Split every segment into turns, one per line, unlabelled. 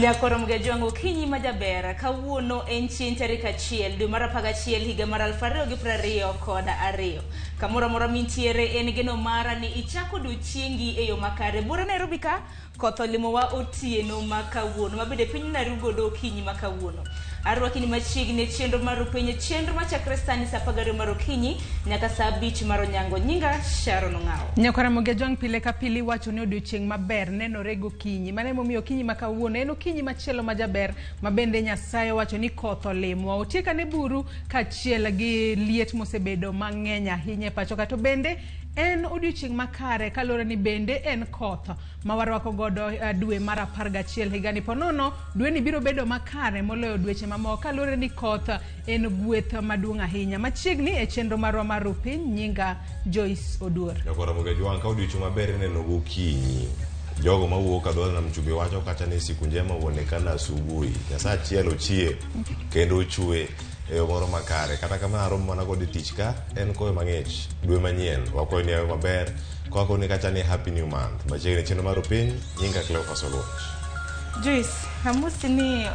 Nyakoromuge jwango kinyi majaber kawuono en chieng' tarik 1 dwe mar 11 higa mar 2022. Kamoro mora mintiere en geno mara ni ichako odiochiengi e yo makare. Bura Nairobi ka koth olimowa otieno makawuono mabede piny narugodo kinyi makawuono. Arwakini machiegni chenro mar penye chenro machakre sani saa 12 mar okinyi nyaka saa 5 mar onyango. Nyinga Sharon Ngao.
Nyakoromuge jwang pile ka pili wacho ni odiochieng' maber nenore gokinyi. Mane momiyo kinyi makawuono en okinyi machielo majaber mabende Nyasaye wacho ni koth olimo. Otieka ne buru kachiel gi liet mosebedo mang'eny ahinya pacho ka to bende en odiochieng' makare kalore ni bende en koth mawarwako godo dwe mar 11 higani ponono. Dwe ni biro bedo makare moloyo dweche mamoko kalore ni koth en gweth maduong' ahinya. Machiegni e chenro marwa mar Rupiny. Nyinga Joyce Oduor.
Nyakoromuge jwang ka odiochieng' maber neno gokinyi. Jogo mawuok adwala na mchumbi wacho kata ni siku njema uonekana asubuhi. Nyasaye achiel ochie kendo ochwe e moro makare. Kata kama aromo mana kod tich ka en koyo mang'ich dwe manyien wakoyo ni ayo maber kwako ni kata ni happy new month. Machiegni chenro mar Rupiny. Nyinga Cleophas.
Joyce, hamusi ni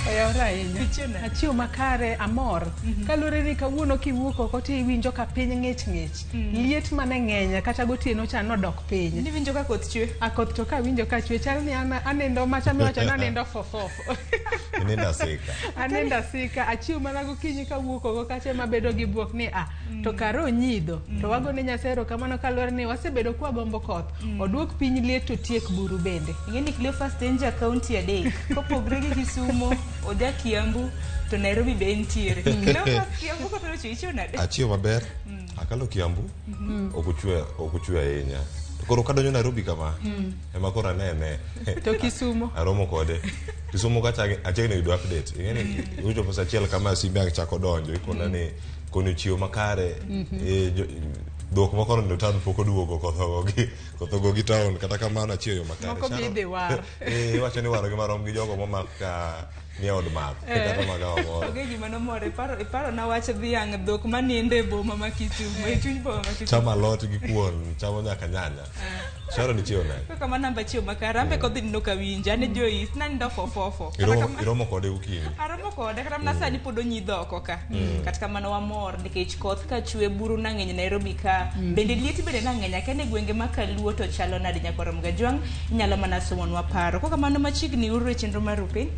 oyawra ahinya. Achiew makare amor. Kalure ni kawuono kiwuok oko ti winjo ka piny ng'ich. Liet mane ng'eny kata gotieno cha nodok piny.
Ni winjo ka koth chwe.
Koth to ka winjo ka chwe chal ni anendo macha miwacho ni anendo fofofo.
Nenda sika.
Anenda sika. Achiew mana gokinyi kawuok oko kache mabedo gi buok ni to karo nyidho. To wago ne Nyasaye kamano kalure ni wasebedo kwa gombo koth. Oduok piny liet to tiek buru bende.
Ingeni Cleophas Danger County adek kopogre gi Kisumu oja Kiambu to Nairobi be entiere. Cleophas Kiambu ko pero chicho nade.
Achiew maber akalo Kiambu okuchwe ahinya. Koro kadonyo Nairobi kama ema kora nene
to Kisumu
aromo kode Kisumu kacha achiegni yudo update. Ingeni ujo pesa achiel kama simbe achako donjo ikona ni kono chiwo makare dok moko ndo tan poko duogo kothogo gi town kata kamano achiew yo makare.
Moko bide war.
Wacho ni waro gi marom gi jogo momaka ni od math kata magawa moro.
Okay, gima no more paro na wacho dhiang' dhok maniende boma ma Kisumu e chuny boma ma Kisumu.
Chama lot gi kuon, chamo nyaka nyanya. Sharo ni chiwo nade.
Kaka namba chiwo makare ambe kodhi no kawinja ne Joyce na ndo fofofo.
Iromo kode ukinyi.
Aromo kode kata na sani pod onyidho oko ka. Kata kamano wamor nikech koth ka chwe buru na ng'eny Nairobi ka. Bende liet bende na ng'eny kene gwenge makaluo to chalo nade Nyakoromuge jwang inyalo mana somonwa paro. Kaka mano machiegni uru e chenro mar Rupiny.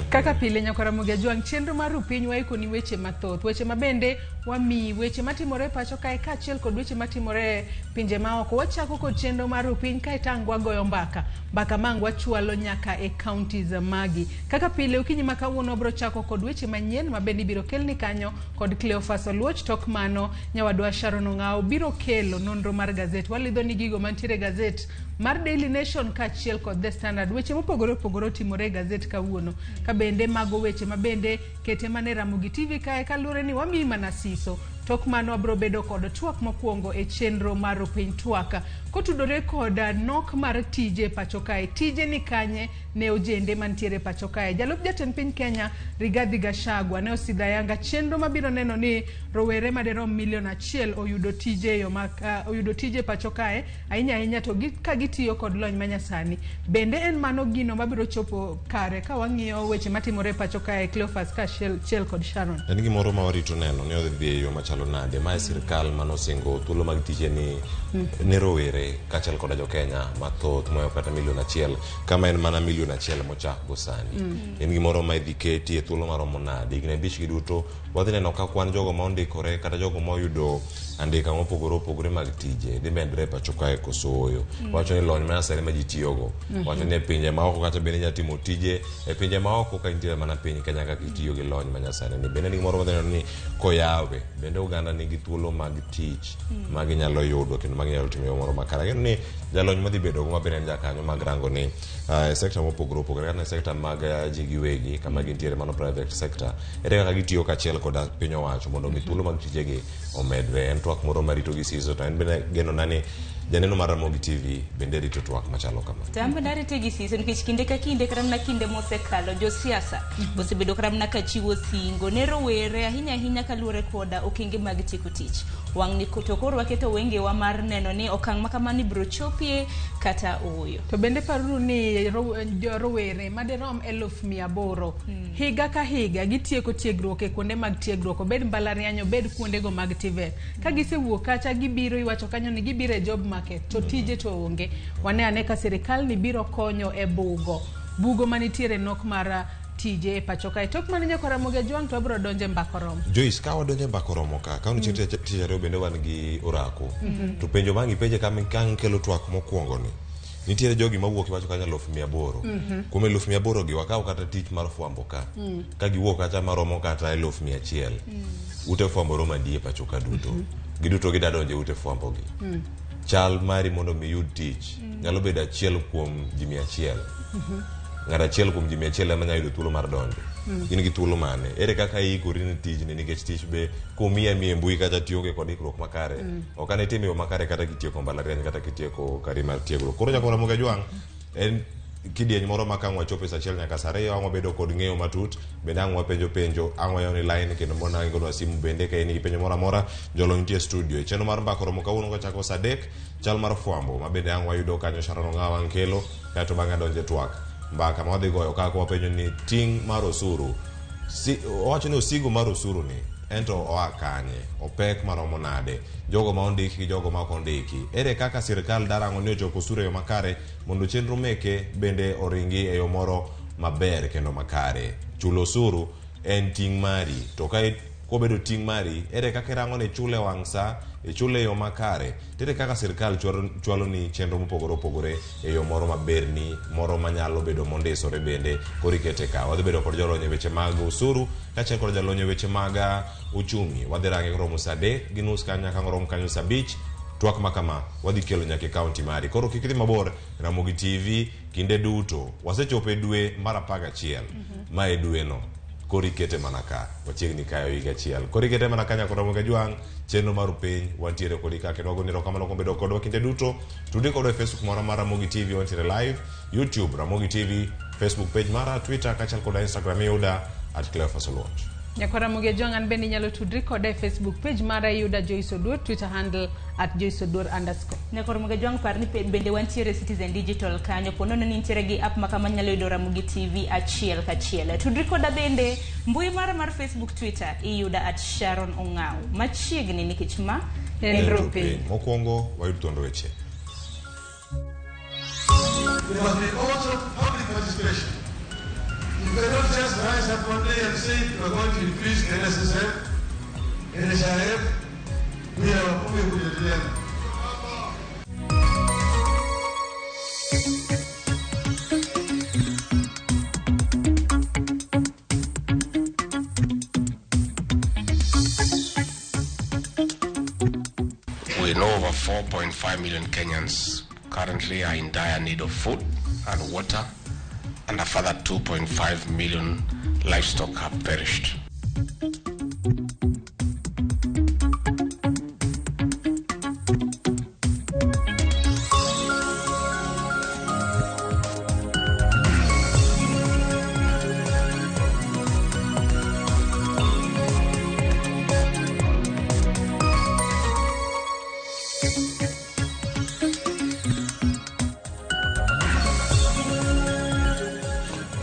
Kaka pile Nyakoromuge jwang chenro mar Rupiny waiko ni weche mathoth. Weche mabende wami weche matimore pacho kae kaachiel kod weche matimore pinje maoko. Wachako kod chenro mar Rupiny kae tangwa goyo mbaka mangwa chwalo nyaka e counties magi. Kaka pile ukinyi makawuono bro chako kod weche manyien mabende biro kelni kanyo kod Cleophas Oluoch. Tok mano nyawadwa Sharon Ngao biro kelo nonro mar gazet. Walidho ni gigo mantiere gazet mar Daily Nation kaachiel kod The Standard. Weche mopogore timore gazet kawuono. Ka bende mago weche mabende kete mane Ramogi TV kae kalure ni wami mana siso. Tok mano abro bedo kod twak mokwongo e chenro mar Rupiny twaka kotudore kod nok mar tije pacho kae. Tije ni kanye ne ojende mantiere pacho kae. Jalup jatend piny Kenya Rigathi Gachagua ne osidha yanga chenro mabiro neno ni rowere maderom 1 milion oyudo tije pacho kae ahinya to ka gitiyo kod lony manyasani. Bende en mano gino mabiro chopo kare ka wang'iyo weche matimore pacho kae. Cleophas kaachiel kod Sharon.
En gimoro ma warito neno ni odhi yo machalo nade ma sirkal manosingo thuolo mag tije ni rowere kaachiel kod jo Kenya mathoth moyo kata 1 milion kama en mana 1 milion mochak go sani. En gimoro ma idhi keti e thuolo maromo nade igni 5 giduto wadhi neno ka kwan jogo ma ondikore kata jogo ma oyudo andika mopogore mag tije dhi medre pacho kae kosoyo. Wacho ni lony manyasani ma ji tiyogo. Wacho ni pinje maoko kata bende nyalo timo tije e pinje maoko ka intiere mana piny Kenya ka itiyo gi lony manyasani ni. Bende ni gimoro madhi neno ni koyawe bende Uganda nigi thuolo mag tich ma ginyalo yudo kendo ma ginyalo timo moro makare. Geno ni jalony madhi bedo go mabende en jakanyo mag rango ni sekta mopogore kata sekta mag ji giwegi kama gintiere mano private sector ere kaka gitiyo kaachiel kod piny owacho mondo mi thuolo mag tijegi omedre. En twak moro marito gi siso to en bende geno nani janeno mar Ramogi TV bende rito twak machalo kama.
Tamba narite gi siso nikech kinde ka kinde karamna kinde mosekalo josiasa osebedo karamna ka chiwo singo ne rowere ahinya kaluwore koda okenge mag tieko tich. Wang' ni to koro waketo wengewa mar neno ni okang' makamani biro chopie kata oyo.
To bende paruru ni rowere maderom 1,800 higa ka higa gitieko tiegruok e kuonde mag tiegruok obed mbalariany obed kuondego mag TVET. Ka gisewuok kacha gibiro iwacho kanyo ni gibiro e job market to tije to onge. Wane ane ka sirikal ni biro konyo e bugo manitiere nok mar tije e pacho kae. Tok mane nyako Ramogi Ajwang' to abiro donje mbakoromo.
Joyce ka wadonje mbakoromo ka unichite tijaro bende wan gi orako. To penjo mangi penje kang kelo twak mokwongo ni. Nitiere jogi mawuok iwacho kanyo 1,800. Kuom 1,800 gi wakaw kata tich mar fwambo ka. Ka giwuok kata maromo kata 1,100. Ute fwambo roma die pacho ka duto. Giduto gidadonje ute fwambo gi. Chal mari mondo mi yud tich nyalo bedo achiel kuom ji 100. Ng'at achiel kuom ji 100 ema nyalo yudo thuolo mar donjo. In gi thuolo mane? Ere kaka ikori ne tijni nikech tich be kumiya mi mbui kata tionge kod ikruok makare. Ok ane timo makare kata kitieko mbalariany kata kitieko kari mar tiegruok. Koro nyako Ramogi Ajwang' en kidieny moro ma kang' wachopo sa achiel nyaka sa 2 ang' wabedo kod ng'eyo matut bende ang' wapenjo ang' wayoni line kendo mona ngonwa simu bende ka in gi penjo moro amora jolony nitie studio. Chenro mar mbakoromo kawuono kochako sa 3 chal mar fwambo ma bende ang' wayudo kanyo Sharon Ong'awa ang' kelo kaeto bang'e donje twak mbaka ma wadhi goyo kako wapenjo ni ting' mar osuru owacho ni osigo mar osuru ni ento oa kanye opek maromo nade jogo ma ondiki gi jogo ma ok ondiki ere kaka sirikal darango ni ochopo osuru e yo makare mondo chenro meke bende oringi e yo moro maber kendo makare. Chulo osuru en ting' mari to ka kobedo ting' mari ere kaka irango ni chule wang' sa chule yo makare tere kaka sirikal chwalo ni chenro mopogore e yo moro maber ni moro manyalo bedo mondisore bende korikete ka wadhi bedo kod jolony e weche mag osuru kaachiel kod jolony e weche mag uchumi wadhi range romo sa 3 gi nus kanya ka romo kanyo sa 5 twak makama wadhi kelo nyaka kaunti mari. Koro kik idhi mabor. Ramogi TV kinde duto wasechopo dwe mar 11 ma e dwe no korikete manaka wachiegni kayo higa achiel korikete manaka nyako Ramogi Ajwang' chenro mar piny wantiere kod ka kendo wagoniro kamano kombedo kod kinde duto tudhi kod Facebook mara mar Ramogi TV wantiere live YouTube Ramogi TV Facebook page mara Twitter kaachiel kod Instagram yuda @cleofasolwach.
Nyako Ramogi Ajwang' an bende nyalo tudri kod Facebook page mara yuda Joyce Oduor Twitter handle @joyceoduor_.
Nyako Ramogi Ajwang' parni bende wantiere Citizen Digital kanyo ponono ni nitiere gi app makama nyalo yudo Ramogi TV achiel kachiel. Tudri koda bende mbui mara mar Facebook Twitter iyuda @Sharon Ong'aw machiegni nikech ma en rope
mokwongo wayud tondo weche.
There must be also public participation. You cannot just rise up one day and say we are going to increase NSSF, NSIF, we are moving with the
We know over 4.5 million Kenyans currently are in dire need of food and water, and a further 2.5 million livestock have perished.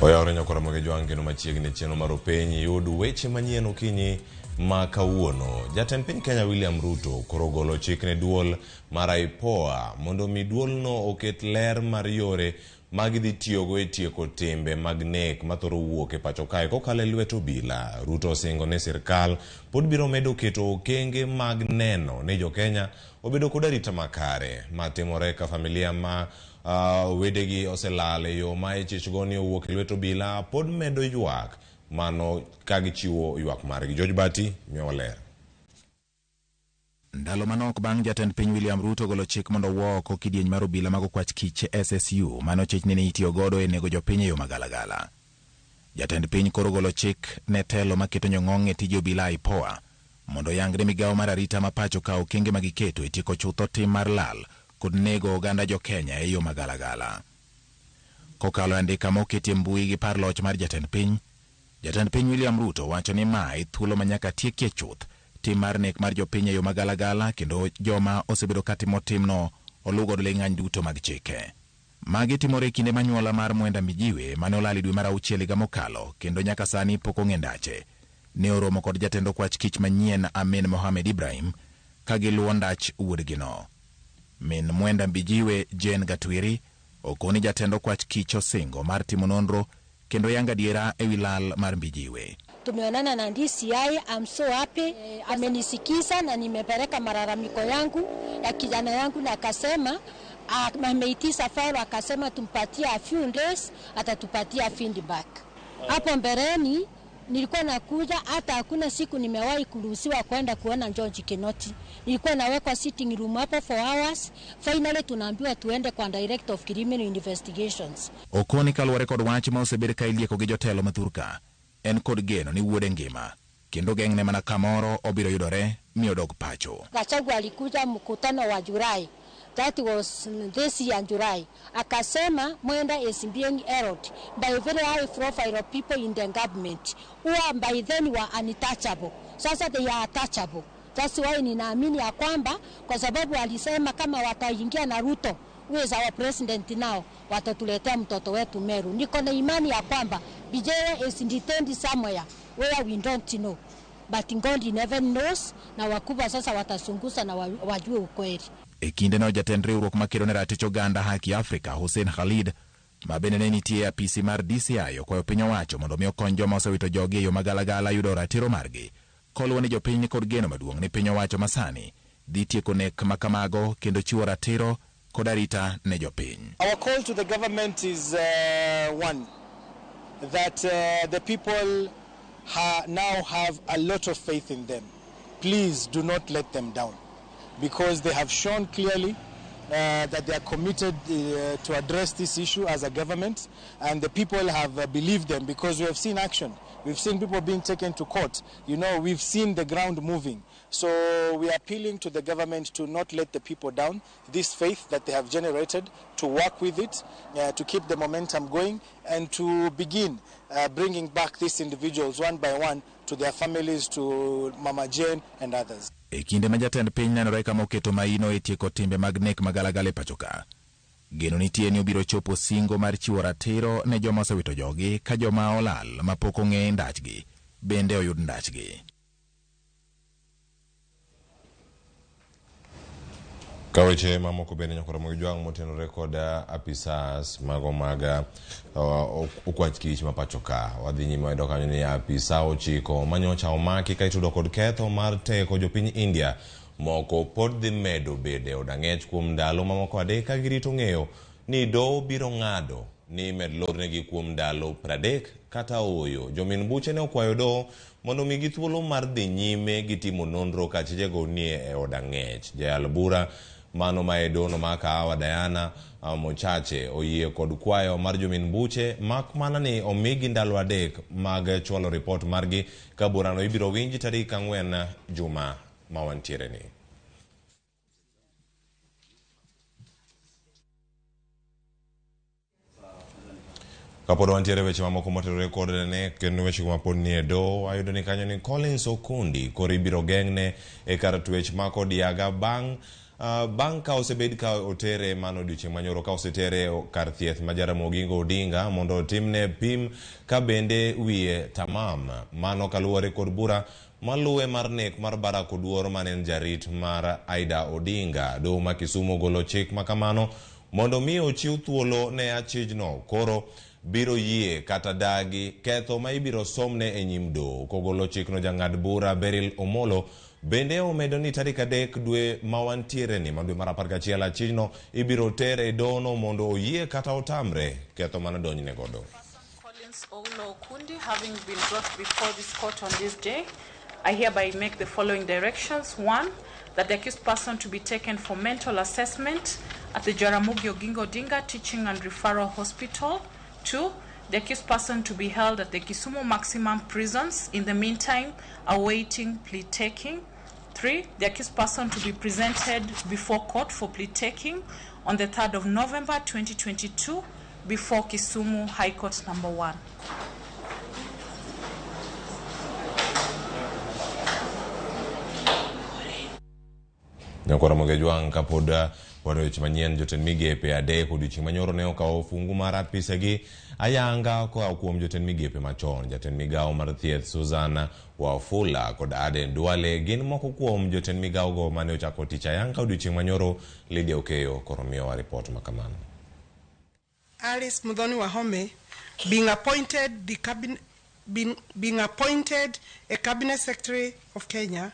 Oyaore nyako Ramogi Ajwang' kendo machiegni chenro mar piny yud weche manyien okinyi ma kawuono. Jatend piny Kenya William Ruto koro golo chik ne duol mar IPOA mondo mi duolno oket ler mar yore mag dhi tiyogo e tieko timbe mag nek mathoro wuok e pacho kae kokalo e lwet obila. Ruto osingo ne sirkal pod biro medo keto okenge mag neno ne Jo-Kenya obedo kod arita makare matimore ka familia ma wedegi oselal e yo ma ichichgo ni owuok e lwet obila pod medo ywak mano ka gichiwo ywak margi. George Bati miyo ler.
Ndalo manok bang' jatend piny William Ruto golo chik mondo owuo oko kidieny mar obila mag okwach kich SSU mano chikni ni itiyo godo e nego jopiny e yo magalagala. Jatend piny koro golo chik ne telo maketo nyong'ong' e tije obila IPOA mondo yangre migawo mar arita ma pacho ka okenge magiketo e tieko chutho tim mar lal kod nego oganda jo-Kenya e yo magalagala. Kokalo andika moketie mbui gi par loch mar jatend piny William Ruto wacho ni mae thuolo manyaka tiekie chuth tim mar nek mar jopiny e yo magalagala, kendo joma osebedo katimo timno olugo ling'any duto mag chike. Magi timore kinde manyuola mar Mwenda Mbijiwe mane olali dwe mar 6 higa mokalo, kendo nyaka sani pok ong'e ndache. Ne oromo kod jatend okwach kich manyien Amin Mohamed Ibrahim ka giluwo ndach wuodgino. Min Mwenda Mbijiwe, Jane Gatwiri, okoni jatend okwach kich osingo mar timo nonro kendo yanga diera e wi lal mar Mbijiwe.
Tumeonana na DCI, I'm so happy. Amenisikiza na nimepeleka malalamiko yangu ya kijana yangu, na akasema ameitisha failo, akasema tumpatie a few days, atatupatia feedback. Hapo mbeleni nilikuwa nakuja, hata hakuna siku nimewahi kuruhusiwa kwenda kuona George Kinoti. Nilikuwa nawekwa sitting room hapo for hours. Finally tunaambiwa tuende kwa Director of Criminal Investigations.
Okoni kaluwore kod wach ma osebed ka ilieko gi jotelo mathurka, en kod geno ni wuode ngima, kendo geng'ne mana kamoro obiro yudore mi odog pacho.
Gachagua alikuja mkutano wa Julai, that was this year July, akasema Mwenda is being held by very high profile people in the government who are by then were untouchable. Sasa they are touchable. That's why ninaamini ya kwamba kwa sababu alisema kama wataingia na Ruto, who is our president now, watatuletea mtoto wetu Meru. Niko na imani ya kwamba Bijewe is detained somewhere where we don't know, but God never knows, na wakubwa sasa watasungusa na wajue ukweli.
E kinde no jatend riwruok makedo ne ratich oganda Haki Afrika Hussein Khalid, ma bende ne nitie apisi mar DCI, okwayo piny owacho mondo mi okony joma osewito jogi e yo magalagala yudo ratiro margi, koluwo ni jopiny kod geno maduong' ni piny owacho masani dhi tieko nek makamago kendo chiwo ratiro kod arita ne jopiny.
Our call to the government is one, that the people now have a lot of faith in them. Please do not let them down, because they have shown clearly that they are committed to address this issue as a government, and the people have believed them, because we have seen action. We've seen people being taken to court. You know, we've seen the ground moving. So we are appealing to the government to not let the people down. This faith that they have generated, to work with it, to keep the momentum going, and to begin bringing back these individuals one by one to their families, to Mama Jane and others.
E kinde ma jatend piny nenore kama oketo maino e tieko timbe mag nek magalagala e pachoka, geno nitie ni obiro chopo singo mar chiwo ratiro ne joma osewito jogi, ka joma olal mapok ong'e ndachgi bende oyud ndachgi.
Kaweche mamoko bende nyakora Ramogi jwang' motenore kod apisas mago mag okwach kich ma pachoka. Wadhi nyime wayudo kanyo ni apisa 9 manyocha omaki ka itudo kod ketho mar teko jopiny India moko pod dhi medo bede od ang'ech kuom ndalo mamoko 3 ka girito ng'eyo ni doho biro ng'ado ni med lornegi kuom ndalo 30 kata oyo. Jomin buche ne okwayo doho mondo migi thuolo mar dhi nyime gi timo nonro ka chijego nie e od ang'ech. Jayal bura mano ma edono ma Kahawa Diana Mochache oyie kod kwayo mar jomin buche, mak mana ni omigi ndalo 3 mag chwalo report margi ka burano ibiro winji tarik 4 juma ma wantiere ni. Kapod wantiere weche mamoko motenore kod ne kendo weche mapod ni e do, ayudo ni kanyo ni Collins Okundi koro ibiro geng'ne e kar twech ma kod Yaga bang' ka osebed ka otere mano odiochieng' manyoro, ka osetere kar thieth ma Jaramogi Odinga mondo otimne pim ka bende wiye tamam. Mano kaluwore kod bura maluwe mar nek mar Barack Oduor manen jarit mar Aida Odinga. Doho ma Kisumu golo chik makamano mondo mi ochiw thuolo ne achijno koro biro yie kata dagi ketho ma ibiro somne e nyim doho. Kogolo chikno jang'ad bura Beryl Omolo bende omedo ni tarik 3 dwe ma wantiere ni ma dwe mar 11 achijno ibiro tere e dono mondo oyie kata otamre ketho manadonjne godo.
Collins Okundi, having been brought before this court on this day, I hereby make the following directions. 1, that the accused person to be taken for mental assessment at the Jaramogi Odinga Teaching and Referral Hospital. 2, the accused person to be held at the Kisumu maximum prisons in the meantime awaiting plea taking. 3, the accused person to be presented before court for plea taking on the 3rd of November 2022 before Kisumu High Court number 1.
Ramogi juang kapoda wado chimanyien joten migepe ade kodi chimanyoro ne okawo fungu mar apisagi ayanga ko kuom joten migepe machon joten migao mar thieth Susan Wafula kod Aden Duale gin moko kuom joten migao go mane ochako tich ayanga odi chimanyoro Lydia Okeyo koromio wa report makamano.
Alice Mudhoni Wahome being appointed a cabinet secretary of Kenya.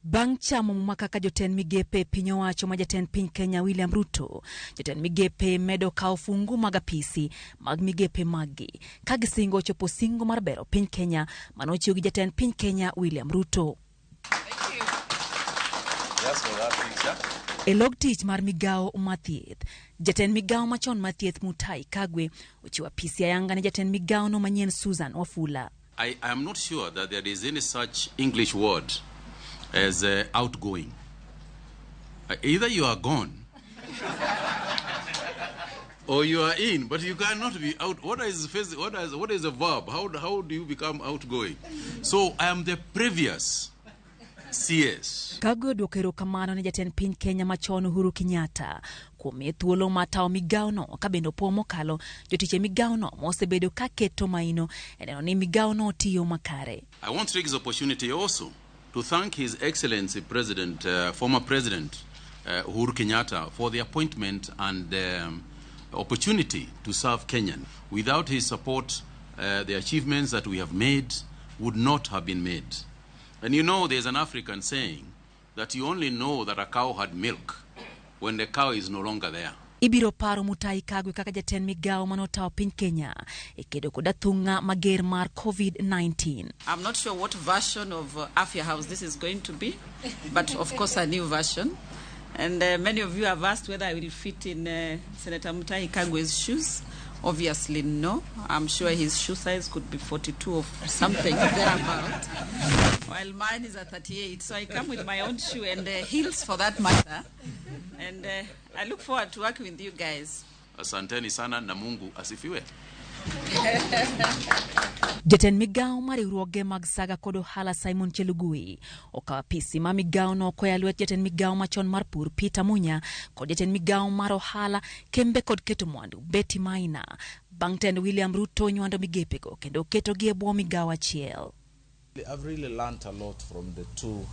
Bang chamo makaka joten migepe piny owacho ma jaten piny Kenya William Ruto, joten migepe medo kawo fungu mag apisi mag migepe magi ka gisingo chopo singo mar bero piny Kenya manochiw gi jaten piny Kenya William Ruto. Elog tich mar migao mathieth, jaten migao machon mathieth Mutai Kagwe ochiwa apisi ayanga ne jaten migao no manyien Susan Wafula.
I am not sure that there is any such English word as outgoing. Either you are gone or you are in, but you cannot be out. What is a verb? How do you become outgoing? So I am the previous CS.
Kagwe dokero kamano ne jaten piny Kenya machon Uhuru Kenyatta kuom thuolo matao migao no kabendo pomo kalo jotiche migao no mosebedo ka keto maino eneno ni migao no tiyo makare.
I want to take this opportunity also to thank His Excellency President, former President Uhuru Kenyatta for the appointment and opportunity to serve Kenyan. Without his support, the achievements that we have made would not have been made. And you know, there's an African saying that you only know that a cow had milk when the cow is no longer there.
Ibiro paro Mutai Kagwe kaka jaten migao manotao piny Kenya ekedo koda thunga mager mar COVID-19.
I'm not sure what version of Afya House this is going to be, but of course a new version. And many of you have asked whether I will fit in Senator Mutai Kagwe's shoes. Obviously no. I'm sure his shoe size could be 42 or something thereabout, while mine is at 38. So I come with my own shoe and heels for that matter. And I look forward to working with you guys.
Asanteni sana na Mungu asifiwe.
Jaten migao mari uroge magsaga kodo hala Simon Chelugui okawa pisi ma migao no koya lwet jaten migao machon mar pur Peter Munya kod jaten migao maro hala kembe kod keto mwandu Betty Maina bang tend William Ruto nywando migepe go kendo keto gi ebwo migao achiel.
I've really learned a lot from the two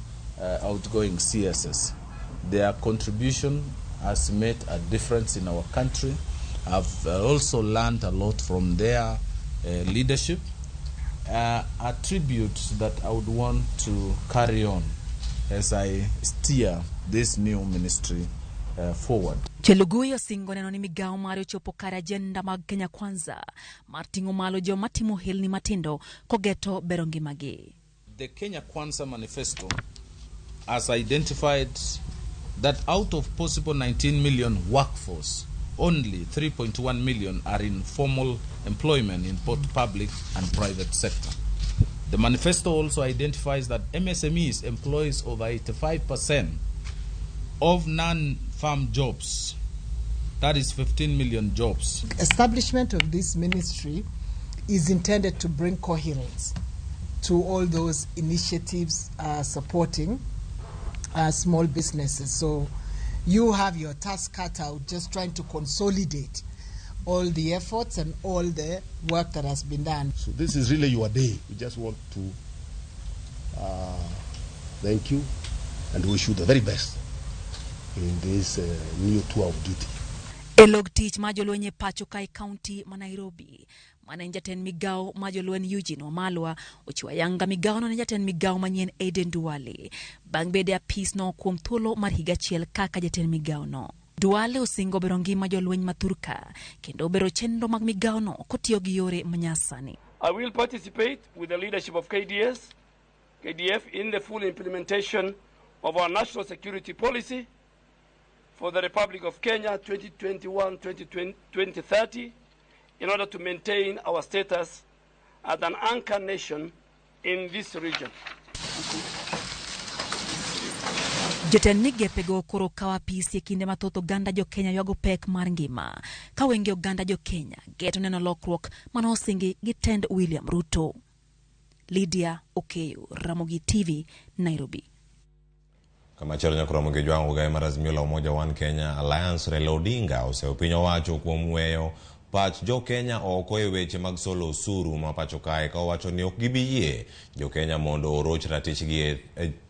outgoing CSs. Their contribution has made a difference in our country. I've also learned a lot from their leadership. A tribute that I would want to carry on as I steer this new ministry forward.
Chelugui osingo neno ni migao mari ochopo kare agenda mag Kenya Kwanza mar ting'o malo joma timo hilni matindo kogeto bero ngimagi.
The Kenya Kwanza manifesto has identified that out of possible 19 million workforce, only 3.1 million are in formal employment in both public and private sector. The manifesto also identifies that MSMEs employs over 85% of non-farm jobs. That is 15 million jobs.
Establishment of this ministry is intended to bring coherence to all those initiatives supporting small businesses. So you have your task cut out just trying to consolidate all the efforts and all the work that has been done.
So this is really your day. We just want to thank you and wish you the very best in this new tour of duty.
Elog tich majolwenye pacho kai county ma Nairobi. Mana jaten migao majolwen Eugene Wamalwa ochiwa yanga migao no jaten migao manyen Aden Duale. Bang bede a peace no kuom thuolo mar higa achiel kaka jaten migao no. Duale osingo bero ngima jolweny mathurka kendo bero chenro mag migao no kotiyo gi yore manyasani.
I will participate with the leadership of KDF in the full implementation of our national security policy for the Republic of Kenya 2021-2030 in order to maintain our status as an anchor nation in this region.
Jotend migepego koro kawo apisi e kinde mathoth oganda jo-Kenya ywago pek mar ngima, ka wenge oganda jo-Kenya geto neno lokruok mane osingi gi tend William Ruto. Lydia Okeyo, Ramogi TV, Nairobi.
Kama chero nyakura Ramogi jwangu ugae marazimio la Umoja One Kenya Alliance Raila Odinga osepinyo wacho kuom weyo pach jo-Kenya oko e weche mag solo osuru ma pacho kae ka owacho ni ok gibiyie jo-Kenya mondo oroch ratichgi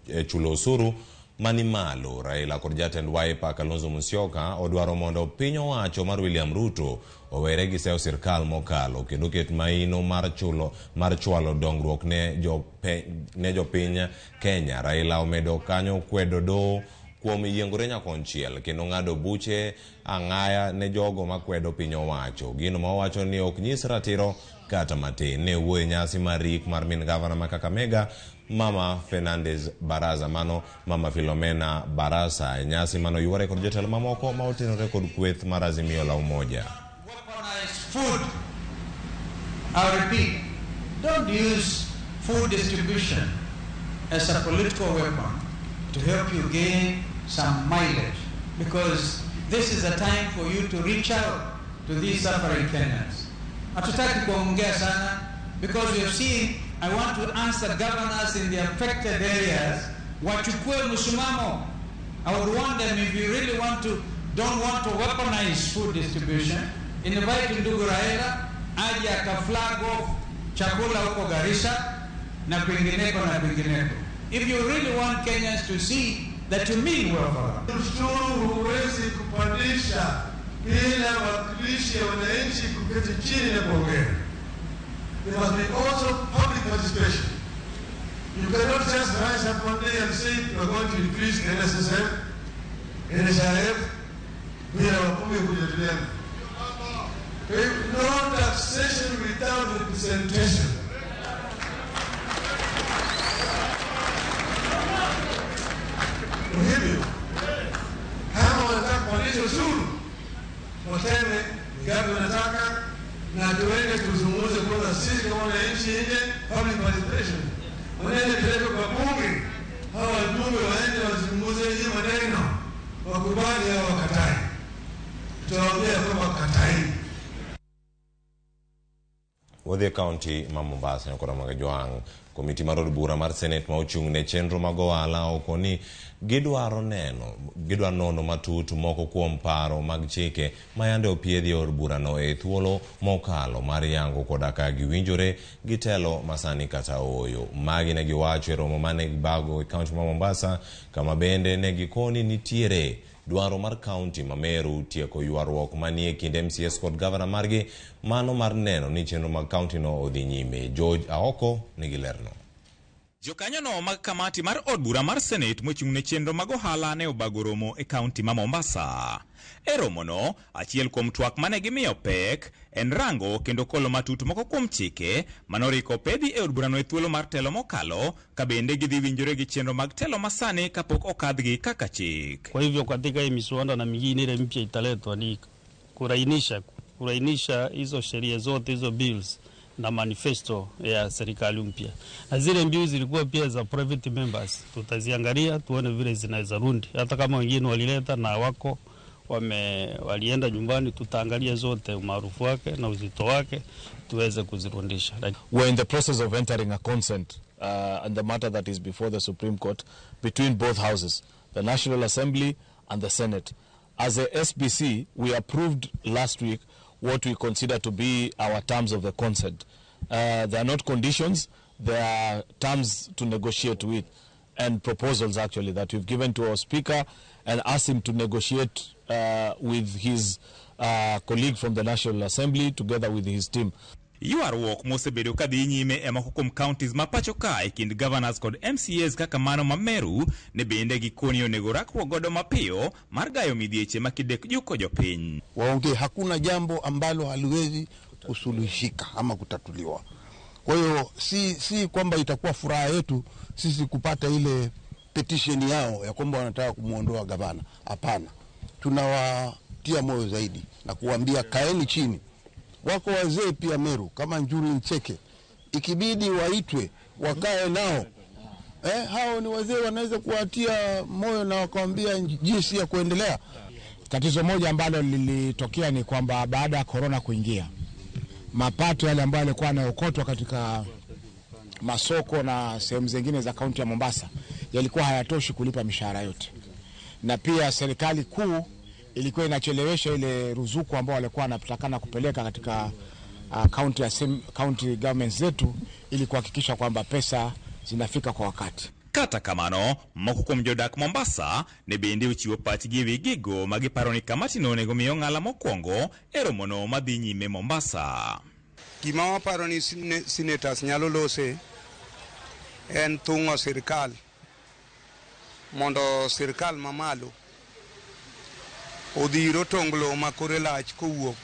e chulo osuru mani malo. Raila kod jatend Wiper Kalonzo Musyoka odwaro mondo piny owacho mar William Ruto owere gi seyo sirkal mokalo kendo ket maino mar chwalo dongruok ne jopiny Kenya. Raila omedo kanyo kwedo do kuom yiengore nyakonchiel kendo ng'ado buche ang'aya ne jogo makwedo piny owacho. Gino ma owacho ni ok nyis ratiro kata matin. Ne wuoye nyasi marik mar min gavana ma Kakamega Mama Fernandez Baraza mano Mama Filomena Barasa nyasi mano yuare kod jotelo mamoko ma otenore kod kweth mar Azimio la Umoja.
Food. I repeat, don't use food distribution as a political weapon to help you gain some mileage, because this is a time for you to reach out to these suffering Kenyans. Hatutaki kuongea sana, because we have seen, I want to answer governors in the affected areas, wachukue msimamo. I would want them, if you really don't want to weaponize food distribution, invite ndugu Raila aje akaflag off chakula huko Garissa na kwingineko na kwingineko. If you really want Kenyans to see that you mean well for them.
Ushuru huwezi kupandisha bila wakilishi ya wananchi kuketi chini na kuongea. There must be also public participation. You cannot just rise up one day and say you are going to increase NSSF, NHIF, bila wabunge kujadiliana. No taxation without representation. Kwa hivyo, kama wanataka kupandisha ushuru, waseme ngapi wanataka na tuende tuzungumze kwanza sisi kama wananchi nje, public participation. Wanene peleke kwa bunge, hawa wajumbe waende wazungumze hii maneno, wakubali au wakatai. Tutawaambia kwamba wakatai.
Wodhi County ma Mombasa nyakora magajwang komiti mar od bura mar Senate ma ochung' ne chenro mag ohala oko ni gidwaro nono matut moko kuom paro mag chike ma yande opiedhi od bura no e thuolo mokalo mar yango koda ka giwinjore gitelo masani kata oyo. Magi ne giwacho e romo mane gibago e County ma Mombasa, kama bende ne gikoni nitiere dwaro mar County ma Meru tieko ywaruok manie kind MCS kod governor margi mano mar neno ni chenro mag County no odhi nyime. George Aoko nigi lerno.
Jokanyo no mag kamati mar od bura mar Senate mochung' ne chenro mag ohala ne obago romo e County ma Mombasa. E romo no, achiel kuom twak mane gimiyo pek en rango kendo kolo matut moko kuom chike manoriko pedhi e od bura no e thuolo mar telo mokalo, ka bende gidhi winjore gi chenro mag telo masani kapok okadhgi kaka chik.
Kwa hivyo katika hii miswada na mingine ile mpya italetwa ni kurainisha hizo sheria zote, hizo bills na manifesto ya serikali mpya. Na zile mbiu zilikuwa pia za private members, tutaziangalia tuone vile zinaweza rundi. Hata kama wengine walileta na wako walienda nyumbani, tutaangalia zote umaarufu wake na uzito wake tuweze kuzirundisha.
We're in the process of entering a consent on the matter that is before the Supreme Court between both houses, the National Assembly and the Senate. As a SBC, we approved last week what we consider to be our terms of the consent. They are not conditions, they are terms to negotiate with, and proposals actually that we've given to our Speaker and asked him to negotiate with his colleague from the National Assembly together with his team.
Ywaruok mosebedo kadhi nyime e moko kuom counties ma pacho ka e kind governors kod MCAs kaka mano ma Meru ne bende gikoni onego rakruok godo mapiyo mar gayo midhieche makidek juko jopiny.
Waongee, hakuna jambo ambalo haliwezi kusuluhishika ama kutatuliwa. Kwa hiyo si kwamba itakuwa furaha yetu sisi kupata ile petition yao ya kwamba wanataka kumuondoa gavana. Hapana. Tunawatia moyo zaidi na kuambia kaeni chini. Wako wazee pia Meru kama Njuri Ncheke, ikibidi waitwe wakae nao hao ni wazee wanaweza kuwatia moyo na wakawambia jinsi ya kuendelea.
Tatizo moja ambalo lilitokea ni kwamba baada ya corona kuingia, mapato yale ambayo yalikuwa yanaokotwa katika masoko na sehemu zingine za kaunti ya Mombasa yalikuwa hayatoshi kulipa mishahara yote, na pia serikali kuu ilikuwa inachelewesha ile ruzuku ambao walikuwa wanatakana kupeleka katika county governments zetu ili kuhakikisha kwamba pesa zinafika kwa wakati.
Kata kamano, moko kuom jodak Mombasa ne bende ochiwo pachgi ewi gigo magiparo ni kamati no onego miyo ng'ala mokwongo e romono madhi nyime Mombasa.
Gima waparo ni senators nyalo lose en thung'o sirkal mondo sirkal mamalo odhiro tonglo makore lach kowuok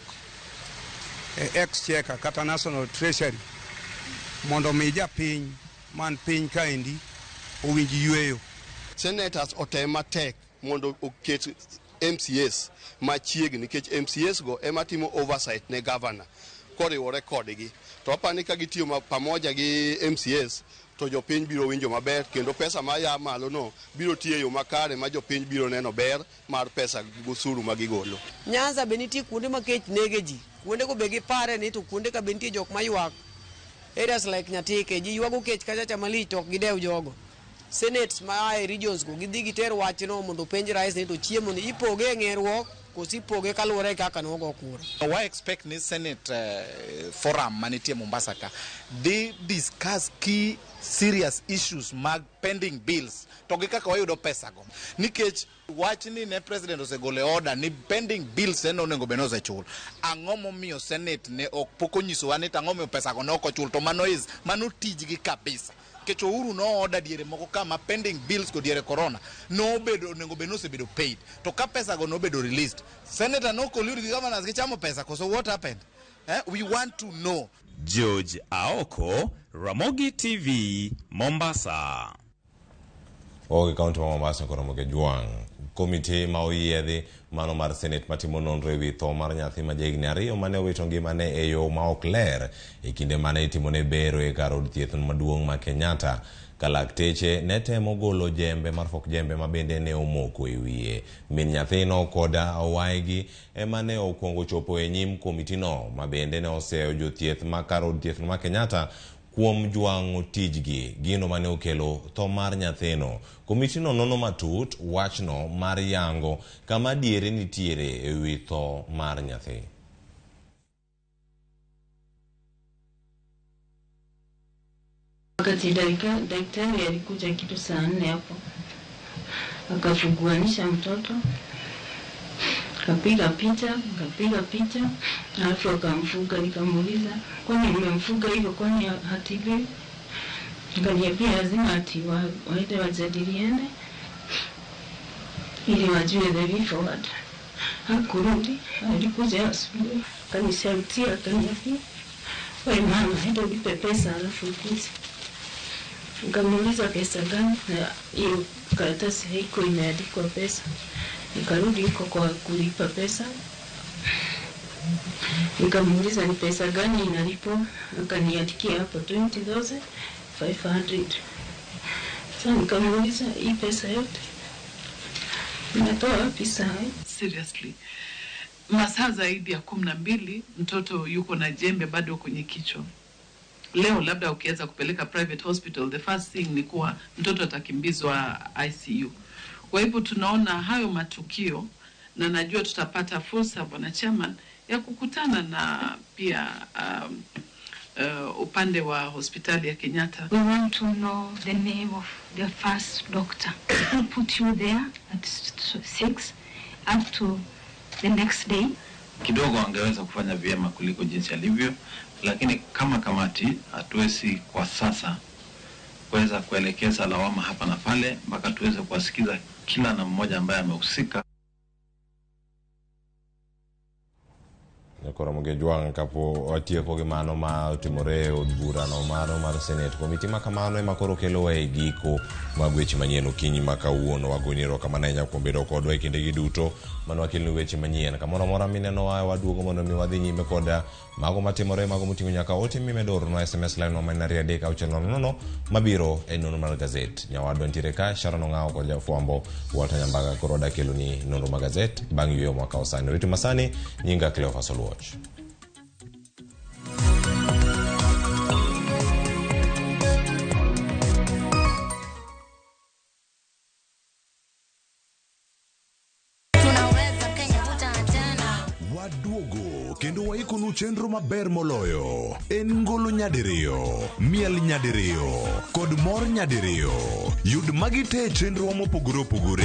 exchequer kata national treasury mondo mi japiny man piny kaendi owinj yueyo.
Senators otema tek mondo oket MCAs machiegni nikech MCAs go ema timo oversight ne governor koriwore kodgi. To apani ka gitiyo pamoja gi MCAs to jopiny biro winjo maber kendo pesa ma ya malo no biro tiyo yo makare ma jopiny biro neno ber mar pesa gusuru magigolo.
Nyanza beniti kuonde makech negeji kuonde go begi pare ni to kuonde ka beniti jok mayuak areas like Nyatike ji yuago kech kacha chamali tok gidew jogo. Senate ma regions go gidhi giter wach no mondo penj rais ni to chiemo ni ipoge ng'erruok kosipoge kaluwore kaka nogo kura.
Why expect ni Senate forum manitie Mombasa ka they discuss key serious issues mag pending bills to gi kaka wayudo pesa go nikech wach ni ne president osegole order ni pending bills en onego benoze chul. Ang'o momiyo Senate ne ok pokonyiso wa ni ang'o momiyo pesa go ne ok ochul, to mano tijgi kabisa. Kecho Uhuru no order diere moko kama pending bills go diere corona no bedo onego beno osebedo paid, to ka pesa go no bedo released. Senator no collude gi governors gi chamo pesa, so what happened? We want to know.
George Aoko, Ramogi TV, Mombasa.
Oge kaunti wa Mombasa ko Ramogi Juang. Komite ma oyiedhi mano mar Senate matimo nonro ewi tho mar nyathi ma jahigni 2 mane owito ngimane e yo ma ok ler e kinde mane itimone bero e kar od thieth maduong' ma Kenyatta. Ka lakteche ne temo golo jembe mar fok jembe ma bende ne omoko e wiye. Min nyathino koda owaygi ema ne okwongo chopo e nyim komitino ma bende ne oseyo jothieth ma kar od thieth ma Kenyatta kuom jwang'o tijgi gino mane okelo tho mar nyathino. Komitino nono matut wachno mar yango kama diere nitiere e wi tho mar nyathi.
Wakati daktari alikuja kitu saa 4 hapo, akafuguanisha mtoto, kapiga picha, alafu akamfuga. Nikamuuliza, kwani umemfuga hivyo, kwani hatibi? Akaniambia lazima ati waende wajadiliane ili wajue the way forward. Hakurudi, alikuja asubuhi, kanisautia, akaniambia, wewe mama, enda ulipe pesa alafu ukuje. Nikamuuliza pesa gani, na hiyo karatasi haiko imeandikwa pesa. Nikarudi huko kwa kulipa pesa. Nikamuuliza ni pesa gani inalipwa, akaniandikia hapo 20,500. Sasa nikamuuliza hii pesa yote nimetoa wapi sasa?
Seriously, masaa zaidi ya 12 mtoto yuko na jembe bado kwenye kichwa. Leo labda ukiweza kupeleka private hospital, the first thing ni kuwa mtoto atakimbizwa ICU. Kwa hivyo tunaona hayo matukio, na najua tutapata fursa, Bwana Chairman, ya kukutana na pia upande wa hospitali ya Kenyatta.
We want to know the name of the first doctor. We'll put you there at 6 up to the next day.
Kidogo angeweza kufanya vyema kuliko jinsi alivyo, lakini kama kamati hatuwezi kwa sasa kuweza kuelekeza lawama hapa na pale mpaka tuweze kuwasikiza kila na mmoja ambaye amehusika.
Ramogi Juang kapo otieko gi mano ma otimore od bura no mano mar Senate. Komiti ma kamano ema koro kelo e giko mag weche manyien okinyi ma kawuono. Wagoni erokamano kuom bedo kodwa e kindegi duto. Mano wakelni weche manyien kamoro amora mineno waduogo mondo mi wadhi nyime kod mago matimore, mago moting'o nyaka ote mimedornwa SMS line no mana 3 mabiro e nonro mar gazet. Nyawadwa ntiere ka Sharon Ong'ao kod jafwambo Walter Nyambaga koro dakeloni nonro mar gazet bang' yweyo mwaka osani. Ritu masani nyinga Cleophas Oluoch.
Waduogo kendo waikonu chenro maber moloyo. En ngolo nyadiriyo, miel nyadiriyo kod mor nyadiriyo. Yud magi te chenro mopogore opogore.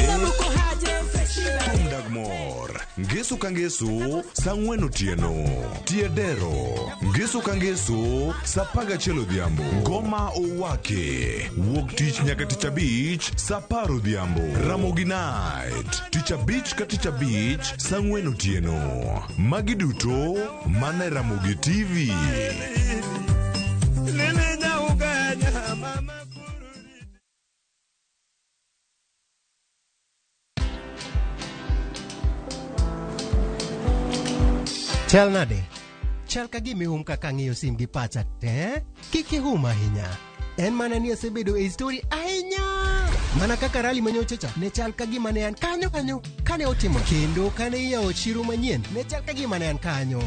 Thum dag mor, ngeso ka ngeso, sang'wen otieno. Tiedero, ngeso ka ngeso, sa 11 odhiambo. Ngoma owake, wuok tich nyaka tich abich, sa 10 odhiambo. Ramogi night, tich abich ka tich abich, sang'wen otieno. Magi duto mana Ramogi TV.
Chal nade? Chal ka gimi kaka ng'iyo sim gi pacha te? Kiki ahinya. En mana ni asebedo e story ahinya. Mana kaka rally manyochacha ne chal ka gima ne an kanyo kane otimo. Kendo kane iyawo chiro manyien ne chal ka gima ne an kanyo.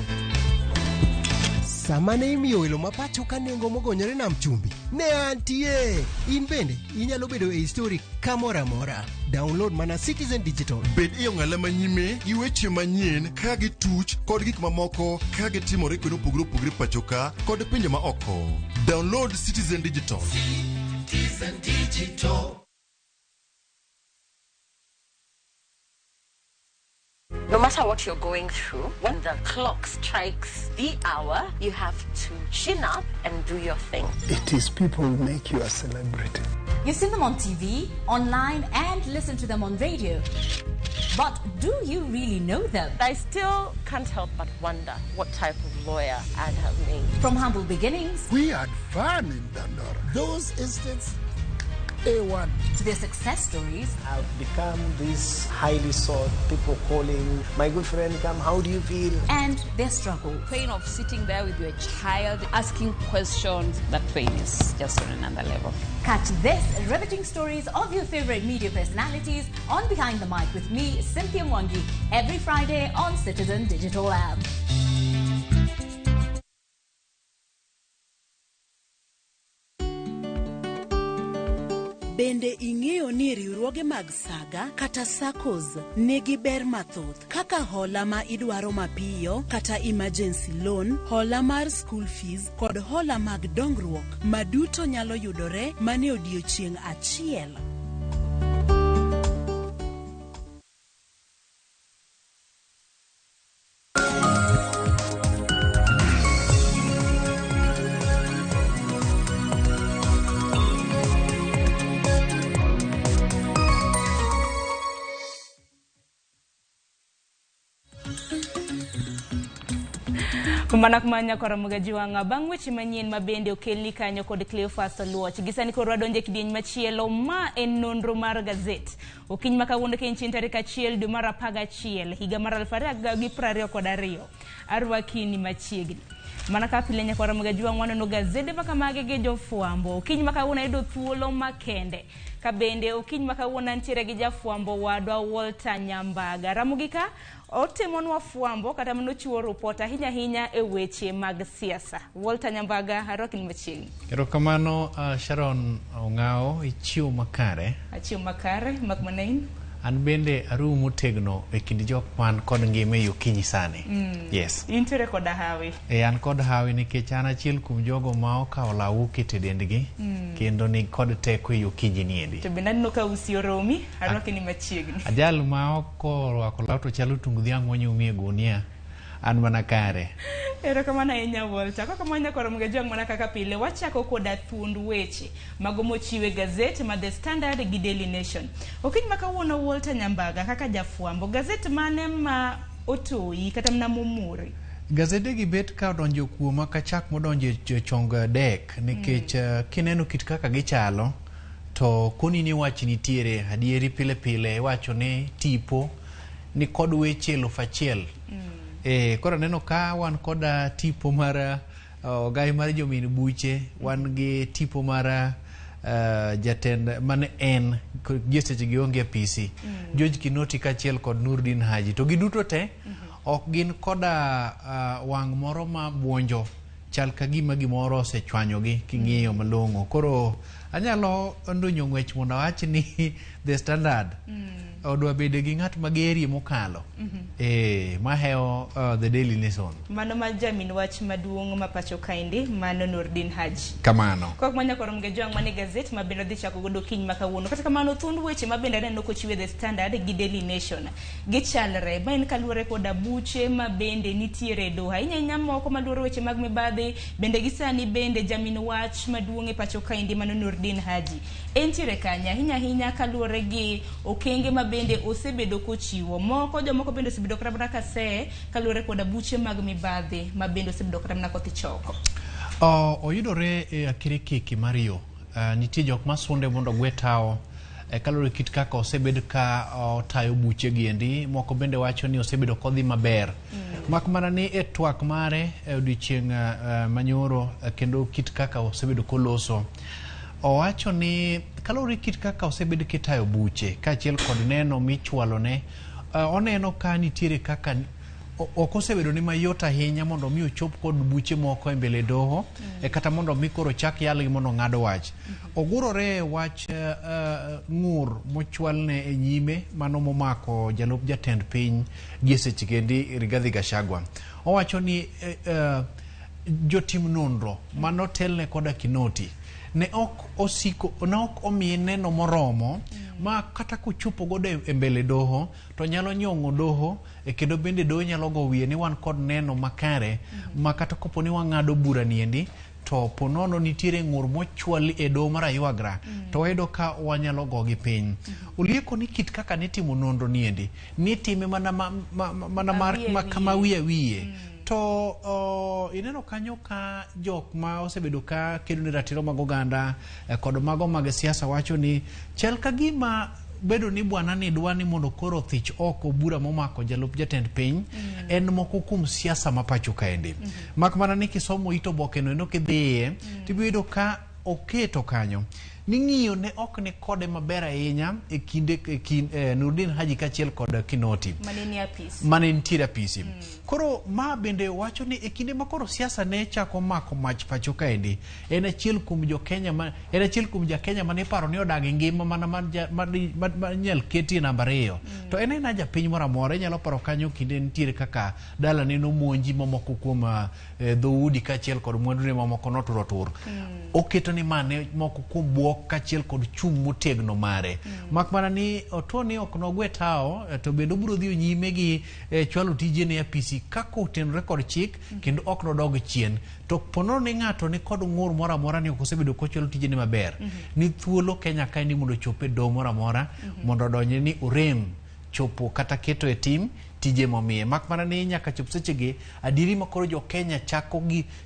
Sama ne imiyo welo mapacho ka nengo mogonyore nam chumbi ne antie. In bende inyalo bedo e story kamora mora. Download mana Citizen Digital.
Bed iyo ng'ala manyime gi weche manyien ka gi tuch kod gik mamoko ka gi timore kweno opogore pacho ka kod pinje ma oko. Download Citizen Digital. Citizen Digital.
No matter what you're going through, when the clock strikes the hour, you have to chin up and do your thing.
It is people who make you a celebrity.
You've seen them on TV, online, and listen to them on radio. But do you really know them?
I still can't help but wonder what type of lawyer I'd have made.
From humble beginnings.
We had fun in Dandora. Those instances, A1.
To their success stories.
I've become this highly sought, people calling, my good friend, come, how do you feel?
And their struggle.
Pain of sitting there with your child, asking questions, that pain is just on another level.
Catch this riveting stories of your favorite media personalities on Behind the Mic with me, Cynthia Mwangi, every Friday on Citizen Digital app.
Bende ing'eyo ni riwruoge mag saga kata SACCOs nigi ber mathoth kaka hola ma idwaro mapiyo kata emergency loan, hola mar school fees kod hola mag dongruok maduto nyalo yudore mane odiechieng' achiel.
Kumanak manya kora mugajiwanga bang' weche manyien mabende okelni kanyo kod Cleophas Oluoch. Gisani koro wadonje kidieny machielo ma en nonro mar gazet. Okiny makawuono kenchien tarik 1 dwe mar 11 higa mar 2022. Arwakini machiegni. Mana ka pile nyakora mugajiwang' wanono gazede makamage gi jofwambo. Okiny makawuono yudo thuolo makende. Kabende okiny makawuono ntiere gi jafwambo wadwa Walter Nyambaga. Ramogi ka otemonwa fwambo kata manochiwo ripota hinya e weche mag siasa. Walter Nyambaga, harokini machiegni.
Erokamano Sharon Ong'ao, ichiwo makare.
Achiwo makare, makmanain.
An bende arumu motegno e kind jok man kod ngime yo kinyi sani. Yes.
Intere kod hawi.
An kod hawi nikech an achiel kuom jogo ma okawo law kete dendgi kendo ni kod teko yo kinyi niendi.
To bende aneno ka usi oromi, harokini machiegni.
Ajal ma orwako law to chalo tung dhiang' monyumi e gunia. An mana kare.
Erokamano ahinya Walter. Kaka manya koro mugajiwang' mana kaka pile wachako koda thuond weche mago mochiwe gazet ma The Standard gi Daily Nation. Okiny makawuono Walter Nyambaga kaka jafwambo gazet mane ma otoi kata mna momuri?
Gazede gi bet ka odonjo kuoma ka chak modonjo chong dek nikech kineno kit kaka gichalo
to koni ni wach nitiere adieri pile pile wacho ne tipo ni kod weche 1,000 koro neno ka wan koda tipo mara gai mar jomin buche wan gi tipo mara jatend mane en gesteche gi onge PC George Kinoti kachiel kod Nurdin Haji to giduto te ok gin koda wang moro ma buonjo chal ka gima gimoro osechwanyogi king'iyo malong'o koro anyalo ndunyo ng'wech mondo awach ni The Standard odwa bedo gi ng'at mageri mokalo maheo The Daily Nation
mano ma jamin wach maduong' ma pacho kaindi mano Nurdin Haji
kamano
kok manya korom ge jwang mane gazet mabende dhi chako godo kiny makawuono kata kamano thund weche mabende neno kochiwe The Standard gi Daily Nation gichalre ma en kaluwore koda buche mabende nitiere doha inyanya moko maluwore weche mag mibadhi bende gisani bende jamin wach maduong' e pacho kaindi mano Nurdin Haji entiere kanya hinya kaluwore gi okenge mabende osebedo kochiwo moko jomoko bende osebedo kramna kase kaluwore koda buche mag mibadhi mabende osebedo kramna kothi choko
oyudore e akirikiki Mario nitie jok masunde mondo gwe tao kaluwore kit kaka osebed ka tayo buche giendi moko bende wacho ni osebedo kodhi maber mak mana ni e twak mare odiochieng' manyoro kendo kit kaka osebedo koloso owacho ni kaluwore kit kaka osebed kitayo buche kaachiel kod neno michwalone oneno ka nitiere kaka ok osebedo ni mayot ahinya mondo mi ochop kod buche moko e mbele doho kata mondo mi koro chak yalgi mondo ng'ado wach ogurore wach ng'ur mochwalne e nyime mano momako jalup jatend piny Giseche kendi Rigathi Gachagua owacho ni jotim nonro manotelne koda Kinoti ne ok omiye neno moromo ma kata kuchupo godo e mbele doho to nyalo nyong'o doho kendo bende doho nyalo go wiye ni wan kod neno makare ma kata kopo ni wang'ado bura niendi to ponono nitiere ng'ur mochwali e doho mar aywagra to wayudo ka wanyalo go gi piny ulieko ni kit kaka nitimo nonro niendi nitime mana kama wiye to ineno kanyo ka jok ma osebedo ka kedo ne ratiro mag oganda kod mago mag siasa wacho ni chal ka gima bedo ni bwana ni dwani mondo koro thich oko bura momako jalup jatend piny en moko kuom siasa mapacho kaendi mak mana ni kisomo ito boke no eno kidhiye tibiyudo ka oketo kanyo ni ng'iyo ne ok ni kode maber ahinya e kind Nurdin Haji kachiel kod Kinoti mane nitiere apisi koro ma bende wacho ni e kinde ma koro siasa ne chako mako mach pacho kaendi en achiel kuom jokenya mane paro ni odag ngima mana manyal ketie namba 2 to en aina japiny moro amora inyalo paro kanyo kinde nitiere kaka dala ne nomonji mamoko kuom dhoudi kachiel kod mwandune mamoko notur oketo ni mane moko kuom buok kachiel kod chung' motegno mare mak mana ni otuo ni ok nogwe tao to bende obiro dhi nyime gi chwalo tije ne apisi kako otenore kod chik kendo ok nodog chien to ponono ni ng'ato ni kod ng'ur moro amora ni ok osebedo kochwalo tije ne maber ni thuolo Kenya kae ni mondo chope do moro amora mondo donje ni orem chopo kata keto e tim tije momiye mak mana ni nyaka chop sechegi adiri makoro jo Kenya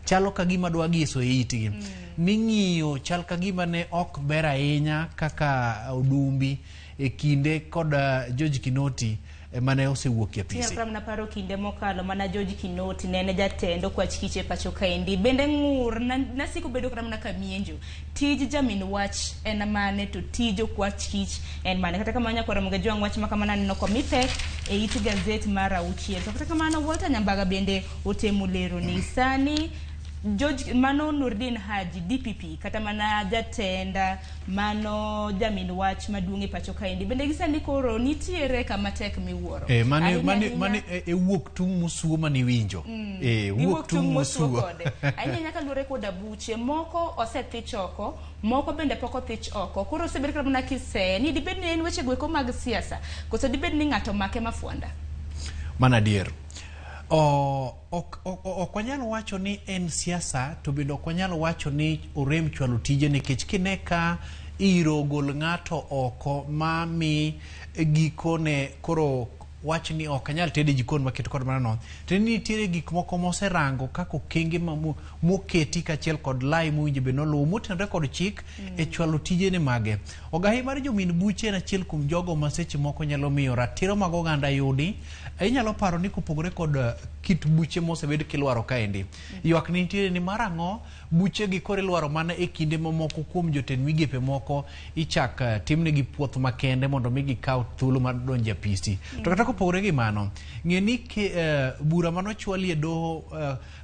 chalo ka gima dwa giso e itgi ni ng'iyo chal ka gima ne ok ber ahinya kaka odumbi e kinde kod George Kinoti mane osewuok e apisi
na paro kinde mokalo mana George Kinoti nene jatendo kwa chikiche pacho kaendi bende ng'ur nasiko bedo kramna kamienjo tij jamin wach en mane to tijo kwa chich en mane kata kama nya Ramogi jwang wach makamana neno kwa mipek e iti gazet mara uchiel kata kama na Walter Nyambaga bende otemulero ni sani George mano Nurdin Haji DPP kata mana jatenda mano jamin wach maduong' e pacho kaendi bende gisani koro nitiere kama tek miwuoro
mane wuok tung' musuo mani winjo
wuok tung' musuo kode ahinya nyaka luwore koda buche moko osethich oko moko bende pok othich oko koro osebed kama na kise ni dibed ni en weche gweko mag siasa koso dibed ni ng'ato make mafuanda
mana dier ok wanyalo wacho ni en siasa to bende ok wanyalo wacho ni orem chwalo tije nikech kineka iro gol ng'ato oko ma mi gikone koro wach ni ok anyal tede jikon maketo kod mana no to nitiere gik moko moserango kako kenge moketi kachiel kod lai mowinjo be noluwo motenore kod chik e chwalo tijene mage. Ogahi mar jomin buche en achiel kuom jogo ma seche moko nyalo miyo ratiro mag oganda yudi. Inyalo paro ni kopogore kod kit buche mosebed kilwaro kaendi. Ywak ni nitiere ni marang'o buche gi kore lwaro mana e kinde mamoko kuom jotend migepe moko ichak timnegi puoth makende mondo mi gikaw thuolo mar donjo apisi. To kata kopogore gi mano, ng'e ni bura manochwali e doho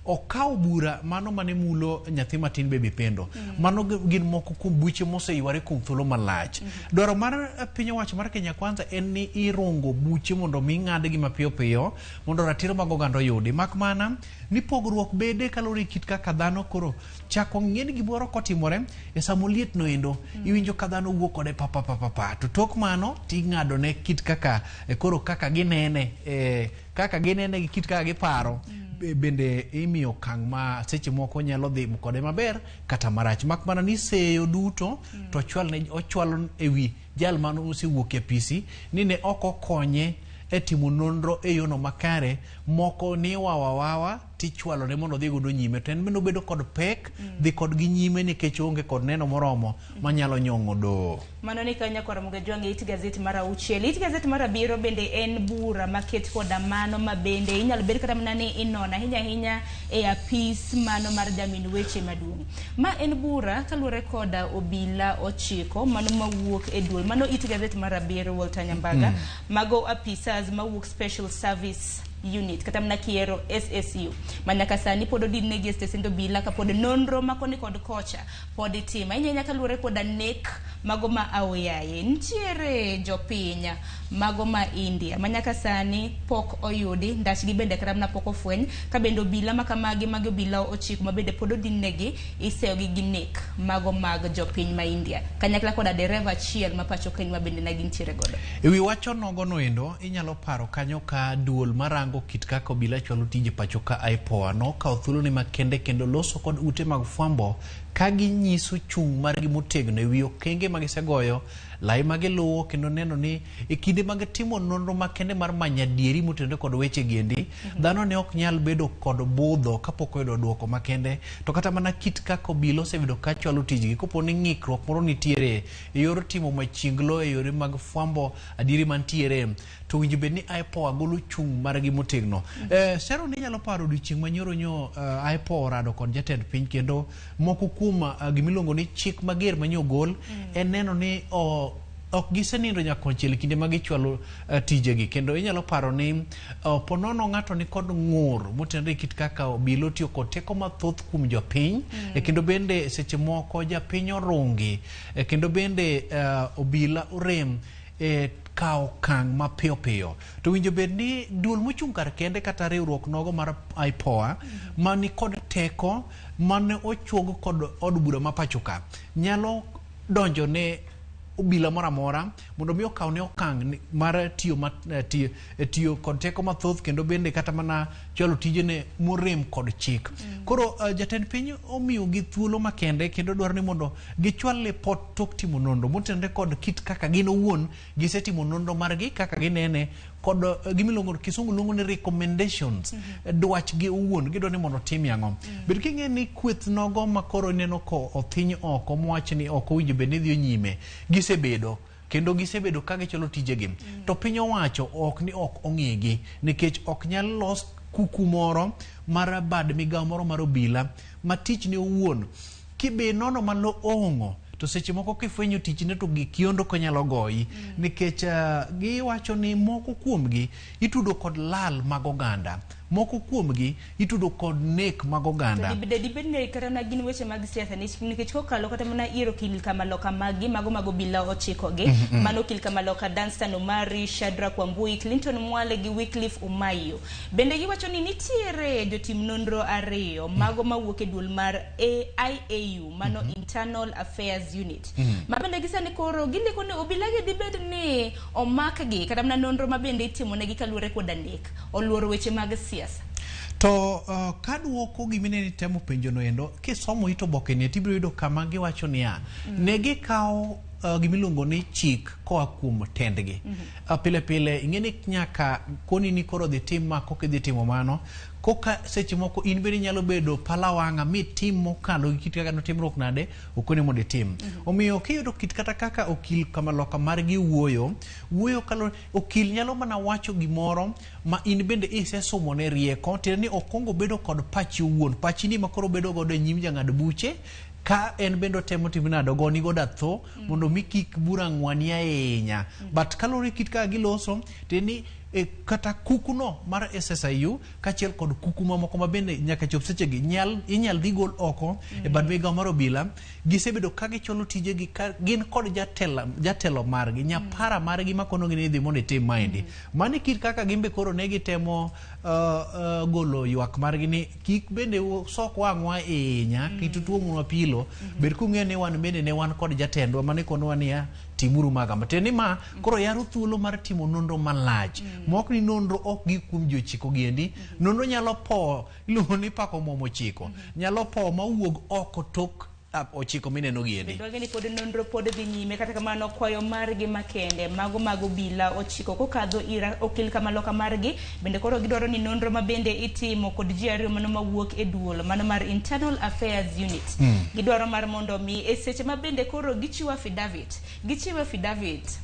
okaw bura mano mane mulo nyathi matin Baby Pendo. Mano gin moko kuom buche moseyware kuom thuolo malach. Dwaro mar piny owacho mar Kenya Kwanza en ni irungo buche mondo mi ng'adgi mapiyo piyo mondo ratiro mag oganda yudi. Mak mana ni pogruok bede kalore kit kaka dhano koro chako ng'eni gimoro kotimore e samo liet no endo iwinjo ka dhano wuok kode pa to tok mano ting'ado ne kit kaka koro kaka ginene gi kit kaka giparo bende imiyo kang ma seche moko nyalo dhi kode maber kata marach. Mak mana ni seyo duto to ochwalo ewi jal mano osewuok e apisi ni ne oko konye e timo nonro e yono makare moko ni wawa tichwalo ne mondo dhi godo nyime to en bende bedo kod pek dhi kod gi nyime nikech onge kod neno moromo manyalo nyong'o do.
Mano ni kanya kwa Ramogi Jwange It Gazette mara uchiel. It Gazette mara biro bende en bura maket koda mano ma bende inyalo bed kata mana ni inona hinya e apis mano mar jamin weche maduong'. Ma en bura kaluwore koda obila ochiko mano mawuok e duol mano It Gazette mara biro Walter Nyambaga mago apisas mawuok Special Service Unit kata mna kiero SSU manyaka sani pod odinegi stesendo bila ka pod nonro makoni kod kocha pod itima inyanya kaluwore koda nek mago ma aoyaye ntiere jopinya mago ma India manyaka sani pok oyudi ndachgi bende kata mna pok ofweny ka bende obila makamagi mago obila ochiko ma bende pod odinegi iseyogi gi nek mago mag jopiny ma India kanyakla koda dereva achiel ma pacho kain ma bende nagi ntiere godo.
Ewi wacho nogo no endo inyalo paro kanyo ka duol marango kit kaka obila chwalo tije pacho ka IPOA no ka thuolo ni makende kendo loso kod ute mag fwambo ka ginyiso chung margi motegno ewi okenge magisegoyo lai magiluwo kendo neno ni e kinde mag timo nonro makende mar manyadieri motenore kod weche giendi dhano ne ok nyal bedo kod budho kapok oyudo duoko makende to kata mana kit kaka obila osebedo ka chwalo tijgi kopo ni ng'ikruok moro nitiere e yor timo machinglo e yore mag fwambo adieri mantiere to winjo bed ni IPOA golo chung margi motegno. Sero ni nyalo paro odiochieng' manyoro nyo IPOA rado kod jatend piny kendo moko kuom gimiluongo ni chik mager manyogol en neno ni ok gisenindo nyakonchiel kinde magichwalo tijegi kendo inyalo paro ni ponono ng'ato ni kod ng'ur motenore kit kaka obila tiyo kod teko mathoth kuom jopiny kendo bende seche moko japiny orungi kendo bende obila orem kao kang mapiyo piyo to winjo bed ni duol mochung' kar kende kata riwruok nogo mar IPOA mani kod teko mane ochuog kod od bura ma pacho ka nyalo donjo ne obila mora mora mondo mi okaw ne okang mar tiyo kod teko mathoth kendo bende kata mana chwalo tijene morem kod chik. Koro jatend piny omiyo gi thuolo makende kendo dwaro ni mondo gichwal report tok timo nonro motenore kod kit kaka gin owuon gisetimo nonro margi kaka ginene kod gimiluongo kisungu luongo ni recommendations dwach gi owuon gidwa ni mondo tim yang'o. Bed king'e ni kweth nogo makoro neno ko othiny oko mwach ni oko winjo bed ni dhi nyime gisebedo kendo gisebedo ka gicholo tijegi to piny owacho ok ni ok ong'igi nikech ok nyal los kuku moro mar bad migawo moro mar obila ma tich ne owuon kibe nono malo ong'o to seche moko kifwenyo tichne to gikiondo konyalo goyi nikech giwacho ni moko kuomgi itudo kod lal mag oganda moko kuomgi itudo kod nek mag oganda.
Dibedne kata na gin weche mag siasa nikech kokalo kata mana iro kil kamaloka magi mago mag obila ochikogi mano kil kamaloka Danstan Omari, Shadrack Wambui, Clinton Mwale gi Wycliffe Umayo bende giwacho ni nitiere jotim nonro ariyo mago mawuok e duol mar IAU mano Internal Affairs Unit mabende gisani koro gindiko ni obila gi dibed ni omakgi kata mana nonro mabende itimo negi kaluwore koda nek oluoro weche mag siasa.
To kaduoko gimineni temo penjo no endo kisomo ito boke ni tibiro yudo kama giwacho niya ne gikawo gimiluongo ni chik koa kuom tendgi. Pile pile ing'eni nyaka koni ni koro dhi tim ma koka idhi timo mano, koka seche moko in bende nyalo bedo palawanga mi tim mokalo kit kaka notimruok nade okone mondo itim. Omiyo kiyudo kit kata kaka okil kama loka margi wuoyo kalo okil nyalo mana wacho gimoro ma in bende isesomo ne rieko, tiende ni okongo bedo kod pachi wuon, pachi ni makoro bedo godo e nyim jang'ad buche ka en bendo temo timinado goni goda tho mondo mi kik bura ng'wani ahinya. But kalore kit kaka giloso teni kata kukuno mar SSIU kachiel kod kuku mamoko mabende nyaka chop sechegi inyal dhi gol oko e bad migawo mar obila. Gisebedo ka gicholo tijegi ka gin kod jatelo margi nyapara margi makonogi ni idhi mondo itim maendi. Mani kit kaka gimbe koro ne gitemo golo ywak margi ni kik bende sok wang'wa ahinya kit tuomo mapilo bed kung'eyo ni wan bende ne wan kod jatendwa mane konowa niya timuru magamba. Tiende ma koro yaro thuolo mar timo nonro malach. Mok ni nonro ok gi kuom jochiko giendi. Nonro nyalo po iluongo ni pako momo chiko. Nyalo po mawuog oko tok ochiko mineno giendi.
Bedwage ni pod nonro pod dhi nyime kata kamano kwayo margi makende mago bila ochiko kokadho ira okil kama loka margi bende koro gidwaro ni nonro mabende itimo kod ji ariyo mano mawuok e duol mano mar Internal Affairs Unit. Gidwaro mar mondo mi e seche mabende koro gichiwo affidavit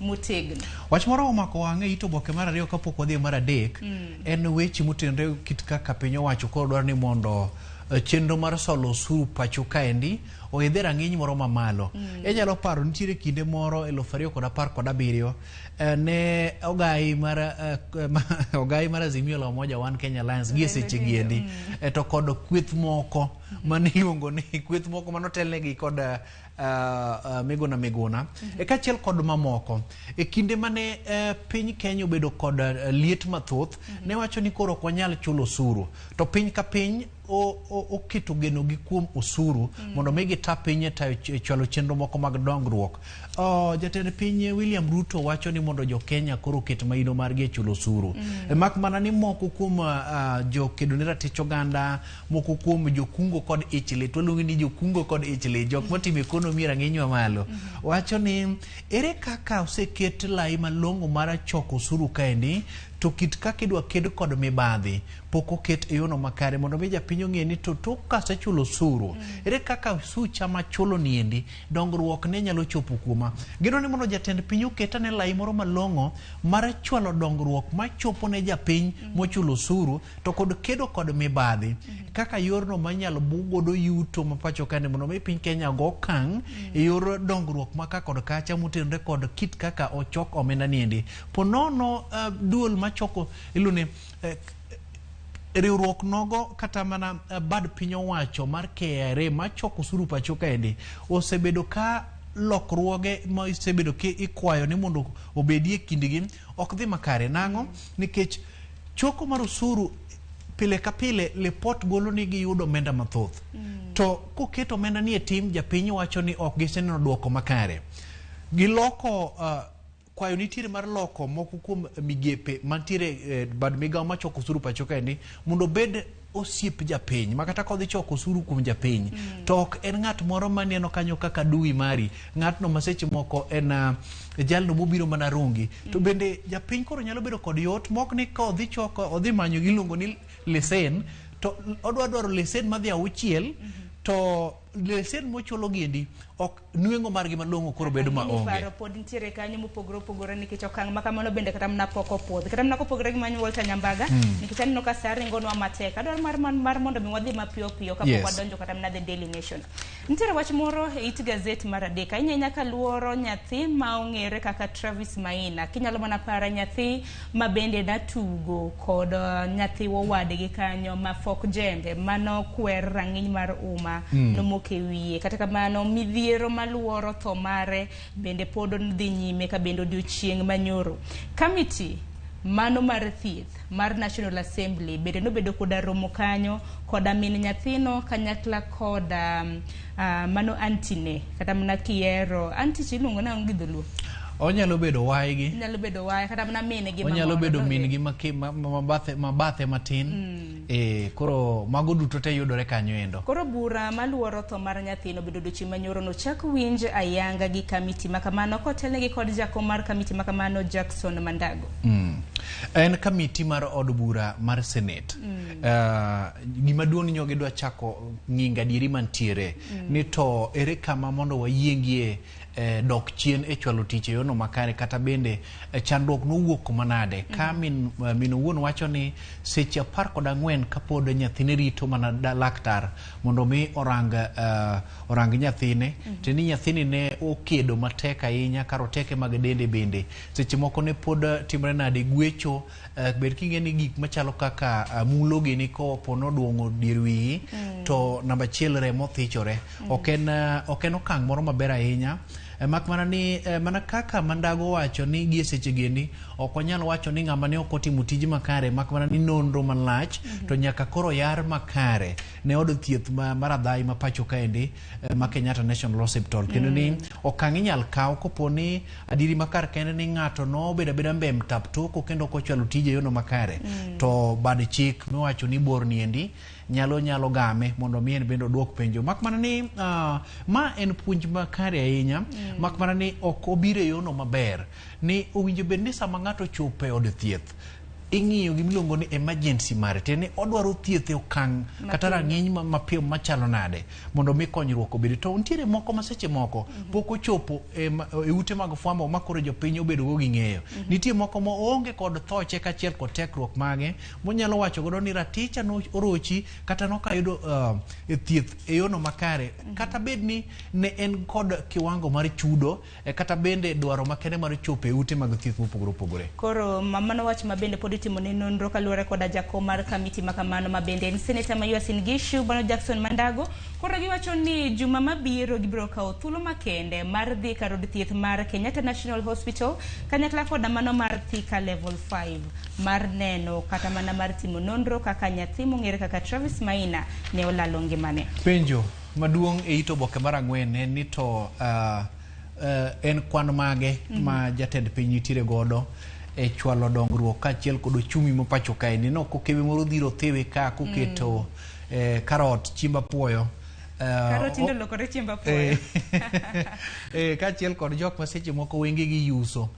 motegno.
Wach moro omako wang'e ito boke mar ariyo kapok wadhi mar adek en weche motenore kit kaka piny owacho koro dwaro ni mondo chenro mar solo osuru pacho kaendi oidhe rang'iny moro mamalo. Enyalo paro nitiere kinde moro 2017 ne ogai mar Azimio la Umoja One Kenya Alliance gie seche giendi to kod kweth moko maniluongo ni kweth moko manotelnegi kod Miguna kachiel kod mamoko e kinde mane piny Kenya obedo kod liet mathoth ne wacho ni koro ok wanyal chulo osuru to piny ka piny oketo genogi kuom osuru mondo mi gita piny chwalo chenro moko mag dongruok. Jatend piny William Ruto wacho ni mondo jo Kenya koro ket maino margi e chulo osuru. Mak mana ni moko kuom jo kedo ne ratich oganda, moko kuom jokungo kod ichli, to luongo ni jokungo kod ichli, jok matimo ekonomi rang'iny mamalo, wacho ni ere kaka oseket lai malong'o mar choko osuru kaendi to kit kaka idwa ked kod mibadhi pok oket e yono makare mondo mi japiny ong'e ni to kasechulo osuru ere kaka sucha machulo niendi dongruok ne nyalo chopo kuoma. Gino ni mondo jatend piny oketa ne lai moro malong'o mar chwalo dongruok machopo ne japiny mochulo osuru to kod kedo kod mibadhi kaka yorno manyalo bugodo yuto mapacho kane mondo mi piny Kenya go kang e yor dongruok maka kod kacha motenore kod kit kaka ochok omenda niendi. Ponono duol machoko ilune riwruok nogo kata mana bad piny owacho mar KRA machoko osuru pacho kaendi osebedo ka lokruoge ma osebedo ki ikwayo ni mondo obedie kindgi ok dhi makare. Nang'o? Nikech choko mar osuru pile ka pile report golo ni giyudo omenda mathoth to koketo omenda ni e tim japiny wacho ni ok giseneno duoko makare. Giloko kwayo nitiere mar loko moko kuom migepe mantiere bad migawo machoko osuru pacho kaendi mondo bed osiep japiny makata kodhi choko osuru kuom japiny to ok en ng'at moro maneno kanyo kaka dui mari, ng'atno maseche moko en jalno mobiro mana rungi to bende japiny koro nyalo bedo kod yot mok ni kodhi choko odhi manyo giluongo ni lesen to odwaro lesen madhi auchiel to lesen mochulo giendi ok nuengo margi malong'o koro bedo maonge.
Paro pod nitiere kanyo mopogore nikech okang' makamano bende kata mna poko podhi kata mna kopogore gi manyo Walter Nyambaga nikech aneno ka saa ringonwa matek adwaro mar mondo mi wadhi mapiyo piyo kapok wadonjo kata mna The Daily Nation. Nitiere wach moro e it gazet mar adek ahinya ka luoro nyathi ma ong'ere kaka Travis Maina. Kinyalo mana para nyathi ma bende natugo kod nyathi wowadgi kanyo ma Fok Jembe mano kwer rang'iny mar umma nomoke wiye kata kamano midhiero maluoro tho mare bende pod dhi nyime ka bende odiochieng' manyoro. Committee mano mar thieth mar National Assembly bende nobedo koda romo kanyo koda min nyathino kanyakla koda mano antine kata mana kiero anti chiluongo na ngidhulu
onyalo bedo waigi,
nyalo bedo wae kata mana mine gi
onyalo bedo min gi mabathe matin. Koro mago duto te yudore kanyo endo.
Koro bura maluoro tho mar nyathino bedo dochi manyoro no chak winj ayanga gi kamiti makamano kotelnegi kod jakom mar kamiti makamano Jackson Mandago.
En kamiti mar od bura mar Senate. Gima duong' nyoge dwa chako ng'inga diri mantiere ni to ere kama mondo wayiengie dok chien e chwalo tich yono makare kata bende chandruok nowuok manade ka min wuon wacho ni seche 14 kapod nyathine rito mana laktar mondo mi orang nyathine teni nyathini ne okedo matek ahinya karoteke mag dende bende seche moko ne pod timre nade gwecho bed kingeni gik machalo kaka mulo gini ko pono duongo dier wiyi to namba chiel remo thichore oken okang' moro maber ahinya. Mak mana ni mana kaka Mandago wacho ni gie seche geni ok wanyal wacho ni ng'ama ne ok otimo tije makare mak mana ni nonro malach to nyaka koro yar makare ne od thieth mar Adhai ma pacho kaendi ma Kenyatta National Hospital kendo ni okang' inyal kaw koponi adiri makar kende ni ng'ato no beda mbem tap toko kendo ko chwalo tije yono makare to bad chik miwacho ni bor niendi nyalo game mondo mien bendo duok penjo mak mana ni ma en puonj makare ahinya mak mana ni ok obire yono maber ni owinjo bed ni sama ng'ato chope od thieth ing'iyo gimiluongo ni emergency mare teni odwaro thieth e okang' kata rang'iny mapiyo machalo nade mondo mi konyruok obedi to ntiere moko maseche moko pok ochopo e ute mag fwambo makoro jopiny obedo go gi ng'eyo nitie moko moonge kod thoche kachiel kod tekruok mage monyalo wacho godo ni raticha no orochi kata nokayudo thieth e yono makare kata bed ni ne en kod kiwango mar chudo kata bende dwaro makende mar chopo e ute mag thieth mopogore
koro mamano wach mabende pod timo ne nonro kaluwore koda jakom mar kamiti makamano mabende en seneta ma Uasin Gishu Bwana Jackson Mandago koro giwacho ni juma mabiro gibiro kawo thuolo makende mar dhi kar od thieth mar Kenyatta National Hospital kanyakla koda mano mar Thika level 5 mar neno kata mana mar timo nonro kaka nyathi mong'ere kaka Travis Maina ne olalo ngimane.
Penjo maduong' e ito boke mar 4 en ni to en kwan mage ma jatend piny nitiere godo e chwalo dongruok kachiel kod ochumi mo pacho kae ni no kokewe moro dhiro thewe ka koketo karot chimba puoyo
karot indo lokore chimba puoyo
kachiel kod jok maseche moko wenge gi yuso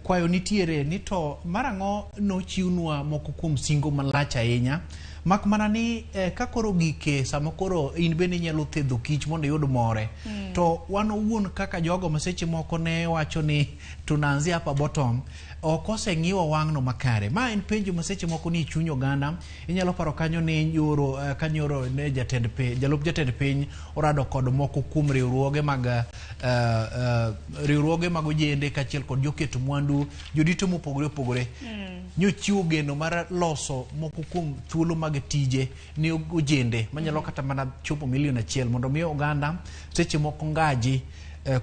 kwayo nitiere ni to marang'o nochiwnwa moko kuom singo malach ahinya mak mana ni kakoro gike sama koro in bende nyalo thedho kich mondo yud more to wan owuon kaka jogo maseche moko ne wacho ni tunaanzia hapa bottom okose ng'iwa wang'no makare ma en penjo maseche moko ni chunyo ganda inyalo paro kanyo ni kanyoro ne jalup jatend piny orado kod moko kuom riwruoge mag ojende kachiel kod joketo mwandu jodito mopogore nyochiwo geno mar loso moko kuom thuolo mag tije ni ojende manyalo kata mana chopo 1 milion mondo mi oganda seche moko ngaji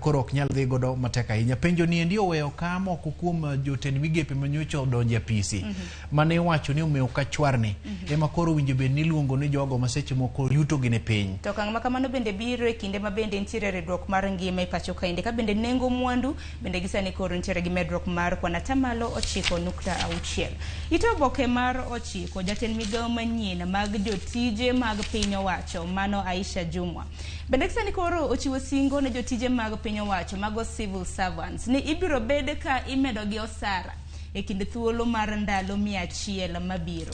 koro ok nyal dhi godo matek ahinya penjo ni endi oweyo ka moko kuom jotend migepe manyocho donje PC mane wacho ni omewo ka chwarni ema koro winjo bed ni luongo ni jogo maseche moko yuto gine piny
to kang' makamano bende biro e kinde ma bende nitiere redruok mar ngima e pacho kainde ka bende nengo mwandu bende gisani koro nitiere gi medruok mar kwana tamalo 9.6 ito boke mar 9 jatend migawo manyien mag jotije mag piny owacho mano Aisha Jumwa bende gisani koro ochiwo singo ne jotije mag piny owacho mago civil servants ni ibiro bed ka imedo gi osara e kinde thuolo mar ndalo 100 mabiro.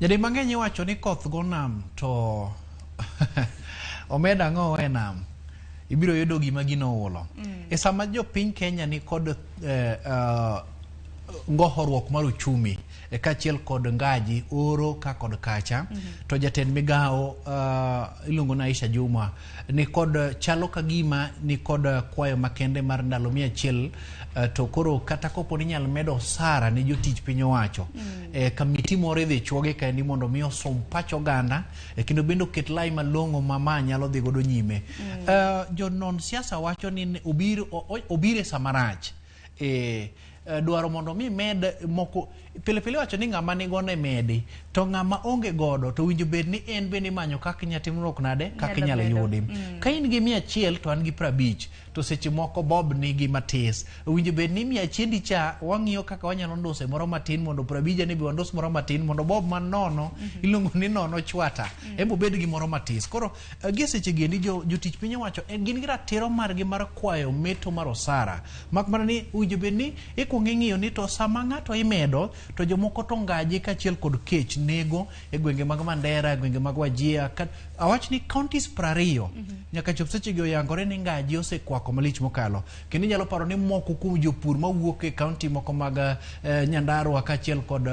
Jadi mang'eny wacho ni koth go nam to omeda ng'o e nam ibiro yudo gima gino ulo e sama jo piny Kenya ni kod ngohoruok mar uchumi kachiel kod ngaji oro ka kod kacha to jatend migawo iluongo na Aisha Juma ni kod chalo kagima ni kod kwayo makende mar ndalo 100 to koro kata kopo ni nyal medo sara ne jotich piny owacho kamiti moro dhi chwoge ka ni mondo mi osom pacho ganda kendo bendo ket lai malongo mama nyalo dhi godo nyime jo non siasa wacho ni obire samarach dwaro mondo mi med moko pile wacho ni ng'ama ni gone medi to ng'ama onge godo to winjo bed ni en bende manyo kaka nyatimruok nade kaka inyalo yudi ka in gi 100 to an gi 50 to seche moko Bob nigi matis winjo bed ni 100 cha wang'iyo kaka wanyalo ndose moro matin mondo 50 ni be wandos moro matin mondo Bob man nono iluongo ni nono chwata ebo bed gi moro matis koro gi seche gendi jotich piny owacho gin gi ratiro margi mar kwayo meto mar osara mak mana ni winjo bed ni ikuongo ing'iyo ni to sama ng'ato imedo to jomoko to ngaji kachiel kod kech nego e gwenge mag Mandera, gwenge mag Wajir, awach ni counties 20 nyaka chop seche gi oyangore ni ngaji osekwako malich mokalo. Kendo nyalo paro ni moko kuom jopur mawuok e county moko mag Nyandarua kachiel kod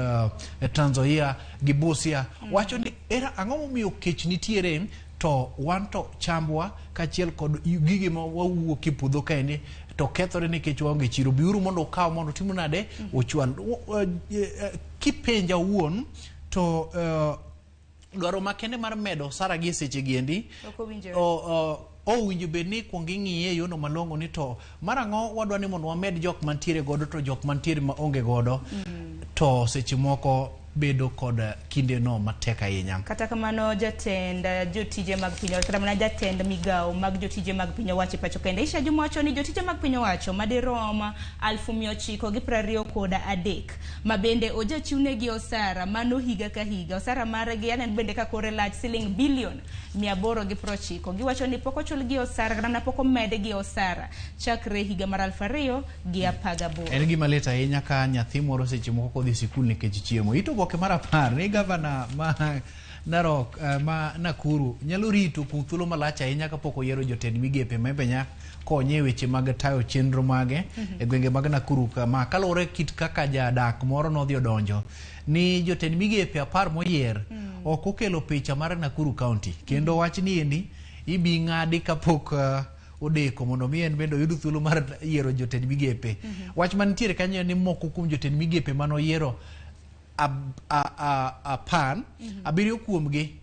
Trans Nzoia gi Busia wacho ni era ang'o momiyo kech nitiere to wan to chambwa kachiel kod gige ma wawuok e puodho kaendi to kethore nikech waonge chiro biuru mondo ukaw mondo timo nade ochwal kipenja wuon to dwaro makende mar medo sara gi seche giendi winjo bed ni kuongo ing'iye yono malongo ni to marang'o wadwa ni mondo wamed jok mantiere godo to jok mantiere ma onge godo to seche moko bedo kod kinde no matek ahinya.
Kata kamano jatend jotije mag piny owacho kata mana jatend migawo mag jotije mag piny owacho pacho kende Isha Juma wacho ni jotije mag piny owacho madirom 903 ma bende ojachiwnegi osara mano higa ka higa osara margi anen bende ka kore lach siling bilion 890 giwacho ni pok ochulgi osara kata na pok omedgi osara chakre higa mar 2018.
En gima lit ahinya ka nyathi moro seche moko kodhi sikul nikech chiemo. Oboke mar 10 ni gavana ma Narok ma Nakuru nyalo rito kuom thuolo malach ahinya kapok oyiero jotend migepe mebenya konye weche mag tayo chenro mage e gwenge mag Nakuru kama kalore kit kaka jadak moro nodhi odonjo ni jotend migepe 10 moyier ok okelo picha mar Nakuru County kendo wach ni endi ibi ng'adi kapok odeko mondo mi en bendo yudo thuolo mar yiero jotend migepe. Wach mantiere kanyo ni moko kuom jotend migepe mano yiero pan abiriyo kuomgi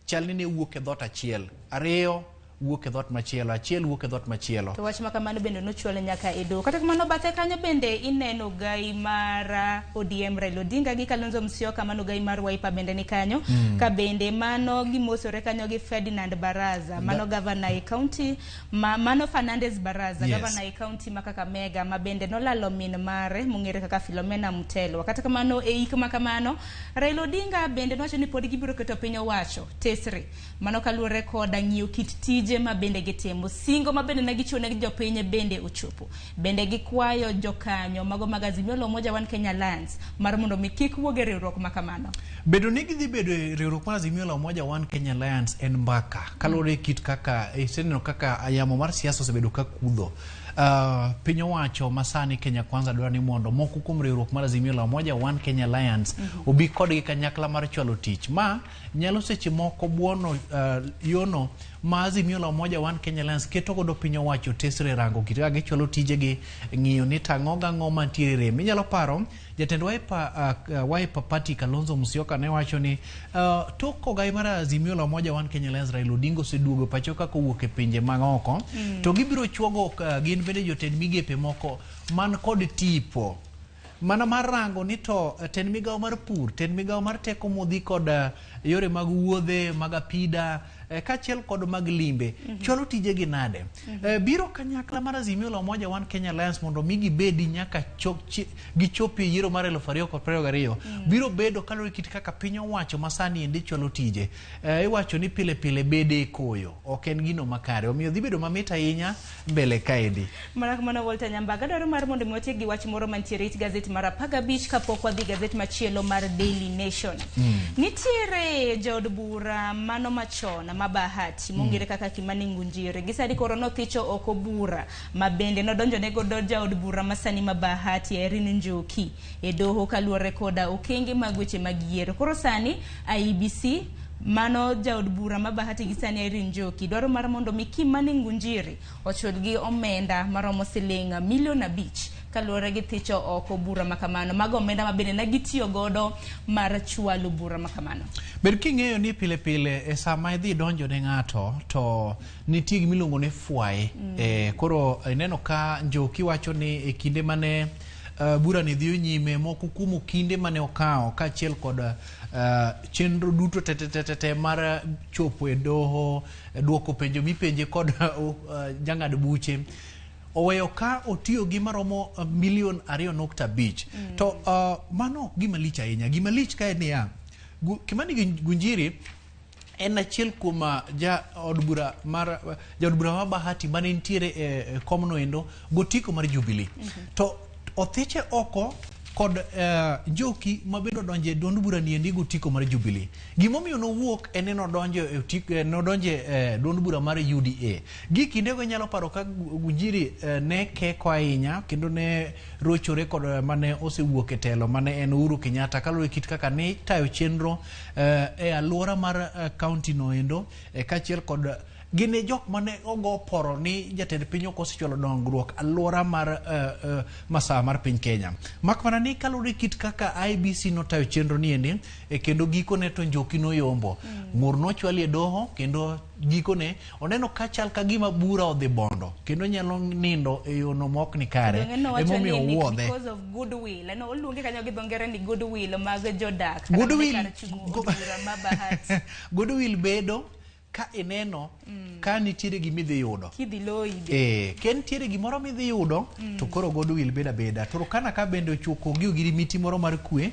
chalni ne wuok e dhot achiel, ariyo wuok e dhot machielo, achiel wuok e dhot machielo.
To wach makamano bende nochwale nyaka e do. Kata kamano bathe kanyo bende ineno gai mar ODM Raila Odinga gi Kalonzo Musyoka mano gai mar Wiper bende ni kanyo ka bende mano gimosore kanyo gi Ferdinand Baraza mano governor e county mano Fernandez Baraza governor e county ma Kakamega ma bende nolalo min mare mong'ere kaka Philomena Mutelo. Kata kamano e ik makamano Raila Odinga bende nowacho ni pod gibiro keto piny owacho tesre mano kaluwore koda ng'iyo kit tije ma bende gitimo singo ma bende negichune jopiny bende ochopo bende gikwayo jokanyo mago magazimio lo moja One Kenya Lands mar mondo mi kik wuoge riwruok makamano
bedo ni gidhi bedo riwruok mar azimio lo moja One Kenya Lands en mbaka kalore kit kaka seneno kaka ayamo mar siasa osebedo ka kudho piny owacho masani Kenya Kwanza dwaro ni mondo moko kuom riwruok mar azimio la moja One Kenya Alliance obi kodgi kanyakla mar chwalo tich ma nyalo seche moko buono yono ma azimio la moja One Kenya Alliance keto godo piny owacho tesre rango kitaga gichwalo tijegi ng'iyo ni tang'oga ng'oma ntiere rem. Inyalo paro jatend Wiper Party Kalonzo Musyoka ne wacho ni tok ogai mar azimio la moja One Kenya Alliance Raila Odinga oseduogo pacho ka kowuok e pinje mag oko to gibiro chuogo gin bende jotend migepe moko man kod tipo mana mar rango ni to ten migawo mar pur, ten migawo mar teko modhi kod yore mag wuodhe mag apida kachiel kod mag limbe chwalo tijegi nade biro kanyakla mar azimio la moja One Kenya Alliance mondo migi bedi nyaka gichopi yiero mar 2022 biro bedo kalore kit kaka piny owacho masani endi chwalo tije iwacho ni pile pile bede koyo ok en gino makare omiyo dhi bedo mamit ahinya mbele kaendi.
Mana Walter Nyambaga dwaro mar mondo mi gi wach moro mantiere it gazet mar 15 kapok wadhi gazet machielo mar Daily Nation. Nitiere jaod bura mano machon mabahati mongere kaka Kimani Ngunjiri gisadi koro nothicho oko bura mabende nodonjo ne godo jaod bura masani mabahati Erin Njoki e doho kaluwore koda okenge mag weche mag yiero. Koro sani IEBC mano jaod bura mabahati gisani Erin Njoki dwaro mar mondo mi Kimani Ngunjiri ochulgi omenda maromo siling $5 million kaluwore gi thicho oko bura makamano mago omenda mabende nagitiyo godo mar chwalo bura makamano.
Ber king'eyo ni pile pile e sama idhi donjo ne ng'ato to nitie gimiluongo ni fwaye koro neno ka Njoki wacho ni e kinde mane bura ni dhiyo nyime moko kumo kinde mane okao kaachiel kod chenro duto te mar chopo e doho, duoko penjo mipenje kod jang'ad buche, oweyo ka otiyo gi maromo milion 2.5. To mano gima lich ahinya. Gima lich ka en niya, Kimani Gunjiri en achiel kuom jaod bura ma Bahati mane nitiere e komno endo gotiko mar Jubilee. To othiche oko kod Njoki mabendo donje duond bura niendi gotiko mar Jubilee. Gimomiyo nowuok en nodonje duond bura mar UDA. Gikinde go nyalo paro ka Gunjiri ne keko ahinya kendo ne rochore kod mane osewuok e telo mane en Uhuru Kenyatta kaluwore kit kaka ne tayo chenro e alwora mar county no endo kaachiel kod gine jok mane ogo poro ni jatend piny ok osechualo dongruok alwora mar masawa mar piny Kenya. Makmana ni kaluwore kit kaka IBC notayo chenro niendi kendo gikone to Njoki noyombo. Ng'ur nochwali e doho kendo gikone oneno ka chal ka gima bura odhi bondo kendo nyalo nindo e yono mok ni kare. Emomiyo owuodhe.
Because of goodwill. Ano oluonge kanyo gi dhongere ni goodwill mag jodak.
Goodwill bedo ka ineno ka nitiere gimidhi yudo.
Kidhi loyi.
Ka nitiere gimoro midhi yudo to koro goodwill beda beda. To kana ka bende ochuko gi miti moro mar kwe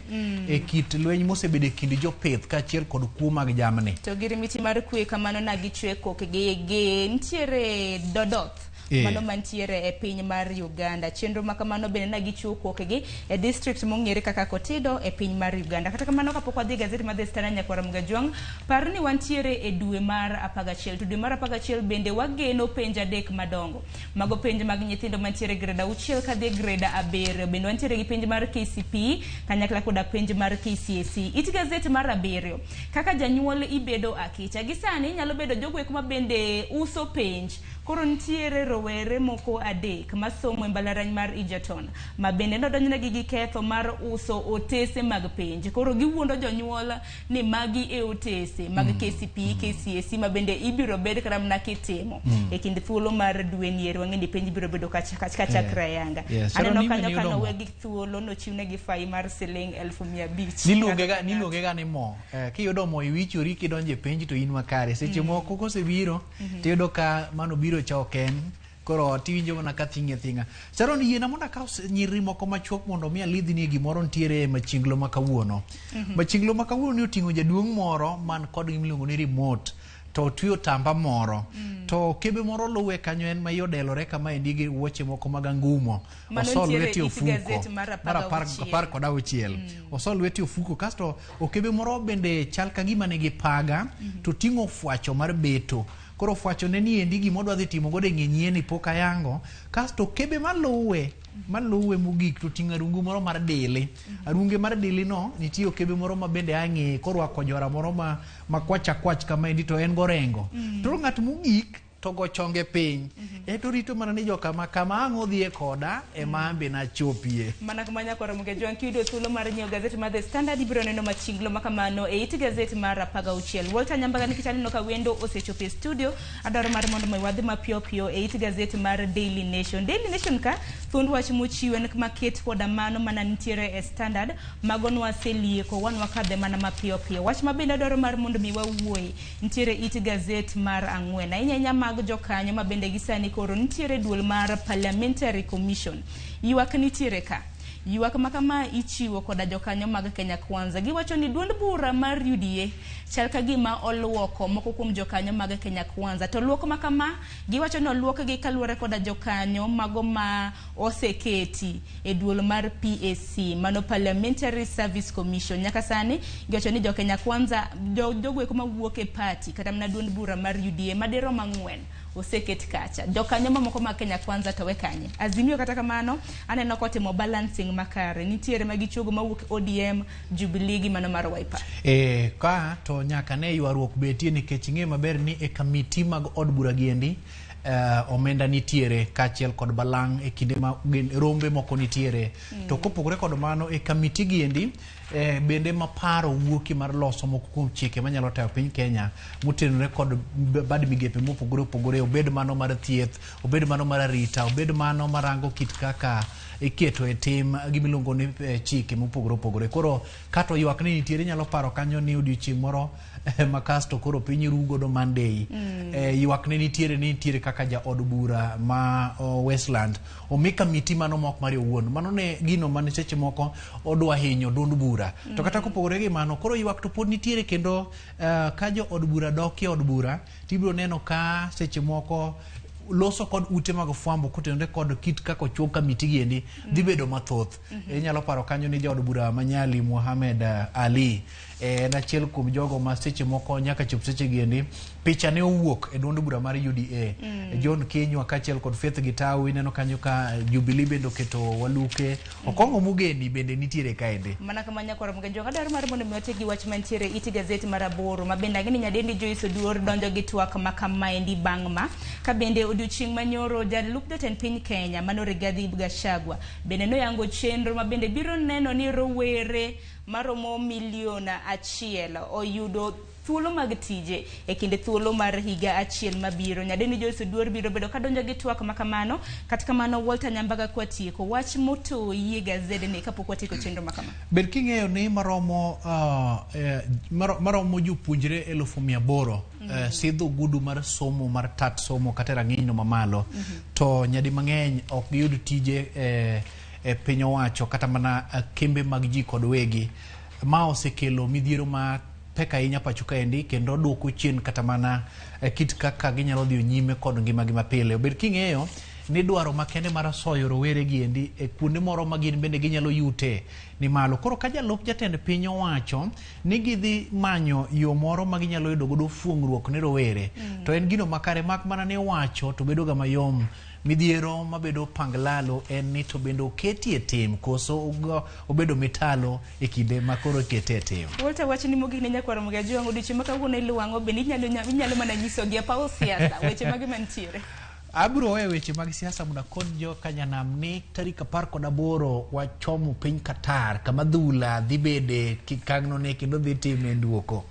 e kit lweny mosebedo e kind jopith kaachiel kod kuo mag jamni.
To girimiti mar kwe kamano na gichwe kokgi nitiere Dodoth. Mano mantiere e piny mar Uganda. Chenro makamano bende na gichiwo kokgi e district mong'ere kaka Kotido e piny mar Uganda. Kata kamano kapok wadhi gazeti mar The Standard nyaka Ramogi Juang, par ni wantiere e dwe mar 11. To dwe mar 11 bende wageno penj 3 madongo. Mago penj mag nyithindo mantiere grade 6 kadhi grade 7. Bende wantiere gi penj mar KCPE kanyakla koda penj mar KCSE. It gazeti mar 7. Kaka janyuol ibedo akicha. Gisani nyalo bedo jogo kuma bende uso penj. Koro nitiere rowere moko 3 masomo e mbalariany mar Egerton ma bende nodonjnegi gi ketho mar uso otese mag penj. Koro giwuondo jonyuol ni magi e otese mag KCPE, KCSE ma bende ibiro bed karamna kitimo e kind thuolo mar dwe niero wang'eni penj biro bedo kachakra yanga. Aneno kanyo kano wegi thuolo nochiwnegi fai mar siling 500,000.
Niluonge ga ni mo. Kiyudo mo iwichori kidonje penj to in makare. Seche moko kosebiro tiyudo ka mano biro choken koro tiwinjo mana ka thinga. Charon yiena mona ka nyiri moko machuok mondo mi alidhni gimoro ntiere machinglo makawuono. Machinglo makawuono ni oting'o jaduong' moro man kod gimiluongo ni remote to tuyo tamba moro. To kebe moro luwe kanyo en ma yodelore kama endi gi wuoche moko mag angumo. Osol lweti ofuko. Mar 16. Osol lweti ofuko kasto okebe moro bende chal ka gima nigi paga to ting'o fwacho mar beto. Koro fwacho ne ni endi gima odwa dhi timo godo ng'enyie pok ayango. Kasto kebe maluwe mogik to ting'o arungu moro mar dili. Arunge mar dili no nitie kebe moro ma bende ang'e korwako jora moro ma kwach kama endi to en gorengo. To ng'at mogik to go chonge piny. To rito mana ni joka kama ang' odhie koda ema ambe na chopie.
Mana kama nyako Ramogi Juang kiyudo thuolo mar nyiewo gazeti mar The Standard ibiro neno machinglo makamano e it gazeti mar 16. Walter Nyambaga ni kichani ka wendo osechopo e studio. Adwaro mar mondo wadhi mapiyo e it gazeti mar Daily Nation. Daily Nation ka thund wach mochiwe ni maket koda mano mana nitiere e Standard magon waselieko wan wakadhe mana mapiyo. Wach mabende adwaro mar mondo mi wawuoyi nitiere it gazeti mar 4. Ainya mag jokanyo mabende gisani koro nitiere duol mar Parliamentary Commission. Ywak nitiere ka. Ywak makama ichiwo koda jokanyo mag Kenya Kwanza. Giwacho ni duond bura mar UDA chal ka gima oluoko moko kuom jokanyo mag Kenya Kwanza. To luoko makama giwacho ni oluoko gi kaluwore koda jokanyo mago ma oseketi e duol mar PSC, mano Parliamentary Service Commission. Nyaka sani giwacho ni Kenya Kwanza jogo kuma wuok e party kata na duond bura mar UDA madero mang'wen oseket kacha. Jokanyo mamoko ma Kenya Kwanza to wekanye. Azimio kata kamano aneno kotimo balancing makare. Nitiere magichuogo mawuok ODM, Jubilee gi mano mar Wiper.
Ka to nyaka ne ywaruok betie nikech ng'e maber ni e kamiti mag od bura giendi omenda nitiere kaachiel kod balang' e kinde ma rombe moko nitiere. To kopogore kod mano e kamiti giendi bende maparo wuoki mar loso moko kuom chike manyalo tayo piny Kenya motenore kod bad migepe mopogore opogore, obed mano mar thieth, obed mano mar arita, obed mano marango kit kaka iketo e tim gimiluongo ni chike mopogore opogore. Koro kato ywak ni nitiere, nyalo paro kanyo ni odiochieng' moro makasto koro piny rugo do Monday. Ywak ni nitiere kaka ja od bura ma Westland omika miti mano mok mari owuon. Mano ne gino mane seche moko odwa hinyo duond bura. To kata kopogore gi mano, koro ywak to pod nitiere kendo ka jo od bura dokie od bura tibiro neno ka seche moko loso kod ute mag fwambo kotenore kod kit kako chuo kamiti giendi dhi bedo mathoth. Inyalo paro kanyo ni jaod bura Manyali Mohamed Ali en achiel kuom jogo ma seche moko nyaka chop seche giendi picha ne owuok e duond bura mar UDA. John Kinyua kachiel kod Faith Gitau ineno kanyo ka Jubilee bendo keto waluke. Okongo Mugeni bende nitiere kaende.
Mana kama nyakora mgejo kadar mar mondo mi otegi wach mantiere iti gazeti mar Aboro ma bende agini nyadendi Joyce Oduor donjo gi twak ma kamaendi bang'ma ka bende odiochieng' manyoro jalup jatend piny Kenya mano Rigathi Gachagua bende noyango chenro ma bende biro neno ni rowere maromo milion 1 oyudo thuolo mag tije e kinde thuolo mar higa achiel mabiro. Nyadendi Joyce Oduor biro bedo kadonjo gi twak makamano. Kata kamano Walter Nyambaga kwatieko wach moto yie gazede ni kapok watieko chenro makama.
Ber king'eyo ni maromo jopuonjre 800 sidho gudu mar somo mar tat somo kata rang'iny no mamalo. To nyadi mang'eny ok giyud tije e piny owacho kata mana kembe mag ji kod wegi, ma osekelo midhiero ma pek ahinya pacho kaendi kendo duoko chien kata mana kit kaka ginyalo dhi nyime kod ngimagi mapile. Obed king'eyo ni dwaro makende mar soyo rowere giendi e kuonde moro ma gin bende ginyalo yute ni malo. Koro ka jalup jatend piny owacho ni gidhi manyo yo moro ma ginyalo yudo godo fuong'ruok ne rowere, to en gino makare, mak mana ni wacho to bedo ga mayom. Midhiero mabedo panglalo en ni to bendo keti e tim koso obedo mitalo e kinde makoro kete e tim.
Walter wacho ni mogik ne nyakwaro mgejo wango diche maka wuone iluwango bende inyalo mana nyiso gi apao siasa weche magi mantiere.
Abro weche mag siasa muna kod jo kanyanam ni tarik 18 wachomo piny Qatar kama dhula dhi bede kikangno ne kendo dhi time nduoko.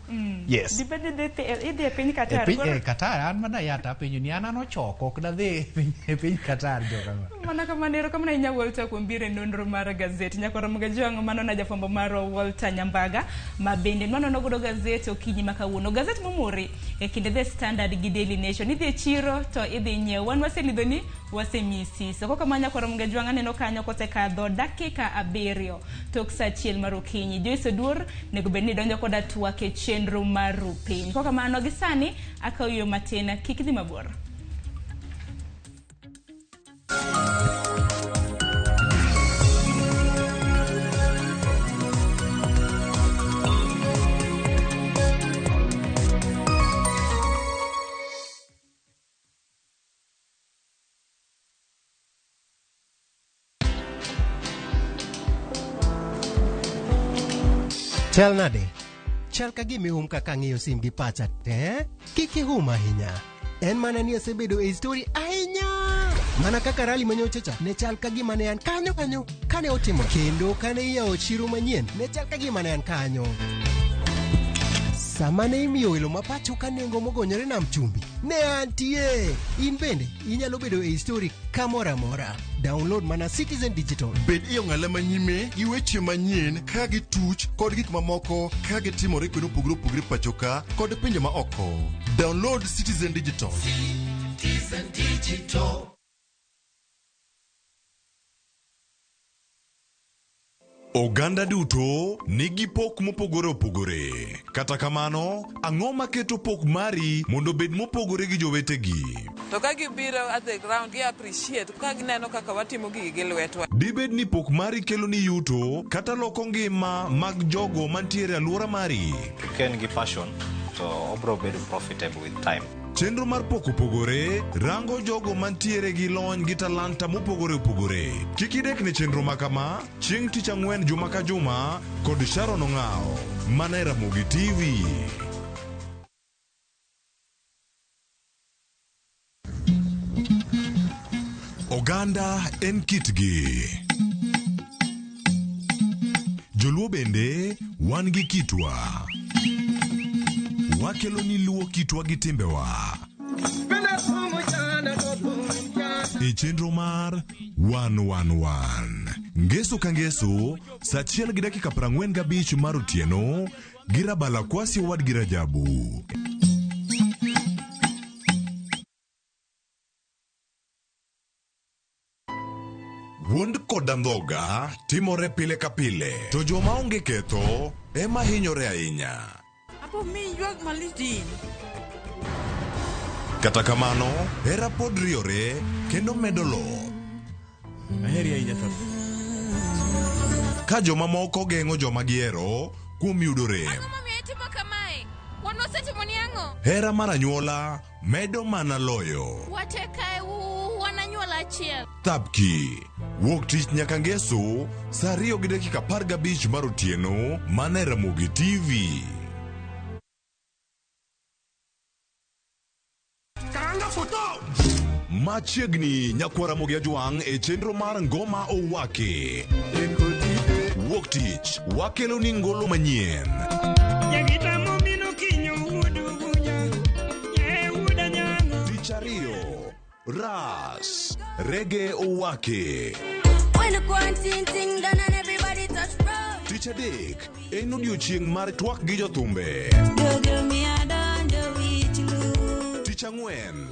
Yes.
Dhi bede idhi e piny Qatar.
Qatar an mana yata pinyo ni an ochoko ok dhi e piny Qatar jo kama.
Mana kama nero kama na inya Walter kumbire nonro mar gazeti nyakwaro mgejo wango mano na jafombo mar Walter Nyambaga ma bende nono nogodo gazeti okinyi makawuono. Gazeti momori e kinde The Standard gi Daily Nation idhi e chiro to idhi nyiew. Wan waselidho ni wasemisi. So kaka manya kwa mgejo wango neno kanyo kosekadho dakika 7 tok saa 1 mar okinyi. Joyce Oduor nego bed ni donjo koda twake chenro mar piny. Kaka mano gisani akawiyo matena kik dhi mabor.
Chal nade? Chal ka gimi kaka ng'iyo sim gi pacha te? Kiki ahinya. En mana ni osebedo e story ahinya. Mana kaka rali manyochacha ne chal ka gima ne an kanyo kane otimo. Kendo kane iyawo chiro manyien ne chal ka gima ne an kanyo. Sama ne imiyo welo mapacho ka nengo mogonyore nam chumbi ne antie. In bende inyalo bedo e story kamora mora. Download mana Citizen Digital.
Bed iyo ng'ala manyime gi weche manyien ka gi tuch kod gik mamoko ka gi timore kuno pugro pachoka kod pinje ma oko. Download Citizen Digital. Citizen Digital.
Oganda duto nigi pok mopogore opogore. Kata kamano, ang'o maketo pok mari mondo bed mopogore gi jowetegi?
To ka gibiro at the ground, gi appreciate ka gineno kaka watimo gigi gi lwetwa.
Dibed ni pok mari kelo ni yuto kata loko ngima mag jogo mantiere alwora mari.
Ken gi passion to obro bedo profitable with time.
Chenro mar pok opogore rango jogo mantiere gi lony gi talanta mopogore opogore. Kik idek ne chenro makama chieng' tich ang'wen juma ka juma kod Sharon Ong'ao mana e Ramogi TV. Oganda en kitgi. Joluo bende wan gi kitwa. Wakelo ni luo kitwa gi timbewa. E chenro mar 111. Ngeso ka ngeso, sa 1:45 mar otieno, girabala kwasi wad girajabu. Wuond koda ndhoga timore pile ka pile, to joma onge ketho ema hinyore ahinya.
Apo mi ywag maliti.
Kata kamano, hera pod riore kendo medo lo.
Aheri ahinya sasa.
Ka joma moko geng'o joma gihero kuom yudo rem. Hera mar anyuola medo mana loyo. Thapki, wuok tich nyaka ngeso, sa 2:15 mar otieno, mana Ramogi TV. Machiegni nyakwara Ramogi Ajwang' e chenro mar ngoma owake. Wuok tich, wakelo ni ngolo manyien. Tich ariyo, Ras, Reggae owake. Tich adek, en odiochieng' mar twak gi jothumbe. Tich ang'wen,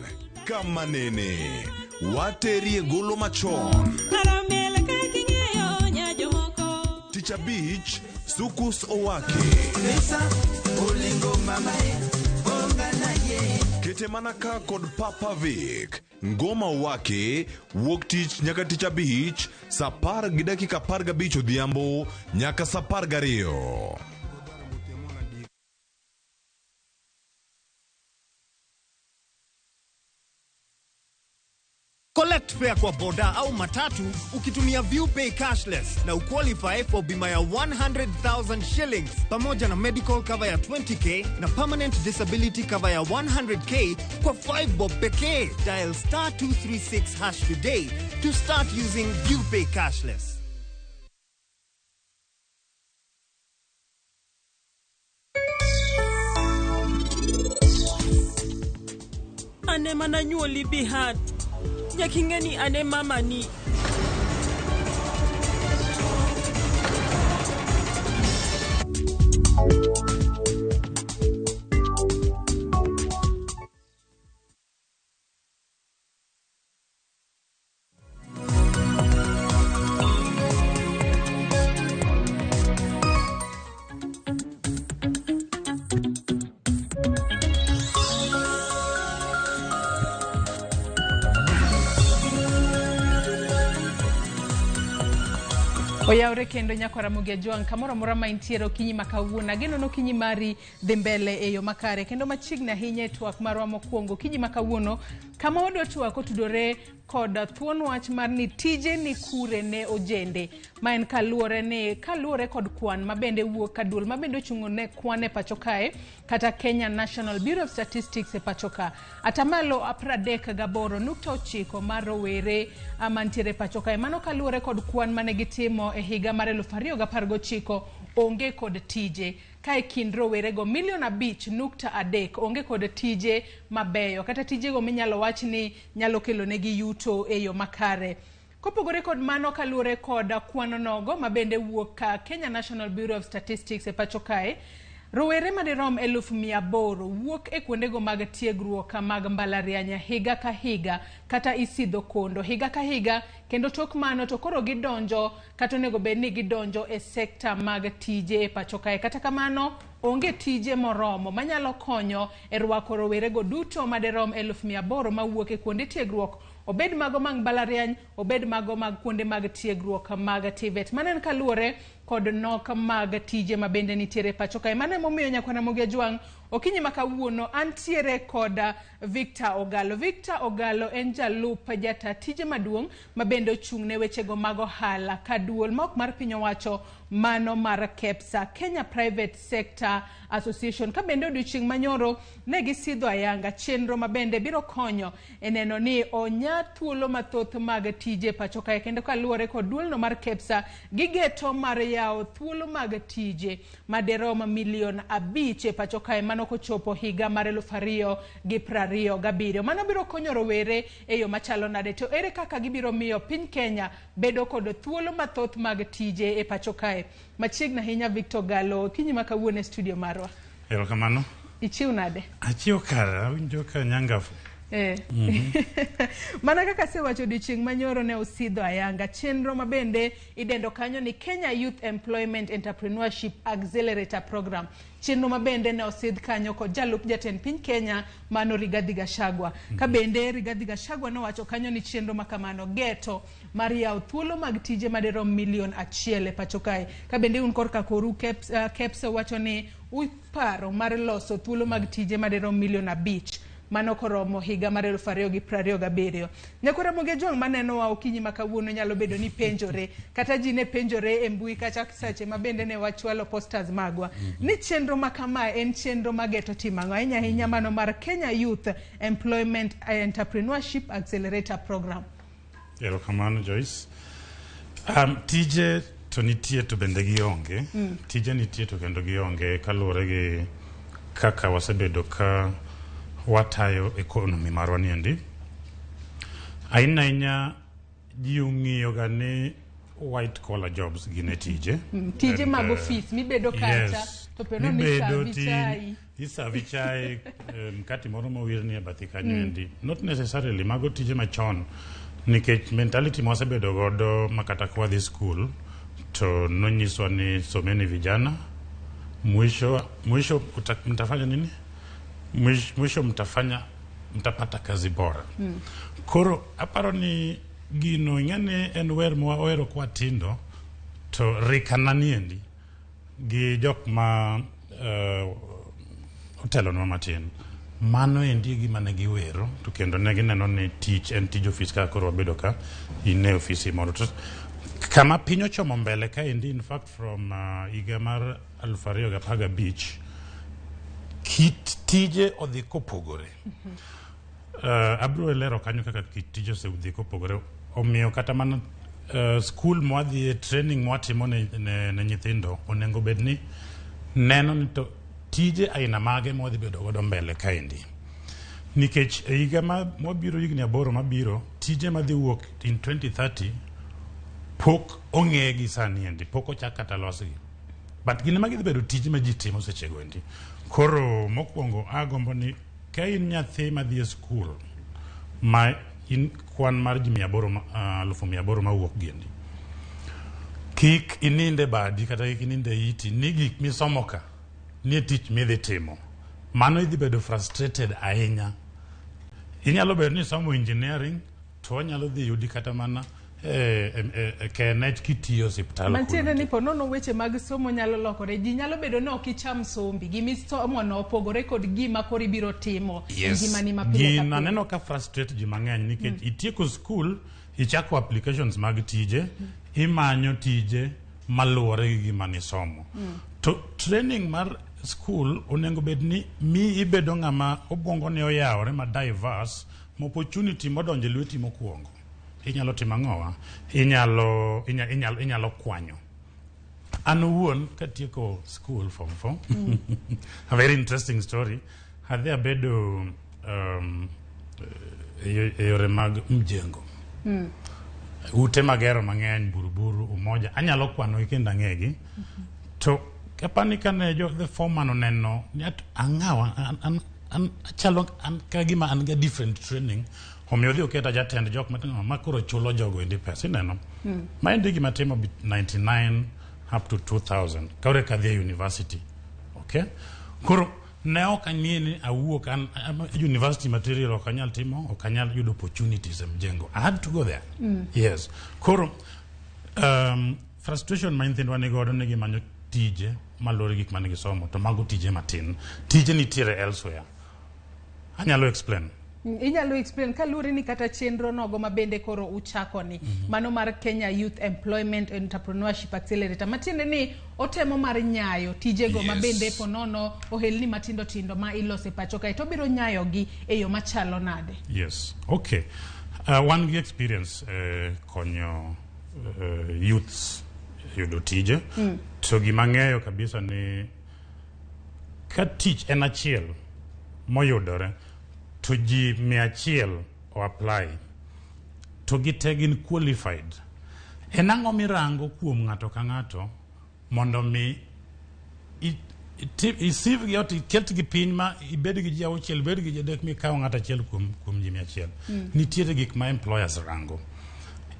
kama nene, waterie golo machon. Tich abich, Sukus owake. Kete manaka kod Papa Vic, ngoma owake, wuok tich nyaka tich abich, sa 10:15 odhiambo, nyaka sa 12.
Collect fare kwa boda au matatu ukitumia ViewPay cashless na uqualify for bima ya 100,000 shillings pamoja na medical cover ya 20k na permanent disability cover ya 100k kwa 5 bob pekee. Dial *236# today to start using ViewPay cashless.
Ane mana nyuoli bihat. Nyakingeni ane mama ni.
Oyaure kendo nyakwara Ramogi Ajwang' kamoro amora ma intiere okinyi makawuono. Ageno no okinyi mari dhi mbele e yo makare kendo machiegni ahinya e twak marwa mokwongo. Okinyi makawuono kama wadwa twak otudore kod thuon wach mar ni tije ni kure ne ojende. Ma en kaluwore kod kwan mabende wuok ka duol mabende ochung'o ne kwan e pacho kae kata Kenya National Bureau of Statistics e pacho ka. Atamalo 38.9 mar rowere mantiere pacho kae. Mano kaluwore kod kwan mane gitimo e higa mar 2019 onge kod tije. Kae kind rowere go 5.3 onge kod tije mabeyo kata tije go minyalo wach ni nyalo kelo negi yuto e yo makare. Kopogore kod mano kaluwore kod kwano nogo mabende wuok ka Kenya National Bureau of Statistics e pacho kae, rowere madirom 800,000 wuok e kuondego mag tiegruok mag mbalariany higa ka higa kata isidho kondo higa ka higa, kendo tok mano to koro gidonjo kata onego bed ni gidonjo e sekta mag tije e pacho kae. Kata kamano onge tije moromo manyalo konyo e rwako rowere go duto madirom 800,000 mawuok e kuonde tiegruok, obed mago mag mbalariany, obed mago mag kuonde mag tiegruok mag TVET. Manen kaluwore kod nok mag tije mabende nitiere pacho kae. Mano emomiyo nyakwara Ramogi Ajwang' Okinyi makawuono antiere koda Victor Ogalo. Victor Ogalo en jalup jata tije maduong' mabende ochung'ne wechego mag ohala ka duol ma ok mar piny owacho mano mar KEPSA, Kenya Private Sector Association. Ka bende odiochieng' manyoro ne gisidho ayanga chenro mabende biro konyo e neno ni onya thuolo mathoth mag tije pacho kae, kendo kaluwore kod duolno mar KEPSA gigeto mar yawo thuolo mag tije maderom milion 5 e pacho kae, mano kochopo higa mar 2027. Mano biro konyo rowere e yo machalo nade, to ere kaka gibiro miyo piny Kenya bedo kod thuolo mathoth mag tije e pacho kae. Machiegni ahinya Victor Ogalo, kinyi makawuono e studio marwa.
Erokamano.
Ichiw nade?
Achiw kara, awinjo ka nyangafu.
Mana kaka sewacho odiochieng' manyoro ne osidho ayanga chenro mabende idendo kanyo ni Kenya Youth Employment Entrepreneurship Accelerator Program. Chenro mabende ne osidh kanyo kod jalup jatend piny Kenya mano Rigathi Gachagua. Ka bende Rigathi Gachagua nowacho kanyo ni chenro makamano geto mar yawo thuolo mag tije maderom milion 1 e pacho kae. Ka bende un korka koru KEPSA wacho ni uparo mar loso thuolo mag tije maderom milion 5 mano koromo higa mar 2027. Nyako Ramogi jong maneno wa okinyi makawuono nyalo bedo ni penjore kata ji ne penjore e mbui kata sache mabende ne wachwalo posters magwa ni chenro makama en chenro mageto timango ahinya mano mar Kenya Youth Employment Entrepreneurship Accelerator Program.
Erokamano Joyce. Tije to nitie to bende gionge. Tije nitie to kendo gionge kaluwore gi kaka wasebedo ka watayo economy marwa niendi. Aina ji ung'iyo ga ni white collar jobs gine tije.
Tije mag office mibedo kacha to peno ni savichai.
Isavichai mkati moro mowirni e bathi kanyo endi. Not necessarily mago tije machon nikech mentality mosebedo godo makata kwa this school to nonyiswa ni so many vijana mwisho mtafanya nini? Mwisho mtapata kazi bora. Koro aparo ni gino ingane en wer mwa oero kwa tindo to rikaniendi gi jok ma otelo no matin. Mano endi gima ne giwero to kendo ne gineno ni tich en tij office ka koro wabedo ka ine office moro to kama piny ochomo mbele ka endi in fact from higa mar 2015 kit tije odhi kopogore. Abro lero kanyo kaka kit tije odhi kopogore omiyo kata mana school mwadhi training mwatimo ne nyithindo onengo bedni neno ni to tije aina mage mwadhi bedo godo mbele kaendi nikech higa mabiro higni 8 mabiro tije madhi wuok in 2030 pok ong'egi sani endi pok ochak kata losgi but gine magi dhi bedo tije ma ji timo sechego endi. Koro mokwongo agombo ni ka in nyathi madhi e school ma in kwan mar ji 800 mawuok giendi kik ininde badi kata kik ininde iti ni gik misomo ka ni tich midhi timo mano idhi bedo frustrated ahinya. Inyalo bedo ni somo engineering to nyalo dhi yudi kata mana kenet kitiyo hospital.
Mantiere ni ponono weche mag somo nyalo lokore. Ji nyalo bedo ni ok icham sombi. Gimisomo no opogore kod gima koro ibiro timo. Ngimani mapile ka
gina neno ka frustrate ji mang'eny nikech itieko school ichako applications mag tije imanyo tije maluwore gi gima ni somo. To training mar school onengo bedni mi ibedo ng'ama obwongo ne oyawore ma diverse ma opportunity modonje lweti mokwongo. Inyalo timo ang'owa, inyalo kwanyo. An owuon katieko school form 4 a very interesting story. Adhi abedo yore mag mjengo ute magero mang'eny buruburu umoja anyalo kwano kendo ang'egi to kapani kane the foreman oneno ang'awa achalo kagima an ga different training omiyo dhi oketa jatend jok matino ma koro chulo jogo endi pesa ineno ma endi gima timo 99 up to 2000 kaure kadhi e university. Okay, koro ne ok ang'eni awuok an university material ok anyal timo ok anyal yudo opportunities e mjengo. I had to go there. Yes, koro frustration ma nyithindwa ni godo ne gimanyo tije malore gik mane gisomo to mago tije matin. Tije nitiere elsewhere. Anyalo explain.
Inyalo explain kalure ni kata chenro nogo mabende koro uchako ni mano mar Kenya Youth Employment Entrepreneurship Accelerator matiende ni otemo mar nyayo tijego mabende ponono ohelni matindo tindo ma ilose pacho kae to biro nyayo gi e yo machalo nade.
Yes, okay. One gi experience konyo youths yudo tije to gima ng'eyo kabisa ni ka tich en achiel moyudore to ji 100 o apply to gite gin qualified. En ang'o mirango kuom ng'ato ka ng'ato mondo mi isiv gi oti ket gi piny ma ibed gi ji auchiel bed gi jadek mi kawo ng'ato achiel kuom ji 100. Nitiere gik ma employers rango.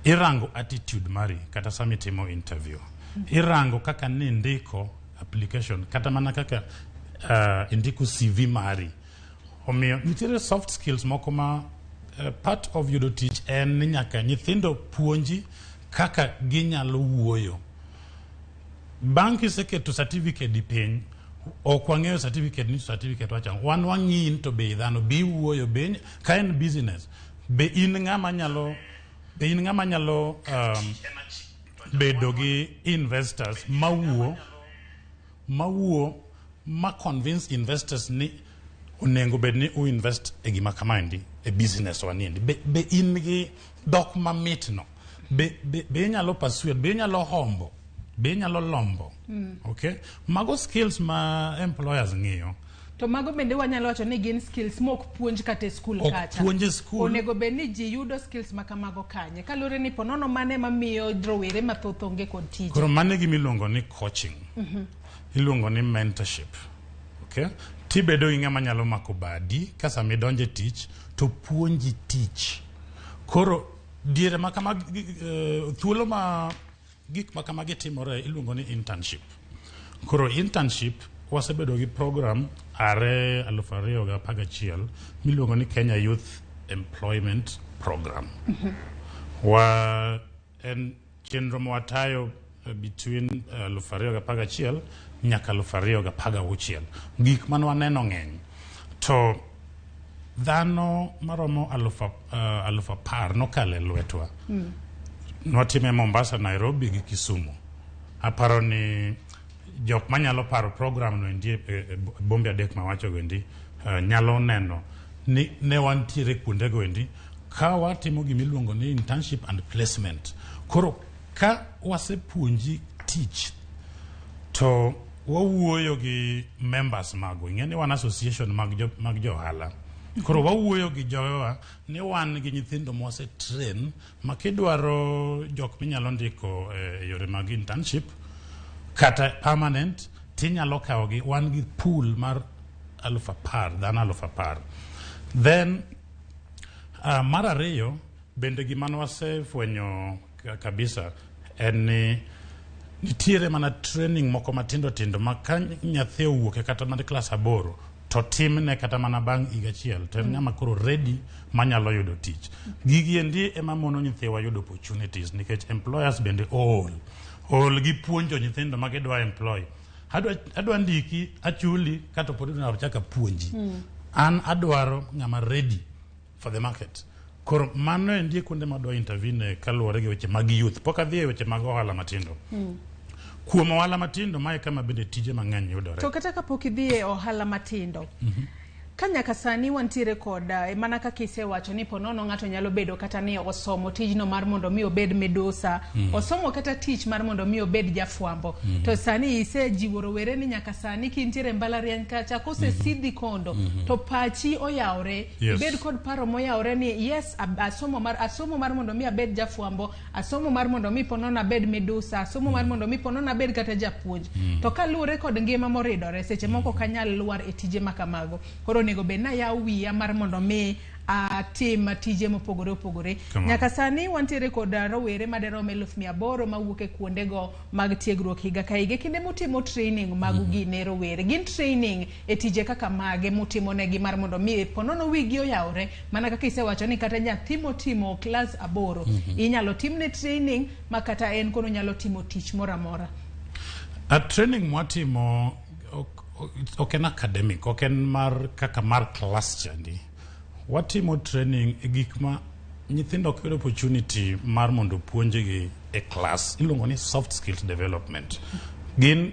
Irango attitude mari kata sami timo interview. Irango kaka ni ndiko application kata mana kaka indiko CV mari. Omiyo nitiere soft skills moko ma part of yudo tich en ni nyaka nyithindo puonji kaka ginyalo wuoyo. Bank iseketo certificate di piny ok wang'eyo certificate ni certificate wachang wan wang'in to be dhano bi wuoyo be ka en business be in ng'ama nyalo bedo gi investors mawuo ma convince investors ni onengo bed ni invest e gima kamaendi e business waniendi be in gi dok mamitno be nyalo persuade be nyalo hombo be nyalo lombo. Okay, mago skills ma employers ng'iyo.
To mago bende wanyalo wacho ni gin skills mok puonj kata school kacha.
Puonje school.
Onego bed ni ji yudo skills makamago kanye. Kalure ni ponono mane mamiyo rowere mathoth onge kod tije.
Koro mane gimiluongo ni coaching. Iluongo ni mentorship. Okay? Tibedo gi ng'ama nyalo mako badi ka sama idonje tich to puonji tich. Koro diere makama thuolo ma gik makamagi timore iluongo ni internship. Koro internship wasebedo gi program are 2011 miluongo ni Kenya Youth Employment Program. En chenro mwatayo between 2011 nyaka 2016. Gik man waneno ng'eny. To dhano maromo 10,000 nokale lwetwa. Nwatime Mombasa, Nairobi gi Kisumu. Aparo ni jok manyalo paro program no ndie bombe adek mawacho gondi nyalo neno ni ne wantiere kuonde gondi ka watimo gimiluongo ni internship and placement. Koro ka wasepuonji tich to wawuoyo gi members mago ing'eni wan association mag johala. Koro wawuoyo gi jowa ni wan gi nyithindo mwase train makidwaro jok minyalo ndiko yore mag internship kata permanent tinyalo kawo gi wan gi pool mar 10,000. Then mar ariyo bende gima wasefwenyo kabisa en ni nitiere mana training moko matindo tindo ma ka nyathi owuok kata mana class 8 to timne kata mana bang' higa achiel to ng'ama koro ready manyalo yudo tich. Gigi endi ema mono nyithiwa yudo opportunities nikech employers bende all gi puonjo nyithindo ma gidwa employ. Adwa ndiki achuli kata pod na chaka puonji. An adwaro ng'ama ready for the market. Koro mano endi kuonde madwa intervene kaluwore gi weche mag youth. Pok adhi e weche mag ohala matindo. Kuom ohala matindo mae kama bende tije mang'eny yudore.
To kata kapok idhi e ohala matindo. Kanyaka sani wantiere kod mana kaka isewacho ni ponono ng'ato nyalo bedo kata ni osomo tijno mar mondo mi obed medosa, osomo kata tich mar mondo mi obed jafwambo. To sani isejiwo rowere ni nyaka sani kintiere mbalariany kacha kose sidhi kondo to pachi oyawre, bed kod paro moyawre ni yes asomo mar mondo mi abed jafwambo, asomo mar mondo mi ponono abed medosa, asomo mar mondo mi ponono abed kata japuonj. To kaluwore kod ngima moridore seche moko kanyal luar e tije makamago. Koro nego be na ya wiya mar mondo mi tim tije mopogore opogore. Nyaka sani wantiere kod rowere maderom 1,800 mawuok e kuonde go mag tiegruok higa ka higa kinde mutimo training mag gine rowere. Gin training e tije kaka mage mutimo negi mar mondo mi ponono wigi oyawre mana kaka isewacho ni kata nyathi motimo class 8 inyalo timne training makata en kono nyalo timo tich moro amora.
A training mwatimo ok en academic, ok en mar kaka mar class chandi. Watimo training e gik ma nyithindo ok yud opportunity mar mondo puonjegi e class. Iluongo ni soft skills development. Gin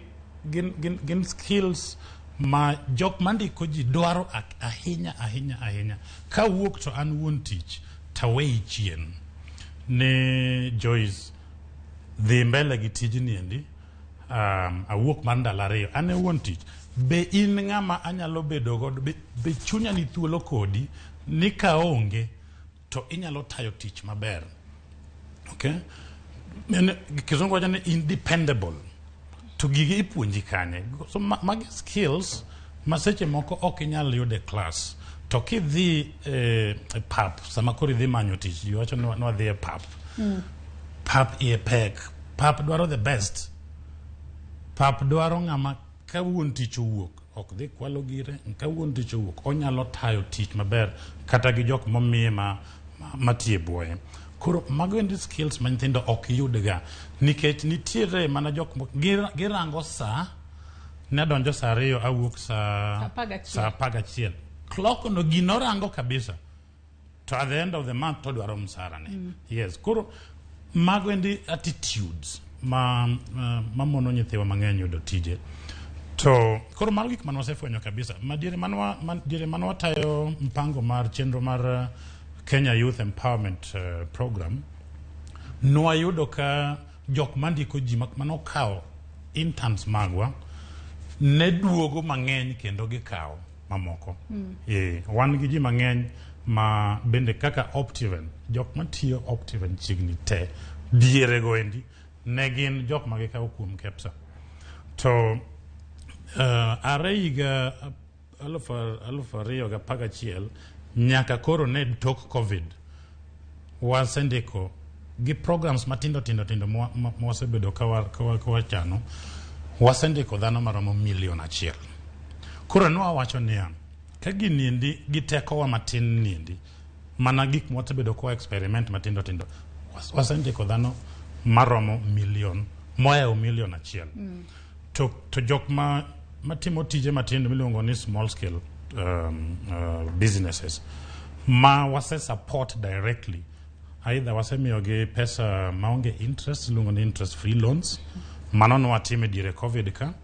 skills ma jok mandiko ji dwaro ahinya. Ka wuok to an wuon tich, tawei chien. Ne Joyce, dhi mbele gi tijni endi, awuok mar ndalo ariyo. Ane wuon tich. Be in ng'ama anyalo bedo godo, be chunya ni thuolo kodi, ni ka onge, to inyalo tayo tich maber. Okay? Kizungu wacho ni independable. To gigi ipuonji kanye. So magi skills maseche moko ok inyal yude class. To kidhi pap, sama koro idhi manyo tich, iwacho no dhi e pap. Pap iye pek. Pap dwaro the best. Pap dwaro ng'ama ka wuon tich owuok, ok dhi kwalo gire, ka wuon tich owuok, onyalo tayo tich maber, kata gi jok momiye matie buoye. Koro mago endi skills ma nyithindo ok yudga, nikech nitiere mana jok girango sa, ne donjo sa 2, awuok sa 11. Clock no gino rango kabisa. To at the end of the month, to dwaro msara ne. Yes, koro mago endi attitudes ma mono nyithiwa mang'eny yudo tije. To koro mago gik manwa sefwenyo kabisa. Diere manwa tayo mpango mar chenro mar Kenya Youth Empowerment Program, nwayudo ka jok mandiko ji manokao interns magwa ne duogo mang'eny kendo gikao mamoko. Wan gi ji mang'eny ma bende kaka Optiven, jok matiyo Optiven chigni te, diere go endi, ne gin jok magikao kuom KEPSA. To are higa 2011 nyaka koro ne tok COVID, wasendiko gi programs matindo mwasebedo kawachano, wasendiko dhano maromo 1 million. Koro nwawacho niya, ka gini endi gitekowa matin niendi, mana gik mwasebedo kwa experiment matindo, wasendiko dhano maromo 1 million, moya 1 million. To jok matimo tije matindo miluongo ni small scale businesses ma wase support directly, either wasemiyogi pesa maonge interest, iluongo ni interest free loans. Mano nwatime diere COVID ka.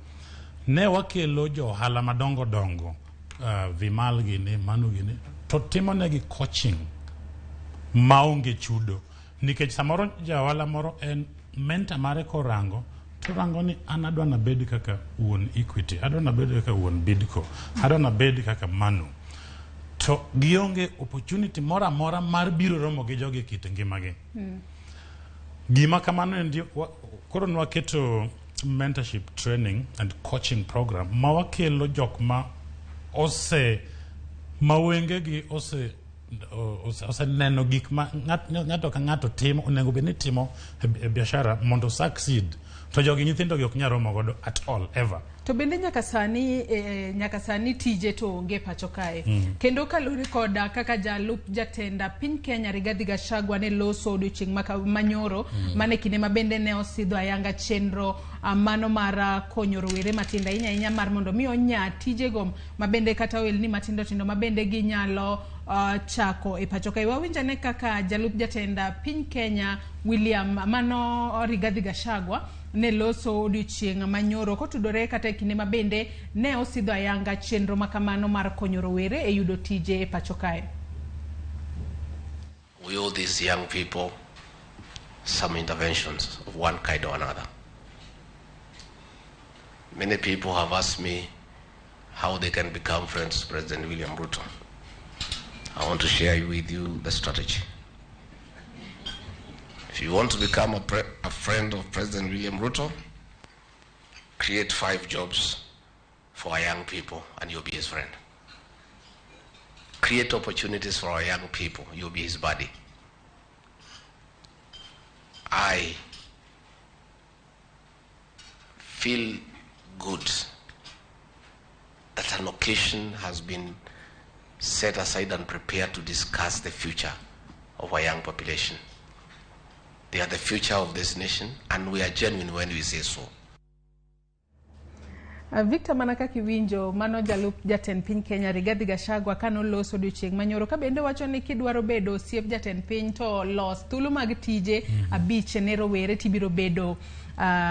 Ne wakelo jo ohala madongo Vimal gini, Manu gini, to timo negi coaching maonge chudo. Nikech samoro ja ohala moro en mentor mare korango, to rango ni an adwa nabed kaka wuon Equity, adwa nabed kaka wuon Bidco, adwa nabed kaka Manu. To gionge opportunity mora mar biro romo gi jogi kit ngimagi. Gima kamano endi, koro nwaketo mentorship training and coaching program ma wakelo jok ma mawengegi ose neno gik ma ng'ato ka ng'ato timo, onego bed ni timo e biashara mondo succeed. To jogi nyithindo gi ok nyalo romo godo at all ever.
To bende nyaka sani tije to onge pacho kae. Kendo kalure koda kaka jalup jatenda piny Kenya Rigathi Gachagua ne loso odiochieng' manyoro, mane kinde ma bende ne osidho ayanga chenro mano mar konyo rowere matindo ahinya mar mondo mi onya tije go ma bende kata oelni matindo ma bende ginyalo chako e pacho kae. Wawinja ne kaka jalup jatenda piny Kenya Rigathi Gachagua ne loso odiochieng' manyoro kotudore kata kinde ma bende ne osidho ayanga chenro makamano mar konyo rowere e yudo tije e pacho kae.
We owe these young people some interventions of one kind or another. Many people have asked me how they can become friends of President William Ruto. I want to share with you the strategy. If you want to become a friend of President William Ruto, create 5 jobs for our young people and you'll be his friend. Create opportunities for our young people, you'll be his buddy. I feel good that an occasion has been set aside and prepared to discuss the future of our young population. They are the future of this nation, and we are genuine when we say so.
Victor Manaka kiwinjo mano jalup jatend piny Kenya Rigathi Gachagua kano loso odiochieng' manyoro ka bende wacho ni kidwaro bedo osiep jatend piny to los thuolo mag tije abich ne rowere tibiro bedo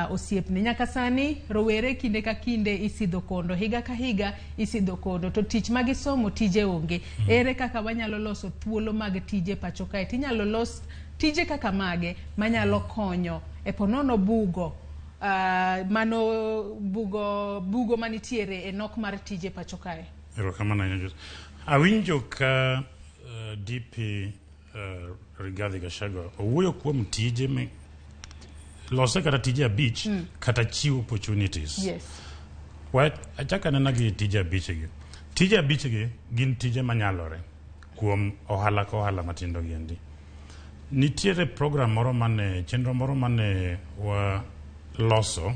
osiepne. Nyaka sani rowere kinde ka kinde isidho kondo, higa ka higa isidho kondo, to tich magisomo tije onge. Ere kaka wanyalo loso thuolo mag tije pacho kae? Tinyalo los tije kaka mage manyalo konyo e ponono bugo mano bugo manitiere e nok mar tije pacho kae.
Erokamano. Awinjo ka DP Rigathi Gachagua owuoyo kuom tije lose kata tije abich kata chiwo opportunities.
Yes.
Achaka nena gi tije abichgi. Tije abichgi gin tije manyalore kuom ohala ka ohala matindo giendi. Nitiere program moro mane, chenro moro mane wa loso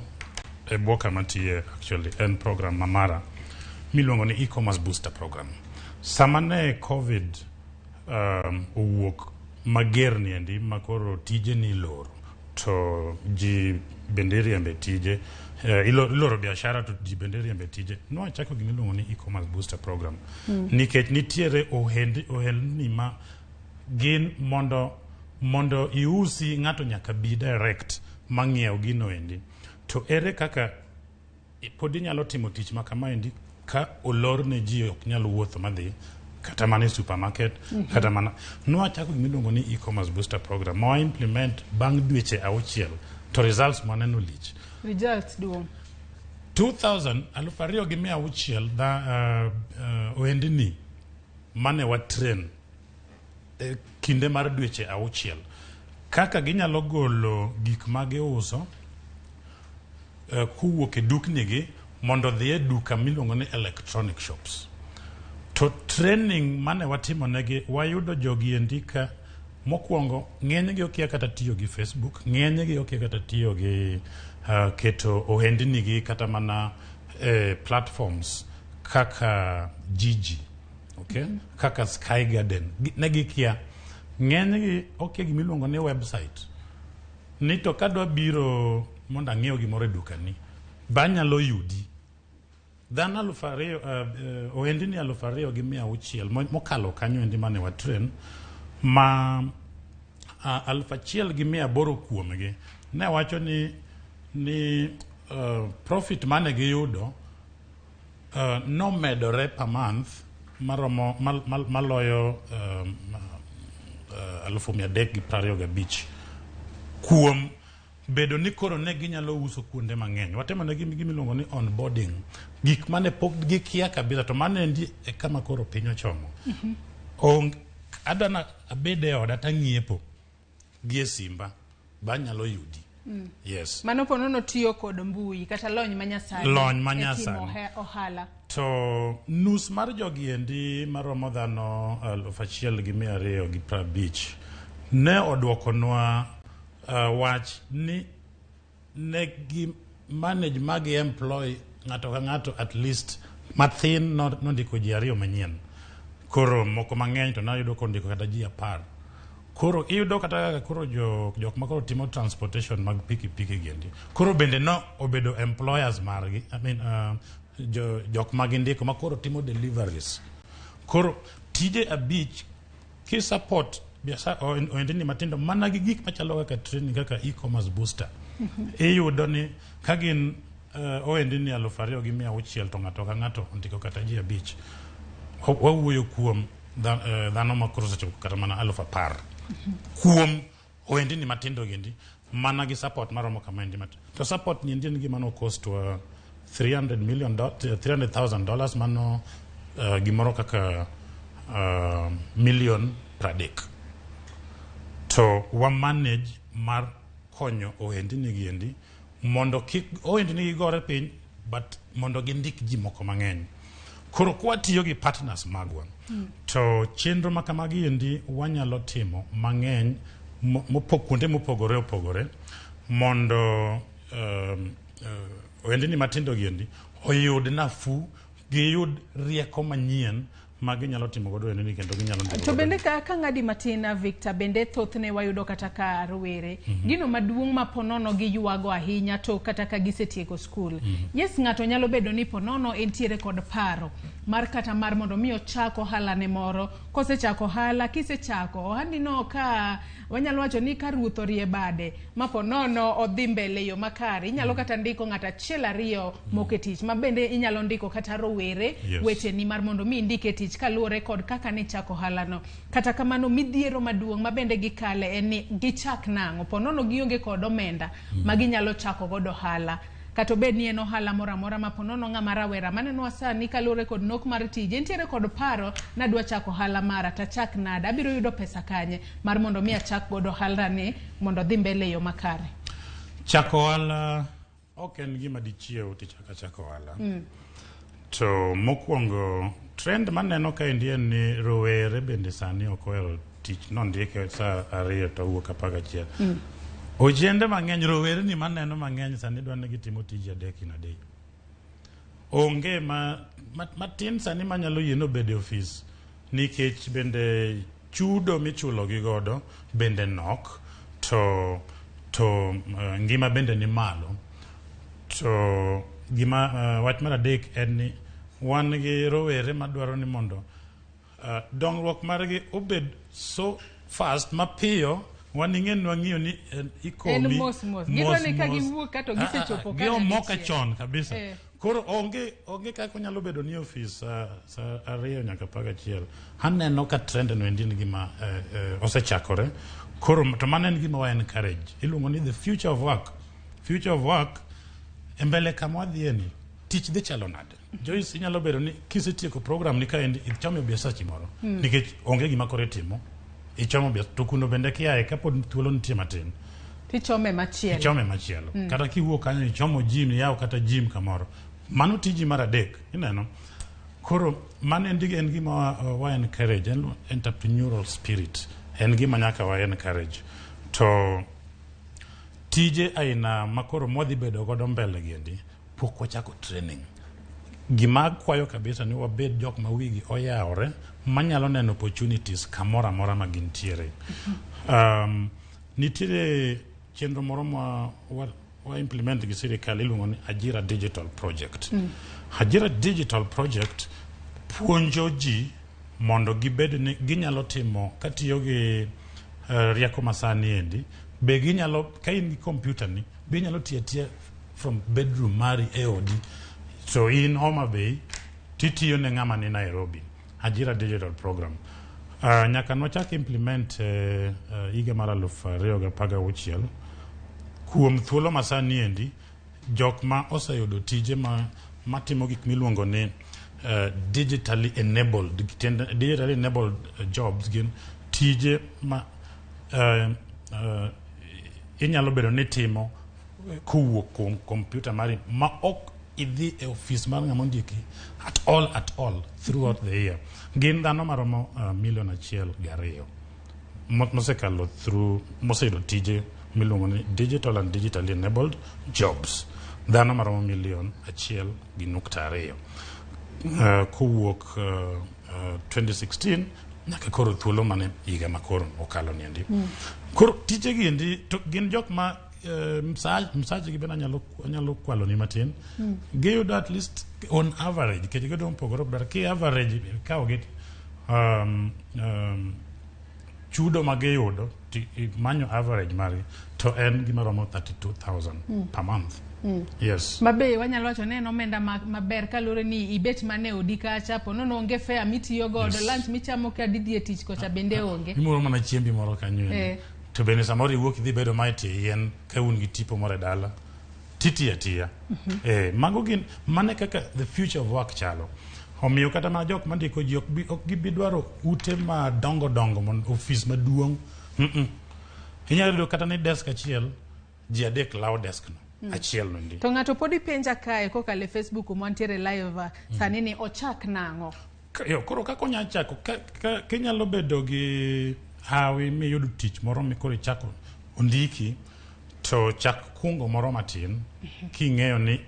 e boka matie actually en program mamara miluongo ni e-commerce booster program. Samane COVID owuok mager niendi makoro tije ni loro to ji bende riembe tije iloro biashara to ji bende riembe tije no achako gimiluongo ni e-commerce booster program nikech nitiere ohelni ma gin mondo iusi ng'ato nyaka bi direct mang'iew gino endi to ere kaka pod inyalo timo tich ma kama endi ka olor ne ji ok nyalo wuotho madhi kata mana e supermarket kata mana nwachako gimiluongo ni e-commerce booster program ma implement bang' dweche 6 to results maneno lich.
Results duong
2,600 ohendni mane wa train kinde mar dweche 6 kaka ginyalo golo gik ma giuso kuwuok e duknigi mondo dhi e duka miluongo ni electronic shops. To training mane watimo negi wayudo jogi endika mokwongo ng'enygi okia kata tiyo gi Facebook, ng'enygi okia kata tiyo gi keto ohendnigi kata mana platforms kaka Gigi, okay? Kaka Sky Garden. Negi kia ng'enygi okia gimiluongo ni website. Nito kadwa biro mondo ang'iew gimoro e dukani banyalo yudi dhano 2,000 ohendni 2,600 mokalo kanyo endi mane wa train ma 1,800 kuomgi ne wacho ni profit mane giyudo nomedore per month maromo maloyo 325 kuom bedo ni koro ne ginyalo uso kuonde mang'eny. Watemo ne gimiluongo ni onboarding, gik mane pok gikia kabisa to mane ndi e kama koro piny ochomo. Adana abede oda tang'iepo gi e simba banyalo yudi. Yes.
Mano ponono tiyo kod mbui kata lony manyasani.
Lony manyasani.
Timo ohala.
To nus mar jogi endi maromo dhano 1,250 ne odwokonwa wach ni negi manage magi employ ng'ato ka ng'ato at least mathin nondiko ji 2 manyien. Koro moko mang'eny to nayudo kondiko kata ji 10. Koro iyudo kata koro jok makoro timo transportation mag piki giendi. Koro bende no obedo employers margi. I mean jok magindiko makoro timo deliveries. Koro tije abich ki support biasa ohendni matindo mana gi gik machalo kaka training kaka e-commerce booster. Iyudo ni kagin ohendni 2,600 to ng'ato ka ng'ato ndiko kata ji 5. Wawuoyo kuom dhano makoro sechopo kata mana 10,000 kuom ohendni matindo giendi mana gi support maromo kama endi matindo. To support ni endi gima no cost wa $300,000 mano gimoro kaka million per day. To wa manage mar konyo ohendni giendi mondo kik ohendni gigore piny but mondo gindik ji moko mang'eny. Koro kwa tiyo gi partners magwa to chenro makamagi endi wanyalo timo mang'eny kuonde mopogore opogore mondo ohendni matindo giendi oyud nafu, giyud rieko manyien magi nyalo timo godo ni kendo ginyalo ndiko.
To bende ka ng'adi matina Victor bende thothne wayudo kata ka rowere gino maduong' ma ponono gi yuago ahinya to kata ka gisetieko skul. Yes, ng'ato nyalo bedo ni ponono entiere kod paro mar kata mar mondo mi ochako ohala ne moro. Kosechako ohala, kisechako ohandi no ka wanyalo wacho ni ka ruoth orie bade ma ponono odhi mbele yo makare, inyalo kata ndiko ng'ata achiel ariyo moke tich, ma bende inyalo ndiko kata rowere weche ni mar mondo mi ndike tich kaluwore kod kaka ne chako ohala no. Kata kamano midhiero maduong' ma bende gikale en ni gichak nang'o ponono gionge kod omenda ma ginyalo chako godo ohala. Kato bed ni en ohala moramora ma ponono ng'ama rawera maneno wasani kaluwore kod nok mar tije entiere kod paro na dwa chako ohala mara ta chak nada abiro yudo pesa kanye mar mondo mi achak godo ohala ni mondo dhi mbele yo makare.
Chako ohala ok en gima dichiew tichako ohala. To mokwongo trend maneno ka en ni rowere bende sani ok ohero tich nondike sa 2 to wuok apaka chiel. Ojende mang'eny rowere ni maneno mang'eny sani dwa ni gitimo tije 3 in a day. Onge matin sani manyalo yieno bede ofis nikech bende chudo michulo gi godo bende nok to ngima bende ni malo. To gima wach mar adek en ni wan gi rowere madwaro ni mondo dongruok margi obed so fast mapiyo waning'en wang'iyo ni ikomi
mos gidwa ni ka giwuok kato gisechopo
ka giomoka chon kabisa. Koro onge kaka nyalo bedo ni ofis sa 2 nyaka 11. Aneno ka trend no endin gima osechakore. Koro to mano en gima wa encourage. Iluongo ni the future of work embele kama wadhieni tich dhi chalo nade. Joyce inyalo bedo ni kisetieko program ni ka ichamo biasachi moro nikech onge gima kore timo. Ichomo biasa to kuno bende kiaye kapod thuolo nitie matin
tichome machielo.
Kata kiwuok kanyo ichomo gym yaw kata gym kamoro mano tiji mar adek ineno. Koro mano en gima wa encourage en entrepreneurial spirit en gima nyaka wa encourage. To tije aina makoro mwadhi bedo godo mbele giendi pok wachako training. Gima kwayo kabisa ni wabed jok ma wigi oyawore manyalo neno opportunities kamora mora ma gintiere. Nitiere chenro moro wa implement gi sirikal iluongo ni Ajira Digital Project. Ajira Digital Project puonjo ji mondo gibed ni ginyalo timo katiyo gi rieko masani endi be ginyalo ka in gi computer ni be nyalo tiya from bedroom mari e odi. So in Homa Bay titiyo ne ng'ama ni Nairobi. Ajira Digital Program. Nyaka nochak implement higa mar 2016 kuom thuolo masani endi jok ma oseyudo tije matimo gik miluongo ni digitally enabled jobs gin tije ma inyalo bedo ni timo kuwuok kuom computer mari ma ok idhi e office mar ng'ama ndiki at all throughout the year. Gin dhano maromo 1.2 million mosekalo through moseyudo tije miluongo ni digital and digitally enabled jobs. Dhano maromo 1.2 million kuwuok 2016 nyaka koro thuolo mane higa makoro okalo niendi. Koro tije giendi to gin jok ma msaji gi bena nyalo kwalo ni matin. Giyudo at least on average keti gado mpogoro bar ki average kao get chudo magiyudo manyo average mari to en gima romo 32,000 per month. Yes.
Mabe wanyalo wacho neno omenda maber kalure ni ibet mane odi kacha ponono onge fare mitiyo godo lunch michamo ka didhi tich kocha bende onge.
Imoro mana chiembi moro kanyo. To bende samoro iwuok idhi bedo maiti yien ka un gi tipo moro dala tiya. Mago gin mane kaka the future of work chalo. Omiyo kata ma jok mandiko ji ok gibi dwaro ute ma dongo mon office maduong'. Inyalo yudo kata ni desk achiel ji 3 law desk no achiel no ndi.
To ng'ato podi penja kae kokale Facebook montiere live sani ni ochak nang'o.
Koro kako nya chako kinyalo bedo gi hawi mi yudo tich moro mikoro chako ondiki to chak kungo moro matin king'eyo ni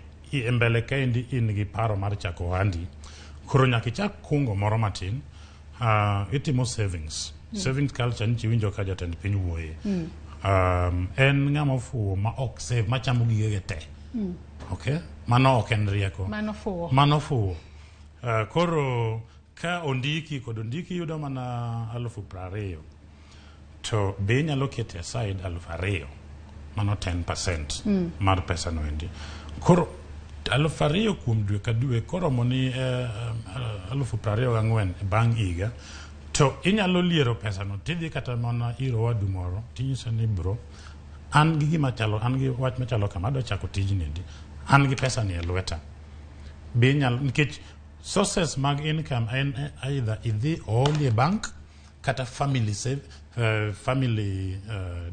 mbele ka indi in gi paro mar chako handi. Koro nyaka ichak kungo moro matin, itimo savings. Savings culture nichi winjo ka jatend piny wuoye. En ng'ama ofuwo ma ok save, ma chamo gigege te. Okay? Mano ok en rieko. Mano fuwo. Koro ka ondiki kod ondiki yudo mana 20,000 to be inyalo kete aside 2,000, mano 10% mar pesa no endi. Koro 2,000 kuom dwe ka dwe koromo ni 24,000 bang' higa, to inyalo liero pesa no tidhi kata mana iro wadu moro tinyiso ni bro, an gi wach machalo kama, adwa chako tijni endi, an gi pesa ni e lweta. Be inyalo, nikech sources mag income en either idhi ooli e bank kata family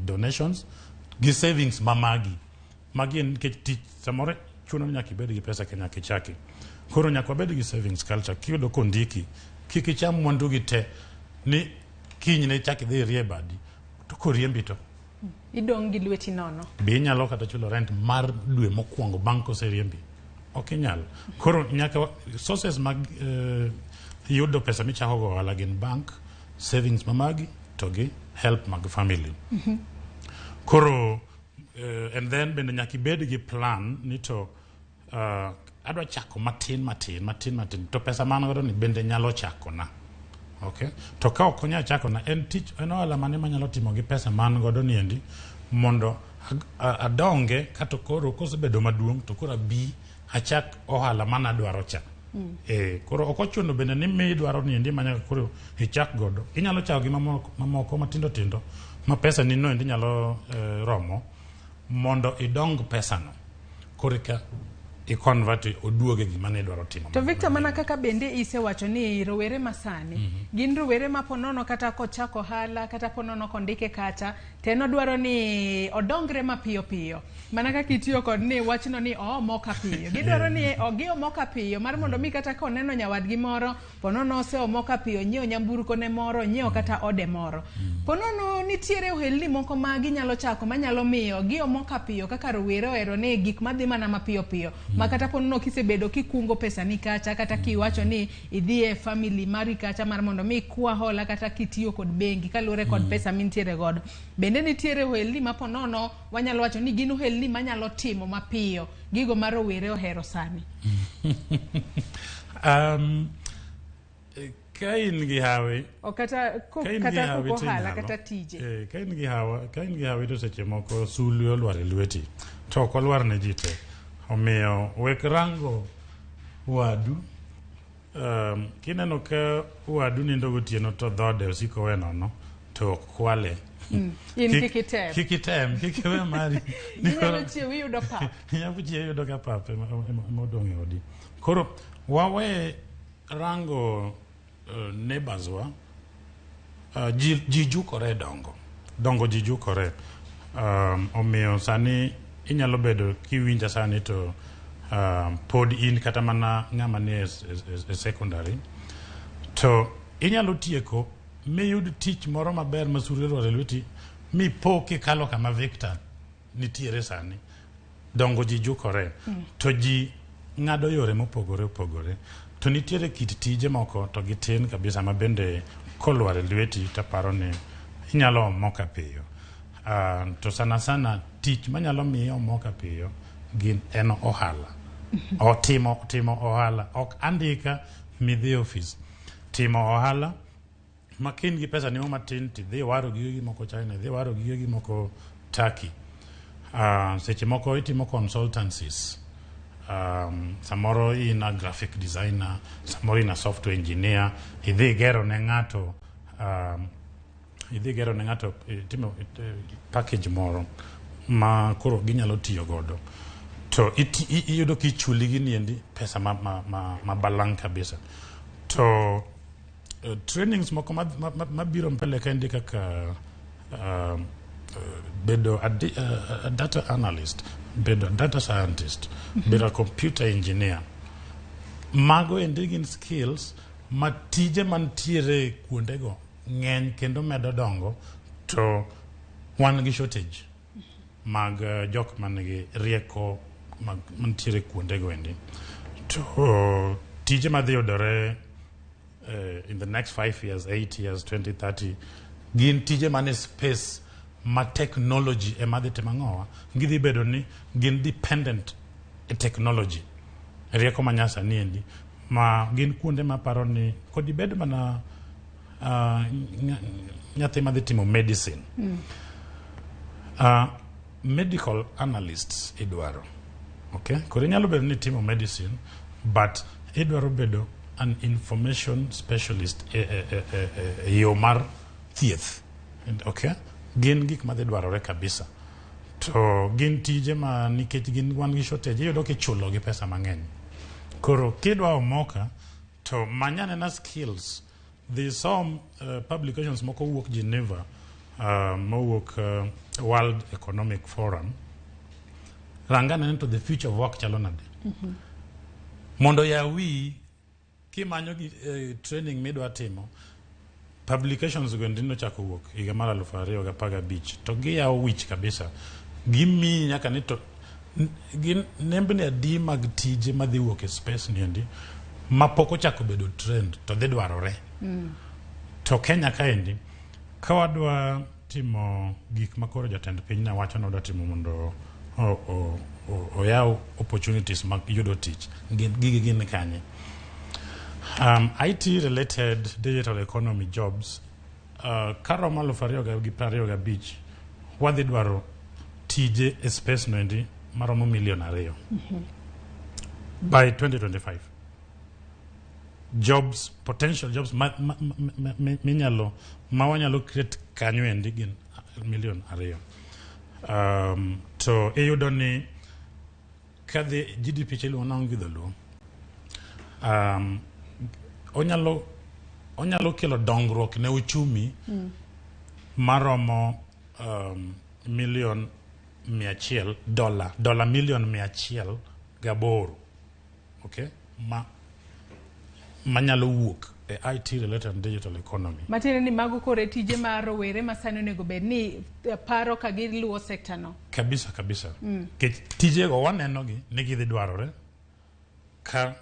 donations gi savings magi en nikech tich samoro chuno ni nyaka ibed gi pesa ke nyaka ichaki. Koro nyaka wabed gi savings culture. Kiyudo kondiki, kik icham mwandu gi te ni kiny ne chak idhi rie badi to koriembi to
idong' gi lweti nono.
Be inyalo kata chulo rent mar dwe mokwongo bang' koseriembi? Ok inyal. Koro nyaka sources mag yudo pesa michako go ohala gin bank, savings mamagi to gi help mag family. Koro and then bende nyaka ibed gi plan ni to adwa chako matin to pesa man godo ni bende nyalo chako na. Okay? To ka ok onya chako na, en ohala mane manyalo timo gi pesa man godo ni endi mondo adonge kata koro kosebedo maduong' to koro abi achak ohala mana dwaro cha. Koro ok ochuno bende ni midwaro ni endi manyaka koro ichak godo. Inyalo chako gi mamoko matindo ma pesa ni no endi nyalo romo mondo idong pesa no. Koro ka i-convert oduoge gima ne dwaro timo.
To Victor, mana kaka bende isewacho ni rowere masani gin rowere ma ponono kata kochako ohala kata ponono kondike kacha teno dwaro ni odongre mapiyo piyo. Mana kaka itiyo kod ni wachno ni moka piyo. Gidwaro ni ogi omoka piyo mar mondo mi kata koneno nyawadgi moro ponono ose omoka piyo, nyiewo nyamburko ne moro, nyiewo kata ode moro. Ponono nitiere ohelni moko ma ginyalo chako manyalo miyo gi omoka piyo kaka rowere ohero ni gik madhi mana mapiyo piyo. Makata ponono kisebedo kikungo pesa ni kacha kata kiwacho ni idhi e family mari kacha mar mondo mi kwa hola kata kitiyo kod bengi kaluwore kod pesa mintiere godo. Bende nitiere ohelni ma ponono wanyalo wacho ni gin ohelni manyalo timo mapiyo gigo ma rowere ohero sani.
Ka in gi hawi
kata hala kata tije.
Ka in gi hawi to seche moko sulwe olwar e lweti to ok olwar ne ji te. Omiyo wek rango wadu, kineno ka wadu nindo gotieno to dhode osiko we nono to kwale.
In kikitem
kikiwe mari.
Inyalo chiewi yudo pap.
Inyalo chiewi yudo ka pap emodong' e odi. Koro wawe rango neighbors wa, ji jukore dongo ji jukore. Omiyo sani inyalo bedo kiwinja sani to pod in kata mana ng'ama ni e secondary to inyalo tieko miyud tich moro maber masuri rware lweti mi po kikalo kama Victor nitiere sani. Dongo ji jukore to ji ng'ado yore mopogore to nitiere kit tije moko to gitin kabisa ma bende kolware lweti to paro ni inyalo moka piyo. To sana tich manyalo miyo moka piyo gin en ohala. O timo ohala, ok andika midhi office. Timo ohala makin gi pesa ni matin tidhi waro gigi moko China, idhi waro gigi moko Turkey. Seche moko itimo consultancies. Samoro ina graphic designer, samoro ina software engineer, idhi gero ne ng'ato timo package moro ma koro ginyalo tiyo godo to iyudo kichuli gi niendi pesa ma balang' kabisa. To trainings moko mabiro mbele kendi kaka bedo a data analyst, bedo data scientist, bedo computer engineer. Mago endi gin skills ma tije mantiere kuondego ng'eny kendo medo dongo to wan gi shortage mag jok manigi rieko mantiere kuondego endi. To tije madhi yudore in the next 5 years, 8 years, 20, 30, gin tije mane space ma technology ema dhi timo ang'owa, gidhi bedo ni gin dependent e technology, rieko manyasani endi, ma gin kuonde ma paro ni kod ibed mana nyathi madhi timo medicine. Medical analysts idwaro, okay? Koro inyalo bedo ni timo medicine, but idwaro bedo an information specialist e yo mar thieth, okay? Gin gik madhi dwarore kabisa. To gin tije ma nikech gin wan gi shortage, iyudo kichulo gi pesa mang'eny. Koro kidwa omoka, to manyane na skills. There's some publications moko wuok Geneva, mowuok World Economic Forum. Rangana into the future of work chalo nade. Mondo yawi kimanyo training midwa timo, publications gwendino chako wuok higa mar 2015 to giyawo wich kabisa. Gimi nyaka ni to gin nembni adi mag tije madhi wuok e space niendi ma pok ochako bedo trend to dhi dwarore. To Kenya kaendi ka wadwa timo gik makoro jatend piny na wacho na wadwa timo mondo oyaw opportunities mag yudo tich, gigi gin kanye. IT related digital economy jobs, karomo 2025 wadhi dwaro tije e space noendi maromo 2 million by 2025. Jobs, potential jobs minyalo mawanyalo create kanyo endi gin 2 million. To iyudo ni kadhi GDP chelo naonge dholuo, onyalo kelo dongruok ne uchumi maromo $100 million, $108 okay? Manyalo wuok e IT related digital economy.
Matine ni mago kore tije ma rowere masani onego bed ni paro ka giluwo sector no. Kabisa.
Tije go waneno gi ni gidhi dwarore ka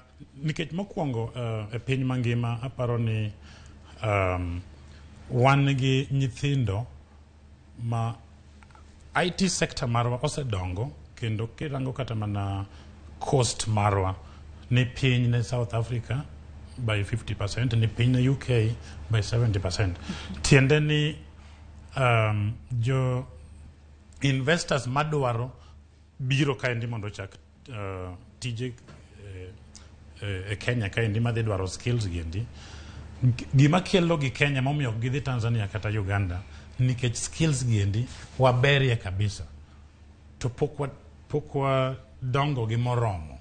nikech mokwongo e piny mangima aparo ni wan gi nyithindo ma IT sector marwa osedongo, kendo kirango kata mana cost marwa ni piny ne South Africa by 50%, ni piny na UK by 70%. Tiende ni jo investors madwaro biro kaendi mondo chak tije e Kenya kaendi madhi dwaro skills giendi. Gima kelo gi Kenya momiyo gidhi Tanzania kata Uganda nikech skills giendi waberie kabisa, to pokwa dongo gi moromo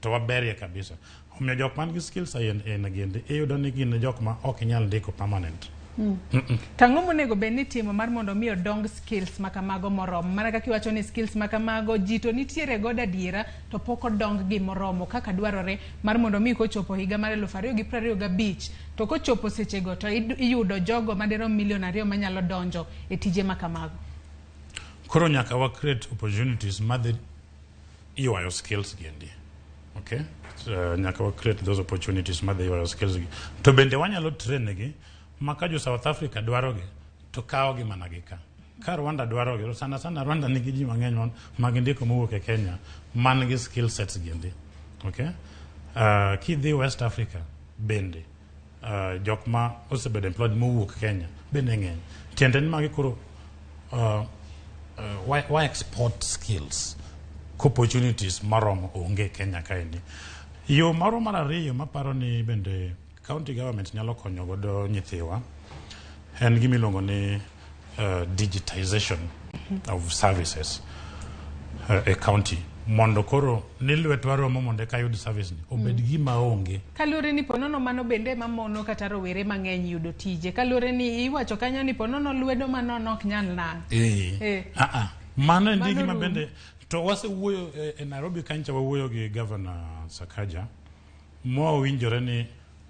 to waberie kabisa. Omiyo jok man gi skills aina giendi iyudo ni gin jok ma ok nyal ndiko permanent.
Tang'o monego bed ni timo mar mondo miyo dong skills makamago moromo, mana kaka iwacho ni skills makamago ji to nitiere godo adiera to pok odong gi moromo kaka dwarore mar mondo mi kochopo higa mar 2025 to kochopo sechego to iyudo jogo madirom 2 million manyalo donjo e tije makamago.
Koro nyaka wa create opportunities madhi ywayo skills giendi, okay? So, nyaka wa create those opportunities madhi ywayo skills gi. To bende wanyalo train gi maka jo South Africa dwaroge to kawogi mana gi ka Rwanda dwaroge, sana Rwanda nigi ji mang'eny magindiko mowuok e Kenya man gi skill sets giendi, okay? Kidhi West Africa bende jok ma osebedo employed mowuok Kenya bende ng'eny. Tiende ni magi koro why export skills opportunities maromo onge Kenya kaendi. Yo moro mar ariyo maparo ni bende county government nyalo konyo godo nyithiwa en gimiluongo ni digitization of services e county, mondo koro ni lwet waromo mondo ka yud service ni obed gima onge.
Kalure ni ponono mano bende mamono kata rowere mang'eny yudo tije. Kalure ni iwacho kanyo ni ponono lwedo manono ok nyal nang'.
Mano ndi gima bende to wasewuoyo e Nairobi kancha, wawuoyo gi Governor Sakaja mo winjore ni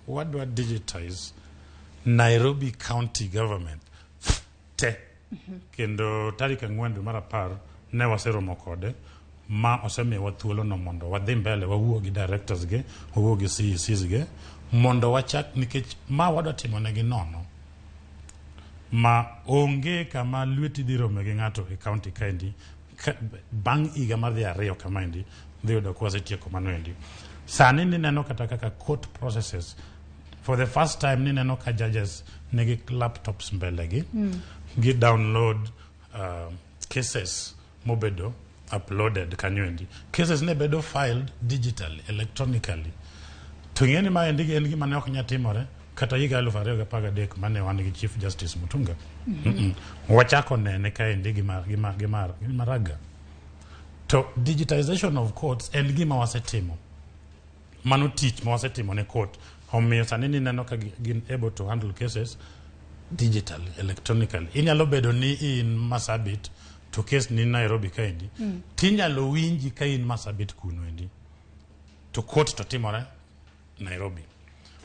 wadwa digitize Nairobi County Government te. Kendo tarik 4 dwe mar 10 ne waseromo kode ma osemiyowa thuolo no mondo wadhi mbele wawuo gi directors ge wawuo gi CECs ge mondo wachak nikech ma wadwa timo negi nono ma onge kama lweti dhi rome gi ng'ato e county kaendi bang' higa mar dhi 2 kamaendi dhi yudo ka wasetieko mano endi. Sani nineno kata kaka court processes for the first time nineno ka judges nigi laptops mbele gi gi download cases mobedo uploaded kanyo endi. Cases ne bedo filed digitally, electronically. To ng'eni ma endi en gima ne ok nya timore kata higa 2013 mane wan gi Chief Justice Mutunga. Wachako nene ka endi gimaraga. To digitization of courts en gima wasetimo. Mano tich ma wasetimo ne court. Omiyo sani nineno ka gin able to handle cases digitally, electronically. Inyalo bedo ni in Masabit to case ni Nairobi kaendi. Tinyalo winji ka in Masabit kuno endi. To court to timore Nairobi.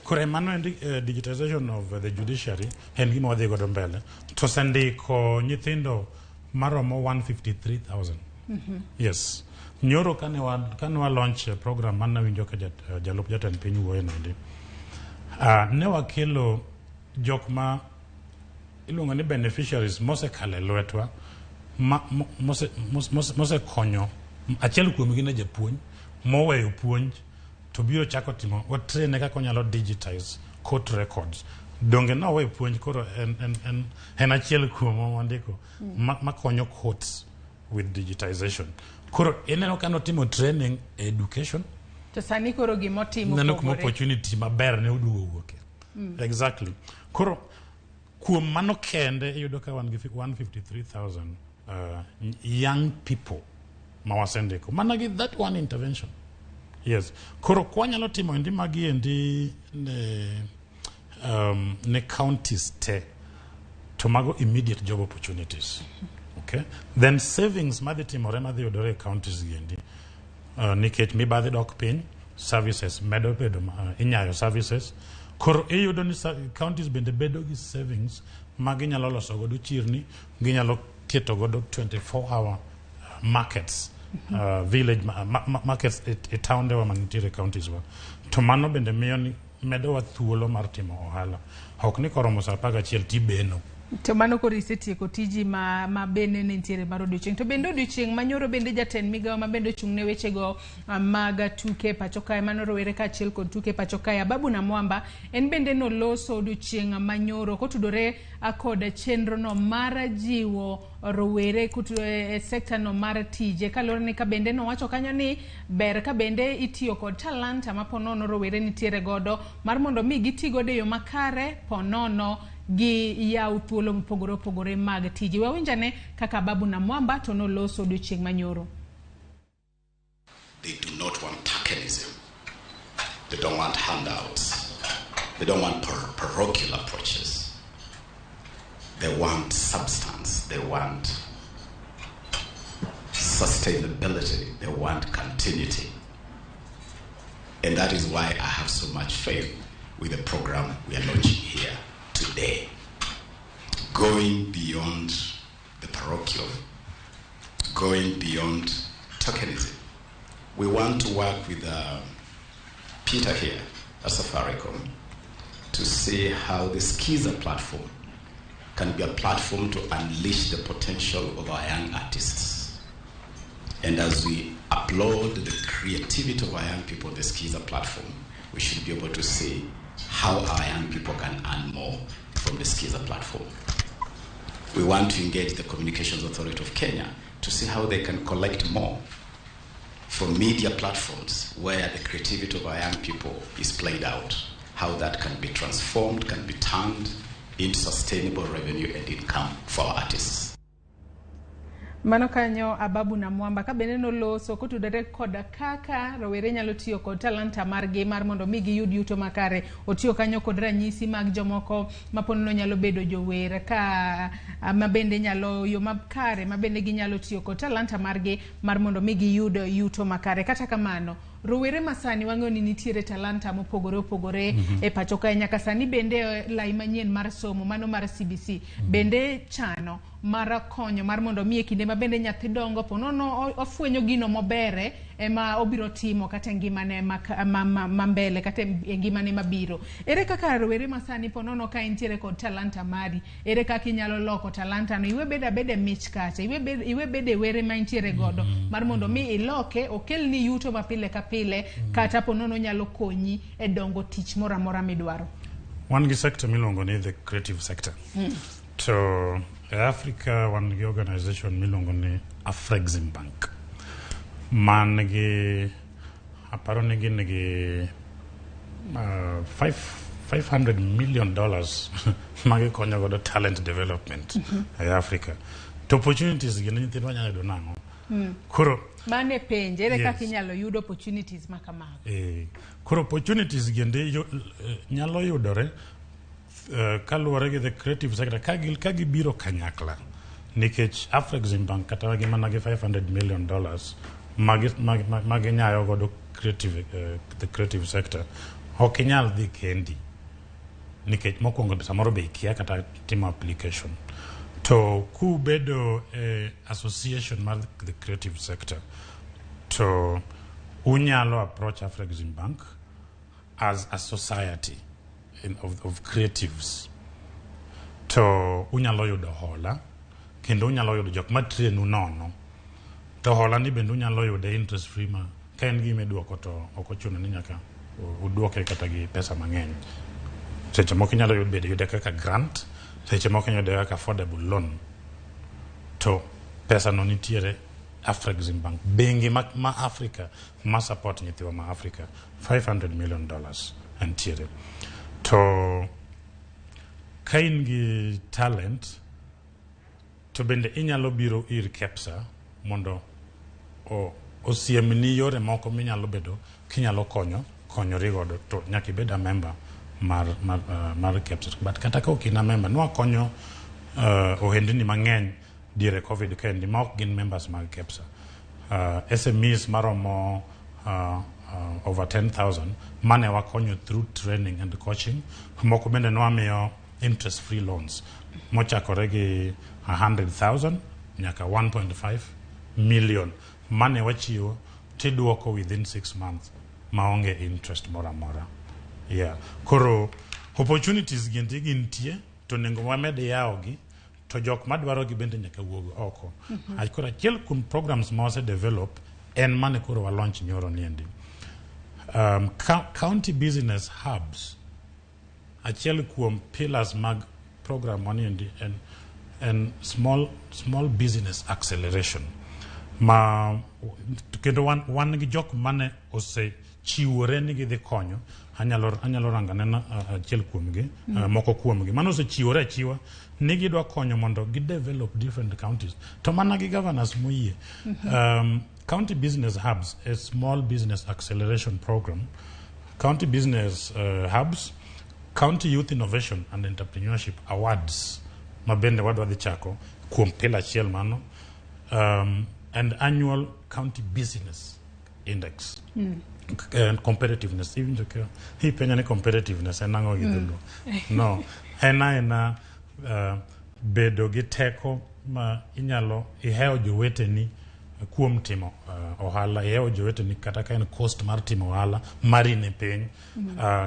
Kore mano endi digitization of the judiciary en gima wadhi godo mbele. To sendiko nyithindo maromo 153,000. Yes. Nyoro kane wa launch program manna winjo ka jalup jatend piny wuoye endi. Ne wakelo jok ma iluongo ni beneficiaries mosekale lwetwa mose konyo achiel kuom gi ne japuonj moweyo puonj to biro chako timo watrain kaka onyalo digitize court records. Donge no weyo puonj koro en achiel kuom wandiko makonyo courts with digitization. Koro eneno kano timo training education.
To sani koro gimotimo
neno kuma opportunity maber ne oduo wuoke. Exactly. Koro kuom mano kende iyudo ka wan gi 153,000 young people ma wasendiko. Mana gi that one intervention. Yes. Koro kwanyalo timo endi magi endi ne counties te to mago immediate job opportunities. Okay. Then savings madhi timore madhi yudore counties giendi. Nikech mibadhi dok piny, services medo bedo inyayo services. Koro iyudo ni counties bende bedo gi savings ma ginyalo loso godo chirni, ginyalo keto godo 24-hour markets, village markets e town dewa manitiere counties wa. To mano bende miyo ni medo wa thuolo mar timo ohala. Ok ni koromo sa 11 tibeno.
To mano koro isetieko tiji ma bende ne ntiere mar odiochieng'. To bende odiochieng' manyoro bende jatend migawo ma bende ochung' ne wechego mag tuke pacho kae mano rowere kaachiel kod tuke pacho kae Ababu Namwamba en bende noloso odiochieng' manyoro kotudore kod chenro no mar jiwo rowere e sekta no mar tije kalore ni ka bende nowacho kanyo ni ber ka bende itiyo kod talanta ma ponono rowere nitiere godo mar mondo mi gitigo de yo makare ponono gi yaw thuolo mopogore opogore mag tiji. Wawinjane kaka Ababu Namwamba to noloso odiochieng' manyoro.
They do not want tokenism. They don't want handouts. They don't want parochial approaches. They want substance. They want sustainability. They want continuity. And that is why I have so much faith with the program we are launching here today, going beyond the parochial, going beyond tokenism. We want to work with Peter here at Safaricom to see how the Skiza platform can be a platform to unleash the potential of our young artists. And as we upload the creativity of our young people on the Skiza platform, we should be able to see how our young people can earn more from the Skiza platform. We want to engage the Communications Authority of Kenya to see how they can collect more from media platforms where the creativity of our young people is played out, how that can be transformed, can be turned into sustainable revenue and income for our artists.
Mano kanyo Ababu Namwamba ka bende noloso kotudore kod kaka rowere nyalo tiyo kod talanta margi mar mondo mi giyud yuto makare. Otiyo kanyo kod ranyisi mag jomoko maponono nyalo bedo jower ka mabende nyalo yo makare mabende ginyalo tiyo kod talanta margi mar mondo mi giyud yuto makare. Kata kamano rowere masani wang'eyo ni nitiere talanta mopogore opogore e pacho kae nyaka sani bende lai manyien mar somo mano mar CBC bende chano mar konyo mar mondo mi e kinde ma bende nyathi dongo ponono ofwenyo gino mobere ema obiro timo kata ngimane ma mbele kata ngimane mabiro. Ere kaka rowere masani ponono ka intiere kod talanta mari, ere kaka inyalo loko talanta no iwe bede mich kacha, iwe bede were ma intiere godo mar mondo mi iloke okelni yuto mapile ka pile kata ponono nyalo konyi e dongo tich mora mora midwaro.
Wan gi sector milongo ni the creative sector. To Africa wan gi organization milongo ni Afrexim Bank. Man gi aparo ni gin gi $500 million magi konyo godo talent development e Africa. To opportunities gin nyithindo nyalo yudo nango. Koro
mane penje ere kaka inyalo yudo opportunities makamago.
Koro opportunities gende nyalo yudore kaluwore gi the creative sector ka gibiro kanyakla nikech Afrexim Bank kata gi mana gi $500 million magi nyayo godo the creative sector ok inyal dhi kendi nikech mokwongo samoro be ikia kata timo application. To kubedo association mar the creative sector to unyalo approach Afrexim Bank as a society of creatives to unyalo yudo hola kendo unyalo yudo jok matrenu nono to hola ni bende unyalo yudo interest free ma ka en gima iduoko to ok ochuno ni nyaka uduoke kata gi pesa mang'eny. Seche moko inyalo yudo kaka grant, seche moko inyalo yudo kaka affordable loan. To pesa no nitiere Afrexim Bank bengi ma Africa ma support nyithiwa ma Africa $500 million nitiere. To ka in gi talent to bende inyalo biro ir KEPSA mondo osiemni yore moko minyalo bedo kinyalo konyori godo to nyaka ibed a member mar KEPSA. But kata ka ok in a member nwa konyo ohendni mang'eny diere COVID kendi ma ok gin members mag KEPSA. SMEs maromo over 10,000 mane wakonyo through training and coaching. Moko bende nwamiyo interest free loans mochakore gi 100,000 nyaka 1.5 million mane wachiwo tiduoko within 6 months maonge interest mora mora. Koro opportunities gintie to nengo wamede yaogi to jok madwaro gi bende nyaka wuog oko. Koro achiel kuom programs ma wase develop en mane koro wa launch nyoro niendi. County business hubs achiel kuom pillars mag program waniendi and small business acceleration ma kendo wan gi jok mane ose chiwore ni gidhi konyo. Anyalo rangane achiel kuom gi moko kuom gi mano ose chiwore achiwa ni gidwa konyo mondo gi develop different counties to mana gi governors moyie. County business hubs, a small business acceleration program. County business hubs, county youth innovation and entrepreneurship awards mabende wadwa dhi chako kuom pillar achiel mano, and annual county business index and competitiveness. Even jo hi penya ni competitiveness enango gi dhulu no ena bedo gi teko ma inyalo iheo joweteni kuom timo ohala, iheo joweteni kata ka en cost mar timo ohala mari ne piny,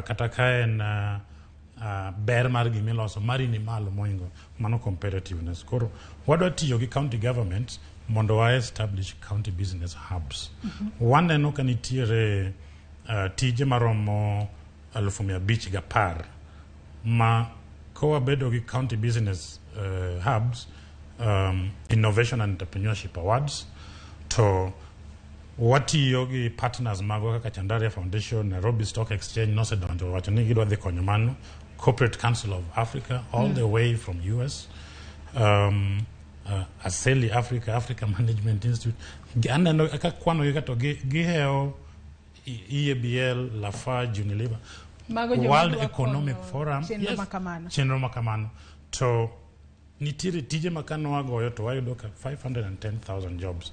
kata ka en ber mar gimiloso mari ni malo moingo mano competitiveness. Koro wadwa tiyo gi county government mondo wa establish county business hubs. Waneno ka nitiere tije maromo 510 ma kowa bedo gi county business hubs, innovation and entrepreneurship awards to watiyo gi partners mago kaka Chandaria Foundation, Nairobi Stock Exchange nosedonjo wacho ni gidwa dhi konyo mano, Corporate Council of Africa all the way from US, Aseli Africa Management Institute. Aneno aka kwano gi kato giheo EABL, Lafarge, Unilever, World Economic Forum, chenro makamano. To nitiri tije makano wagoyo to wayudo ka 510,000 jobs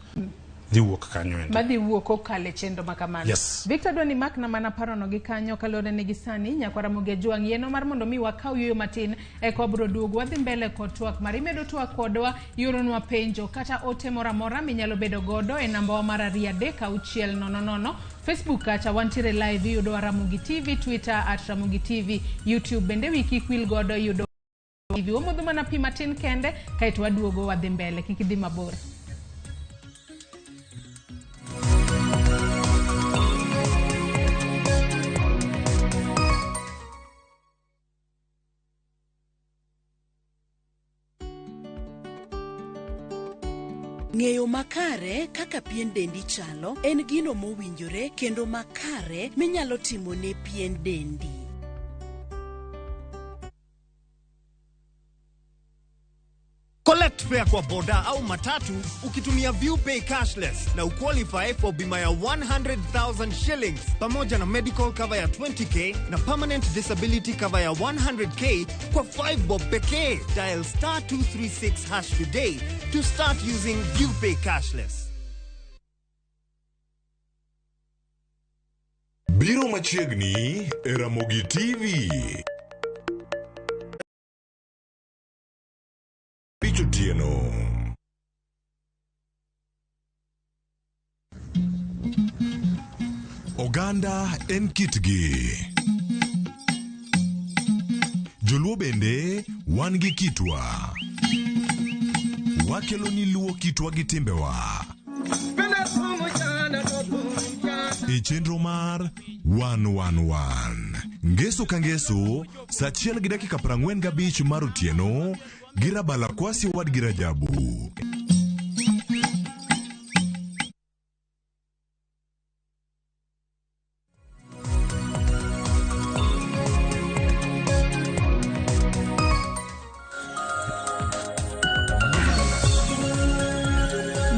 dhi wuok kanyo endo.
Madhi wuok okale chenro makamano.
Yes.
Victor dwani mak na mana parono gi kanyo kalore ne gisani nyakwara Ramogi Juang yeno mar mondo mi wakaw yoyo matin bro duogo wadhi mbele kod twak mar imedo twak kodwa yoronwa penjo kata ote mora mora minyalo bedo godo e namba wa mar 36000. Facebook kata wantiere live yudo Ramogi TV, Twitter @Ramogi TV, YouTube bende wiki kwil godo yudo TV. Omodho mana pi matin kende kaito waduogo wadhi mbele kik idhi mabor.
Ng'eyo makare kaka pien dendi chalo en gino mowinjore kendo makare minyalo timo ne pien dendi.
Collect fare kwa boda au matatu ukitumia ViewPay cashless na uqualify for bima ya 100,000 shillings pamoja na medical cover ya 20k na permanent disability cover ya 100k kwa 5 bob pekee. Dial *236# today to start using ViewPay cashless.
Biro machiegni e Ramogi TV. Pichutieno. Oganda en kitgi. Joluo bende wan gi kitwa. Wakelo ni luo kitwa gi timbewa. E chenro mar 111. Ngeso ka ngeso, saa 1:45 mar otieno, Girabala kwasi wad Girajabu.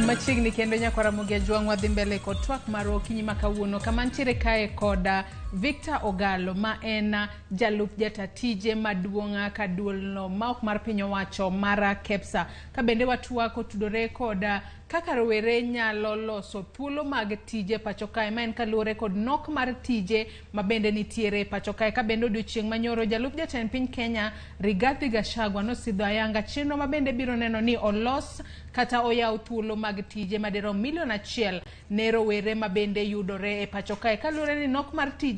Machiegni kendo nyakwara Ramogi Juang wadhi mbele kod twak mar okinyi makawuono kama ntiere kae koda Victor Ogalo ma en jalup jatatije maduong' ka duolno maok mar piny owacho mara KEPSA. Ka bende watwako tudore koda kaka rowere nyalo loso thuolo mag tije pacho kae ma en kaluwore kod nok mar tije ma bende nitiere pacho kae. Ka bende odiochieng' manyoro jalup jatend piny Kenya Rigathi Gachagua nosidho ayanga chenro ma bende biro neno ni olos kata oyaw thuolo mag tije madirom 1 million ne rowere ma bende yudore e pacho kae. Kaluwore ni nok mar tije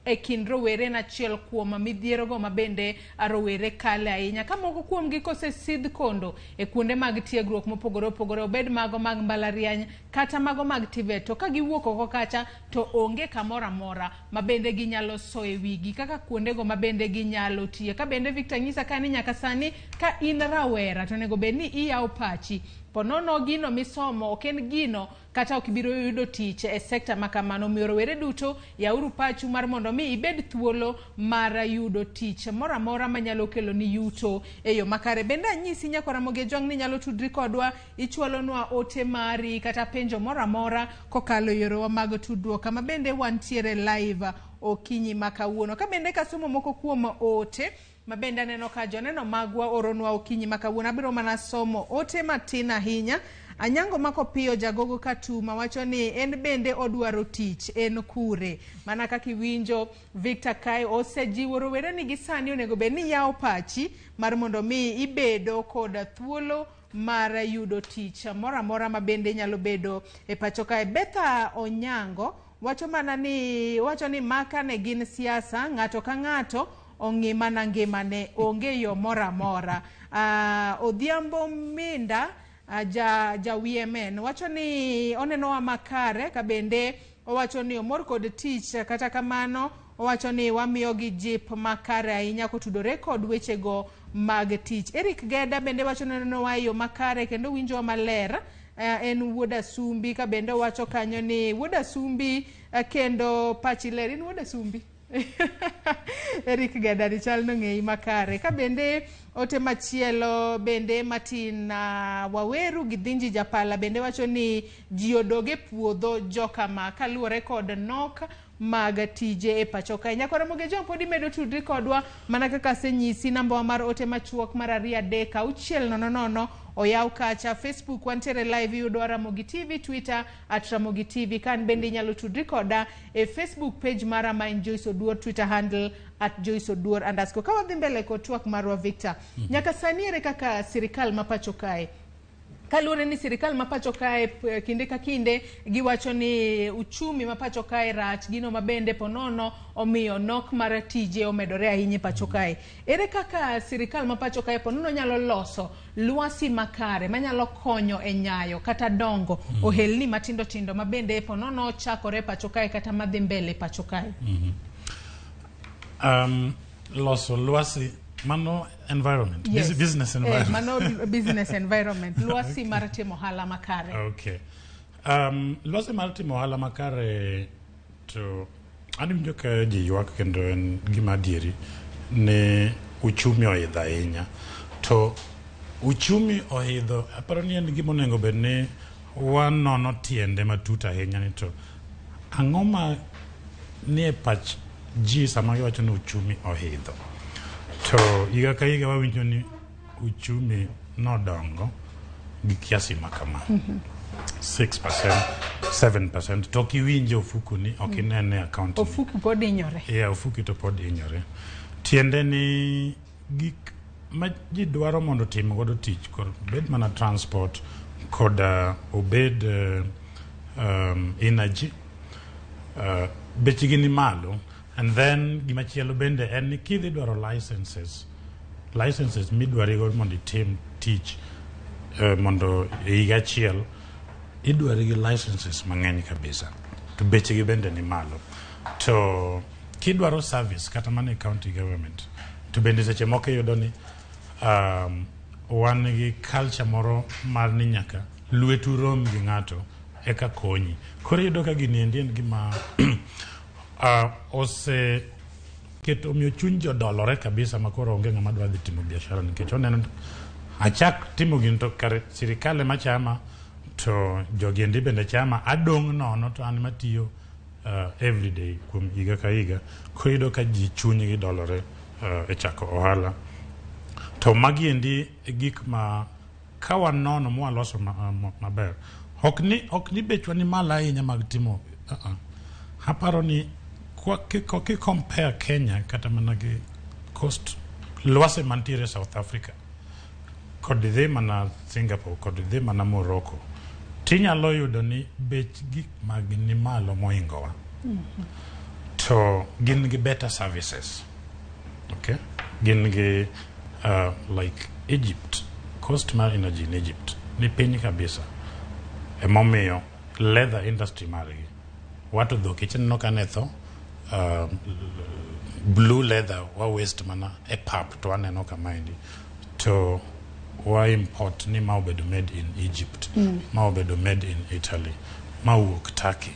e kin rowere na achiel kuom midhierogo ma bende rowere kale ahinya. Ka moko kuom gi kosesidh kondo e kuonde mag tiegruok mopogore opogore, obed mago mag mbalariany kata mago mag TVET, to ka giwuok oko kacha to onge kamoro amora ma bende ginyalo soe wigi kaka kuondego ma bende ginyalo tiye. Ka bende Victor nyisa ka ni nyaka sani ka in rawera to nego bed ni iyaw pachi ponono gino misomo ok en gino kata ok biro yudo tich e sekta makamano. Miyo rowere duto yauru pachu mar mondo mi ibed thuolo mar yudo tich mora mora manyalo kelo ni yuto e yo makare. Bende anyisi nyakwara Ramogi Juang ni nyalo tudri kodwa, ichwalonwa ote mari kata penjo mora mora kokalo yorowa mag tudruok kama bende wantiere live okinyi makawuono. Ka bende kasomo moko kuom ote ma bende aneno ka joneno magwa oronwa okinyi makawuono, abiro mana somo ote matin ahinya. Anyango mako piyo jagogo Katuma wacho ni en bende odwaro tich, en kure. Mana kaka iwinjo Victor Kai osejiwo rowere ni gisani onego bed ni yawo pachi mar mondo mi ibedo koda thuolo mar yudo tich mora mora ma bende nyalo bedo e pacho kae. Betha Onyango wacho mana ni maka ne gin siasa, ng'ato ka ng'ato ong'i mana ngimane, onge yo mora mora. Odhiambo Minda ja WMN wacho ni onenowa makare, ka bende owacho ni omor kod tich, kata kamano owacho ni wamiyo gi jip makare ahinya kotudore kod wechego mag tich. Eric Geda bende wacho ni onenowa yo makare kendo winjowa maler. En wuoda Sumbi, ka bende wacho kanyo ni wuoda Sumbi kendo pachi ler. In wuoda Sumbi? Eric Geda ni chal no ng'ei makare. Ka bende ote machielo bende Martin Waweru Gidhinji Japala bende wacho ni ji odoge puodho joka ma kaluwore kod nok mag tije e pacho kae. Nyakwara Ramogi Juang podi medo tudri kodwa mana kaka senyisi namba mar ote machuok mar 36000 oyaw kacha. Facebook wantere live yudo Ramogi TV, Twitter @Ramogi TV. Kan bende nyalo tudri koda e Facebook page mara ma en Joyce Oduor, Twitter handle @JoyceOduor_. Kawa dhi mbele ko twak marwa Victor. Nyaka sani ere kaka sirikal mapacho kae. Kaluwore ni sirikal mapacho kae kinde ka kinde giwacho ni uchumi mapacho kae rach, gino mabende ponono omiyo nok mar tije omedore ahinya pacho kae. Ere kaka sirikal mapacho kae ponono nyalo loso lwasi makare manyalo konyo e nyayo kata dongo ohelni matindo tindo mabende ponono chakore pacho kae kata madhi mbele pacho kae.
Loso lwasi mano environment,
yes.
Business environment.
Mano business environment. Lwasi mar timo ohala makare.
Okay. Lwasi mar timo ohala makare to animo ka ji ywak kendo en gima dieri ne uchumi oidho ahinya. To uchumi oidho, aparo ni en gima onego bed ni wanono tiende matut ahinya ni to ang'o ma nie pach ji sama giwacho ni uchumi oidho. To higa ka higa wawinjo ni uchumi nodongo gi kiasi makama 6%, 7%. To kiwinjo ofuku ni ok inene account.
Ofuku pod inyore.
Yeah, ofuku to pod inyore. Tiende ni gik ma ji dwaro mondo tim godo tich kod bed mana transport kod obed energy bechigi ni malo. And then gimachielo bende en ni kidhi dwaro licenses midwari go mondo itim tich mondo higa achiel idwari gi licenses mang'eny kabisa, to bechegi bende ni malo. To kidwaro service kata mana county government to bende seche moko iyudo ni wan gi culture moro mar ni nyaka lwetu rom gi ng'ato eka konyi. Koro iyudo ka gini en gima ose keto omiyo chuny jodolore kabisa makoro onge ng'ama dwa dhi timo biashara nikech oneno achak timo gini to kare sirikal ema chama to jogiendi bende chama, adong' nono to an matiyo everyday kuom higa ka higa. Koyudo ka ji chunygi dolore e chako ohala. To magiendi gik ma kawan nono mwaloso maber ok ni bechwa ni mala ahinya mag timo aparo ni koki compare Kenya kata mana gi coast lwase mantiere South Africa kod dhi mana Singapore kod dhi mana Morocco, tinyalo yudo ni bech gik mag ni malo moingowa. To gin gi better services. Okay, gin gi like Egypt, cost mar energy in Egypt ni piny kabisa, emomiyo leather industry margi watu dho kitchen no kanetho blue leather wa waste mana e pap to aneno kamaendi to wa import ni ma obedo made in Egypt, ma obedo made in Italy, ma wuok Turkey.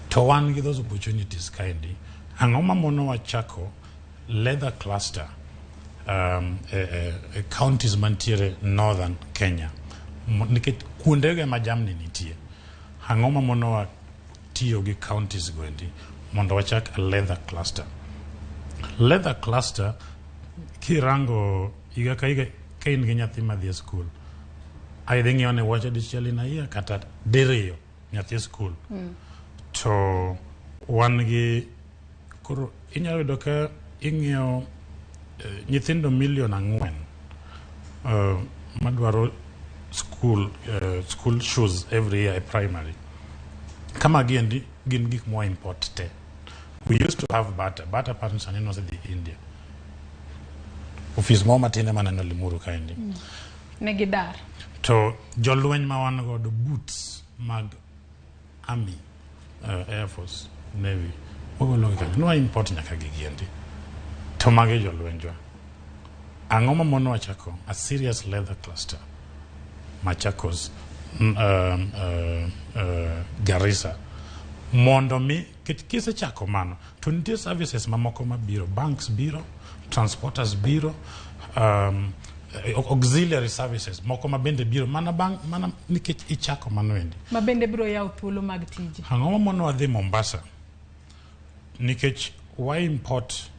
To wan gi those opportunities kaendi. Ang'o ma mono wachako leather cluster counties mantiere northern Kenya nikech kuondego ma jamni nitie. Ang'o ma mono wa tiyo gi counties gwendi mondo wachak a leather cluster. Leather cluster kirango higa ka higa ka in gi nyathi madhi e skul aidha ng'iyo ne wacha dichiel in aiya kata diriyo nyathi e skul. To wan gi koro inyalo yudo ka ing'iyo nyithindo 4,000,000 madwaro school shoes every year primary. Kama gin gik more import te. We used to have butter parents and was the India. Office mo matine maneno Limuru kaendi.
Negidar.
To jolweny ma wan godo boots mag army, air force, navy. No import nyaka gigiendi. To mage jolwenjwa. Ang'o ma mono wachako a serious leather cluster. Machakos, Garissa. Mondo mi kise chako mano to nitie services mamoko mabiro, banks biro, transporters biro, auxiliary services moko mabende biro mana nikech ichako mano endi
mabende biro yawo thuolo mag tije.
Ang'o ma mono wadhi Mombasa nikech wa import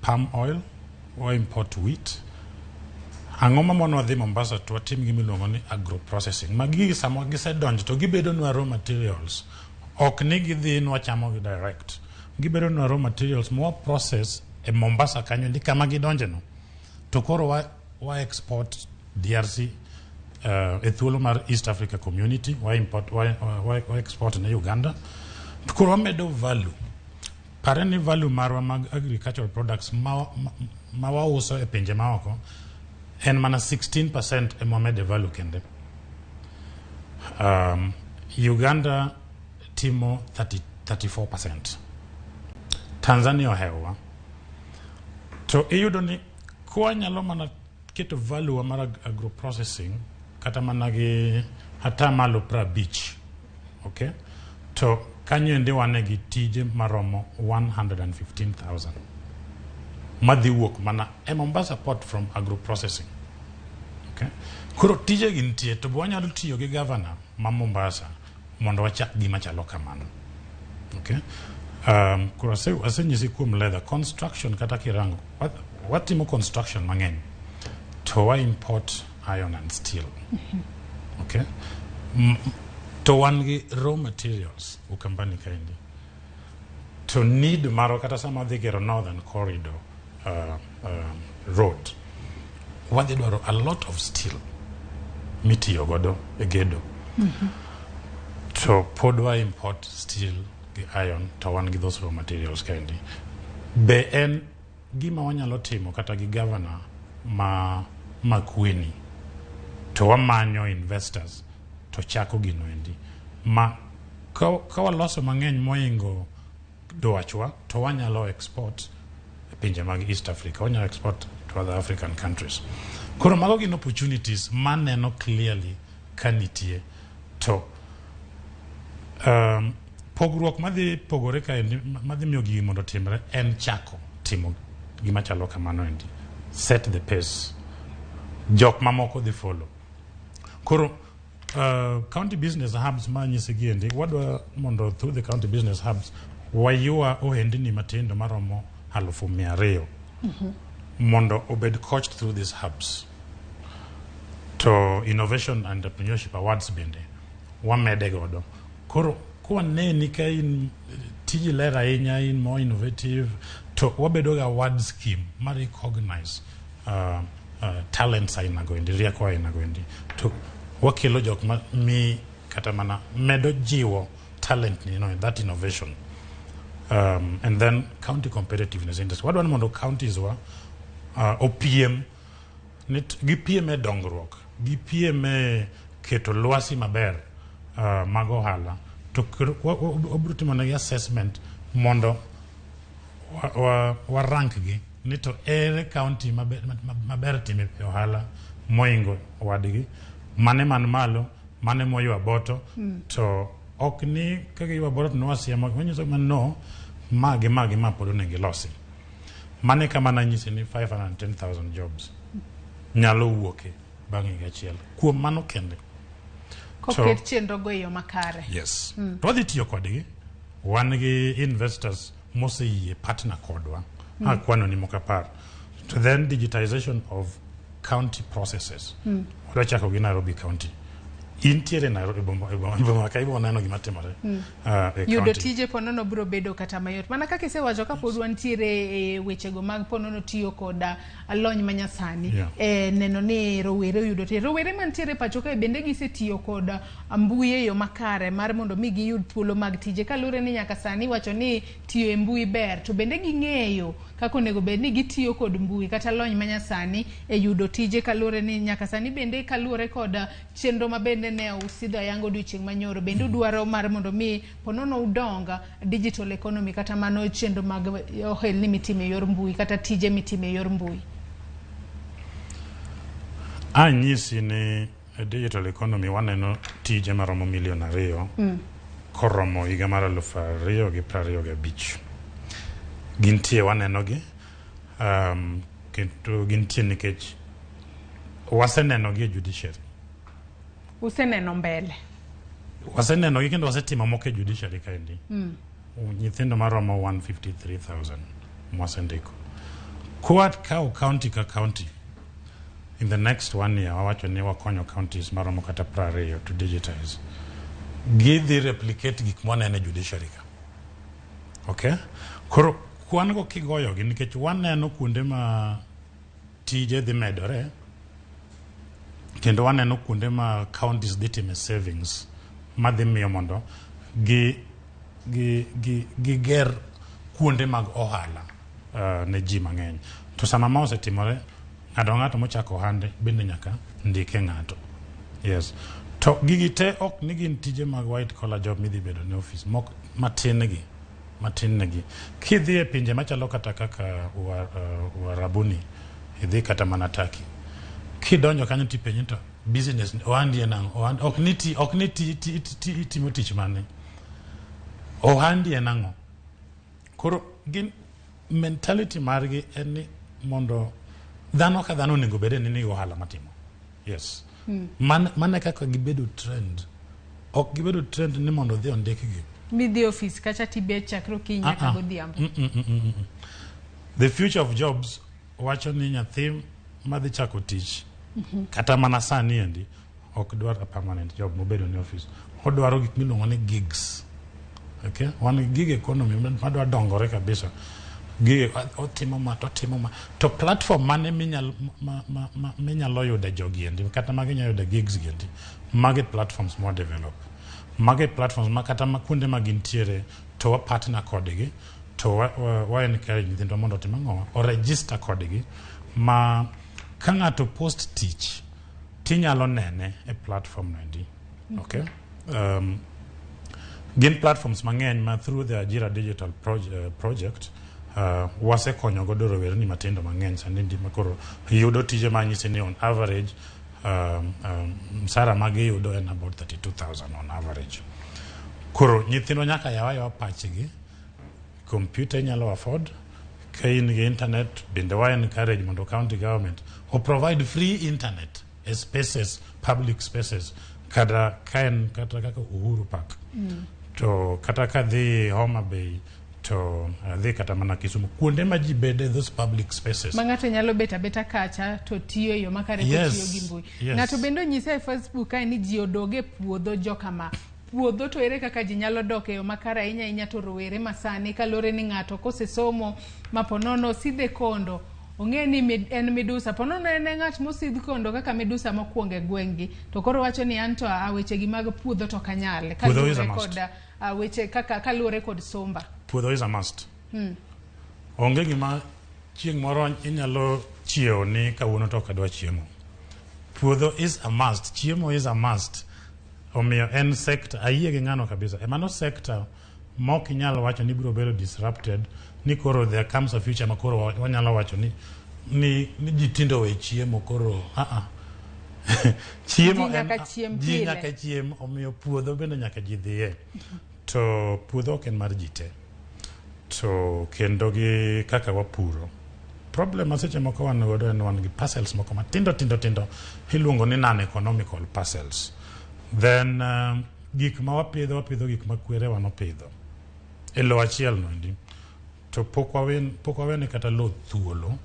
palm oil, wa import wheat, Ang'o ma mono dhi Mombasa to watim gimiluongo ni agro processing. Magi samo gisedonjo to gibedo nwa raw materials. Ok ni gidhi nwa chamo gi direct. Gibedo nwa raw materials more process e Mombasa kanyo ndi kama gidonje no. To koro wa export DRC e thuolo mar East Africa Community, wa export na Uganda. To koro wamedo value. Pareni value marwa mag agricultural products ma wauso e pinje maoko en mana 16% e momede value kende. Uganda timo 34%. Tanzania ohewa. To iyudo ni kwa nyalo mana keto value mar agro processing kata mana gi hata malo pra beach. Okay? To kanyo ndi wane gi tije maromo 115,000. Madhi wuok mana e Mombasa port from agro processing. Okay? Kuro tije gintie to wanyalo tiyo gi governor ma Mombasa mondo wachak gima chalo kamano. Okay? Kuro asenyisi kuom leather construction kata kirango. Watimo construction mang'eny. To wa import iron and steel. Okay? To wan gi raw materials ukambani kaindi. To need maro kata sama dhi gero northern corridor road. Wadhi dwaro a lot of steel mitiyo godo e gedo. To pod wa import steel gi iron to wan gi those raw materials kaindi. Be en gima wanyalo timo kata gi governor ma Kweni to wamanyo investors to chako gino endi ma ka waloso mang'eny moingo dwachwa to wanyalo export e pinje mag East Africa, wanyalo export to other African countries. Koro mago gin opportunities maneno clearly kanitie to pogruok madhi pogore ka madhi miyo gigi mondo timre en chako timo gima chalo kamano endi. Set the pace. Jok mamoko dhi follow. Koro county business hubs manyisi giendi wadwa mondo through the county business hubs wayua ohendni matindo maromo 200,000 mondo obed coached through these hubs. To innovation and entrepreneurship awards bende wamede godo. Koro kwa neni ka in tiji lera inya in more innovative to wabedo ga award scheme ma recognize talents aina goendi, rieko aina goendi. To wakilo jok mi kata mana medo jiwo talent ni, that innovation. And then county competitiveness industry. Wadwa mondo counties wa OPM gipiem e dongruok, gipiem e keto lwasi maber mag ohala. To obrutimo na assessment mondo wa rank gi ni to ere county maber time ohala moingo wadgi, mane man malo, mane moywa boto. To ok ni kaka ywa boto no wasiemo wanyiso no magi ma pod onego losi. Mane kama na nyisi ni 510,000 jobs nyalo wuoke bang' higa achiel kuom mano kende.
Koket chenro go yo makare.
Yes. To wadhi tiyo kodgi. Wan gi investors moseyie partner kodwa. Kwano ni mokapar. To then digitization of county processes. Wadachako gi Nairobi County. Intiere Nairobi bomba kaibo nano gima timore.
Yudo tije ponono bro bedo kata mayot. Mana kaka isewacho ka pod wantiere wechego mag ponono tiyo koda alony manyasani. Neno ni rowere yudo tije. Rowere mantiere pacho ka bende gisetiyo koda mbui yo makare mar mondo mi giyud thuolo mag tije. Kalure ni nyaka sani wacho ni tiyo e mbui ber. To bende ging'eyo kako nego bed ni gitiyo kod mbui kata lony manyasani e yudo tije. Kalure ni nyaka sani bende kalure koda chenro mabende ne usidho yango duching manyoro bende udwaro mar mondo mi ponono udonga digital economy kata mano chenro mag ohelni mitime yor mbui kata tije mitime yor mbui.
Anyisi ni digital economy waneno tije maromo 2 million koromo higa mar 2025. Gintie waneno gi kendo gintie nikech waseneno gi judiciary.
Useneno mbele.
Waseneno gi kendo wasetimo moke judiciary kaendi. Nyithindo maromo 153,000 mwasendiko. Kwa kao county ka county in the next 1 year wawacho ni wakonyo counties maromo kata 20 to digitize gidhi replicate gik mwanene judiciary ka. Okay, koro kwan go kigoyogi nikech waneno kuonde ma tije dhi medore kendo waneno kuonde ma counties dhi time savings madhi miyo mondo ger kuonde mag ohala ne ji mang'eny. To sama ma osetimore, ng'ato mochako ohande bende nyaka ndike ng'ato. Yes. To gigi te ok ni gin tije mag white collar job midhi bedo ne office mok matin negi. Kidhi e pinje machalo kata kaka Uarabuni, idhi kata mana Turkey. Kidonjo kanyo tipenjo to business ohandi enang'o, ok ni timo tich mane. Ohandi enang'o. Koro gin mentality margi en ni mondo dhano ka dhano onego bede ni ohala matimo. Yes. Mane kaka gibedo trend. Ok gibedo trend ni mondo dhi ondikgi.
Midhi office kacha tibet chakro kinya ka godhiambo.
The future of jobs wacho ni nyathi madhi chako tich kata mana sani endi ok dwar a permanent job mobedo ni office. Odwaro gik miluongo ni gigs. Okay? Wan gig economy madwa dongore kabisa. Gig otimo ma. To platform mane minyalo yude jogi endi kata maginyalo yude gigs endi. Mage platforms more develop. Mage platforms ma kata kuonde magintiere to wa partner kodgi to wa encourage nyithindo mondo otim ang'o o register kodgi ma ka ng'ato post tich tinyalo nene e platform no endi. Okay? Gin platforms mang'eny ma through the Ajira Digital project wasekonyo godo rowerni matindo mang'eny sani ndi makoro yudo tije manyisi ni on average msara magi yudo en about 32,000 on average. Koro nyithindo nyaka yawa pachgi, computer nyalo afford, ka in gi internet bende wa encourage mondo county government o provide free internet spaces, public spaces kata kaka Uhuru Park. To kata ka dhi Homa Bay to dhi kata mana Kisumu kuonde ma ji bede those public spaces.
Mang'ato nyalo beta kacha to tiyo yo makare tiyo gi mbui. Ng'ato bendo nyisa e Facebook ka ni ji odoge puodho jokama. Puodho to ere kaka ji nyalo doke yo makare inya to rowere masani kalore ni ng'ato kosesomo maponono sidhe kondo. Ong'e ni en midusa ponono en ng'at mosidh kondo kaka midusa mokwonge gwengi to koro wacho ni anto aweche gi mag puodho to kanyale kalore kod weche kaka kalore kod somba.
Puodho is a must. Onge gima chieng' moro inyalo chiewo ni kawuono to kadwa chiemo. Puodho is a must. Chiemo is a must. Omiyo en sector ayie gi ng'ano kabisa. Emano sector mok inyalo wacho ni biro bedo disrupted ni koro there comes a future makoro wanyalo wacho ni ji tindo we chiemo koro chiemo ji nyaka chiem omiyo puodho bende nyaka ji dhiye. To puodho ok en mar ji te. To kendo gi kaka wapuro. Problem aseche moko wan godo en wan gi parcels moko matindo iluongo ni non-economical parcels. Then gik ma wapidho gik ma kwere wan opidho. E lo achiel no ndi. To pok wawene kata lo thuolo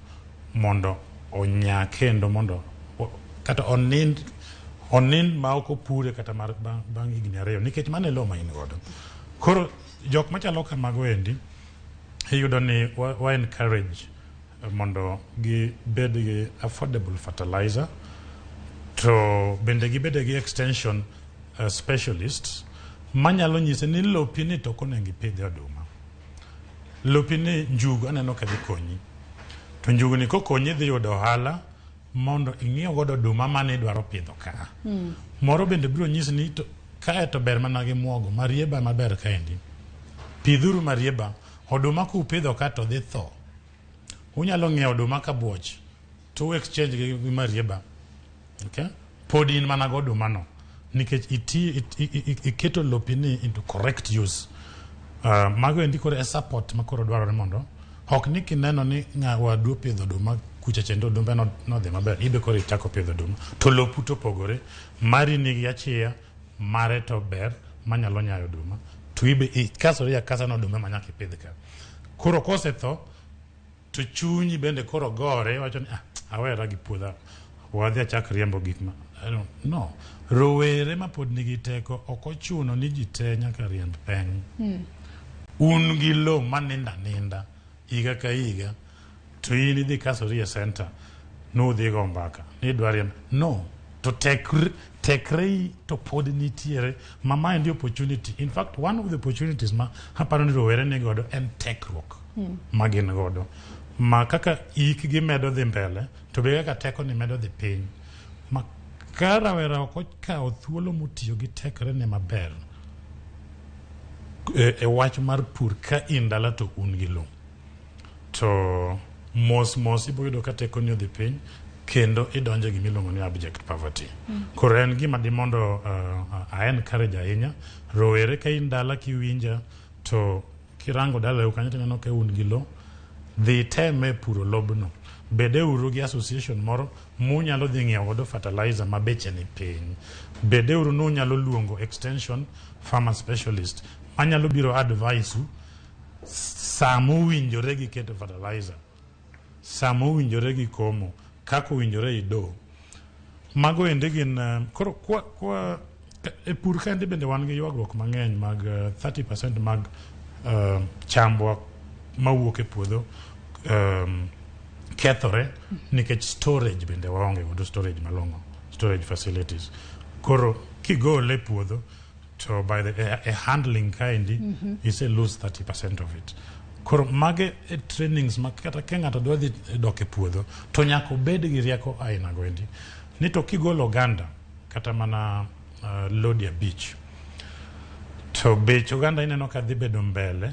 mondo onya kendo mondo kata onind ma ok opure kata bang' higni 2 nikech mane lo ma in godo. Koro jok machalo kamago endi iyudo ni wa encourage mondo gi bed gi affordable fertilizer to bende gi bed gi extension specialists manyalo nyise ni lopi ni to konengi pidhe oduma. Lopi ni njugu aneno ka dhi konyi. To njugu ni kokonyi dhi yudo ohala mondo ing'iyo godo oduma mane idwaro pidho ka. Moro bende biro nyisi ni to kae to ber mana gi muogo marieba maber kaendi. Pidhuru marieba oduma kupidho ka to dhi tho. Unyalo ng'iewo oduma ka buoch to exchange gi marieba. Okay? Pod in mana go oduma no. Nikech iketo lopi ni into correct use. Mago endi koro e support makoro dwarore mondo ok ni kineno ni ng'awa dwa pidho oduma kucha chendo odumbe no dhi maber ibe koro ichako pidho oduma to lopu to pogore mari nigi achiya mare to ber manyalo nyayo oduma to ibe kasore kasa no oduma manyaka ipidh ka koro kosetho to chunyi bende koro gore wacho ni awera gi puodha wadhi achak riembo gik ma no rowere ma pod nigi teko ok ochuno ni ji te nyaka riemb peng un gi lo maninda ninda higa ka higa to in idhi Kasoria Center nudhi go mbaka nidwa riembo no to tekre to pod nitiere ma ndi opportunity. In fact, one of the opportunities ma aparo ni rowere ni godo en tekruok ma gin godo ma kaka ik gi medo dhi mbele to be kaka teko ni medo dhi piny ma ka rawera ok okawo thuolo motiyo gi tekre ne maber e wach mar pur ka in dala to un gi lo to mos ibo yudo ka teko ni odhi piny kendo idonje gi miluongo ni abject poverty. Koro en gima di mondo a encourage ahinya rowere ka in dala kiwinja to kirango dala kanyo tineno ka un gi lo dhi teme puro lobno bede uru gi association moro munyalo dhi ng'iewo godo fertilizer ma beche ni piny bede uru nunyalo luongo extension farmer specialist manyalo biro advice samo winjore gi keto fertilizer samo winjore gi komo kako winjore ido mago ende gin koro kwa e pur kende bende wan gi ywagruok mang'eny mag 30% mag chambwa mawuok e puodho kethore nikech storage bende waonge godo storage malong'o storage facilities koro kigole puodho to by the handling kind is a lose 30% of it. Koro mage trainings ma kata ka ng'ato dwa dhi dok e puodho to nyaka obed gi rieko aina goendi ni to kigolo oganda kata mana Lodya Beach to bech oganda ineno ka dhi bedo mbele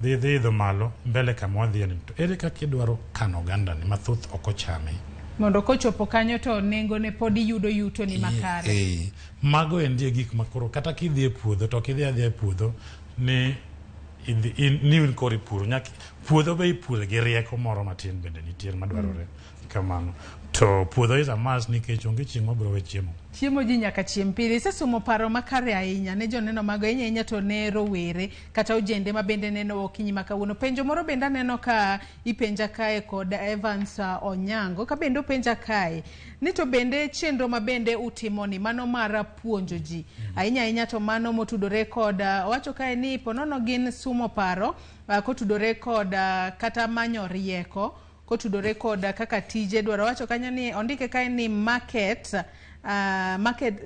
dhi idho malo mbele kama wadhi ni to ere kaka idwaro kano oganda ni mathoth ok ochame
mondo kochopo kanyo to nengo ne pod yudo yuto ni makare.
Mago endie gik makoro kata kidhi e puodho to kidhi adhi e puodho ni in kori puro nyaki puodho be ipuro gi rieko moro matin bende nitiere madwarore kamano to puodho is a must nikech onge chieng' mabiro we chiemo
ji nyaka chiem pile. Sesumo paro makare ahinya ne joneno mago ahinya to ne rowere kata ojende ma bende neno okinyi makawuono. Penjo moro bende aneno ka ipenja kae kod Evans Onyango ka bende openja kae ni to bende chenro ma bende utimo ni mano mara puonjo ji ahinya to mano motudore kod wacho kae ni ponono gin sumo paro kotudore kod kata manyo rieko kotudore kod kaka tije dwaro. Wacho kanyo ni ondike kae ni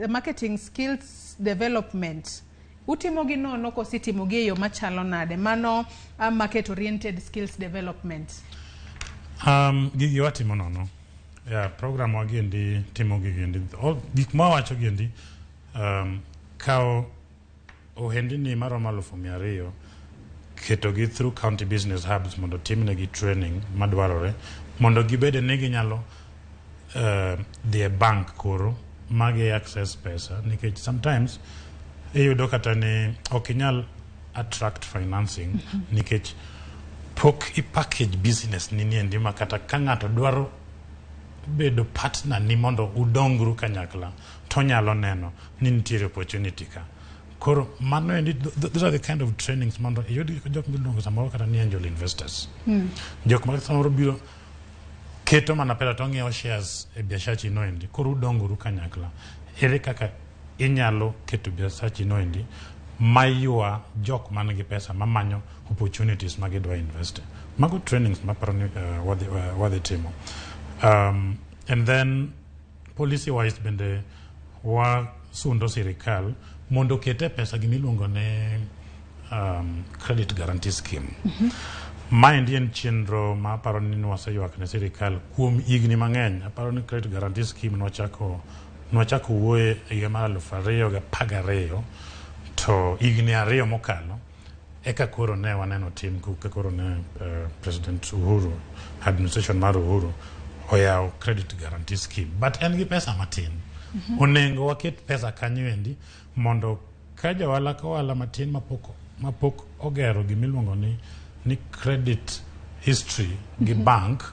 marketing skills development. Utimo gi nono kositimo gi yo machalo nade mano market oriented skills development?
Gigi watimo nono program wagiendi timo gigiendi gik ma wacho giendi kao ohendni maromo 200,000 keto gi through county business hubs mondo timne gi training madwarore mondo gibede ne ginyalo the bank koro magi access pesa nikech sometimes iyudo kata ni okinyal attract financing nikech pok i-package business ni niendi ma kata ka ng'ato dwaro bedo partner ni mondo udongru kanyakla to nyalo neno ni nitiere opportunity ka. Koro mano endi those are the kind of trainings mondo iyudi jok milongo samoro kata ni angel investors jok ma samoro biro keto mana pesa to ng'iewo shares e biashachi no endi koro udongru kanyakla ere kaka inyalo keto biashachi no endi maywa jok man gi pesa mamanyo opportunities ma gidwa invest mago trainings maparo ni wadhi timo and then policy wise bende wa sundo sirikal mondo kete pesa gimiluongo ne credit guarantee scheme mind en chenro ma paro ni waseyuak ne sirikal kuom igni mang'eny. Aparo ni credit guarantee scheme nwachako wuoye higa mar 2012 to igni 2 mokalo eka koro ne waneno tim ka koro ne President Uhuru administration mar Uhuru oyawo credit guarantee scheme but en gi pesa matin onengo waket pesa kanyo endi mondo ka jawala kawala matin mapok ogero gimiluongo ni credit history gi bank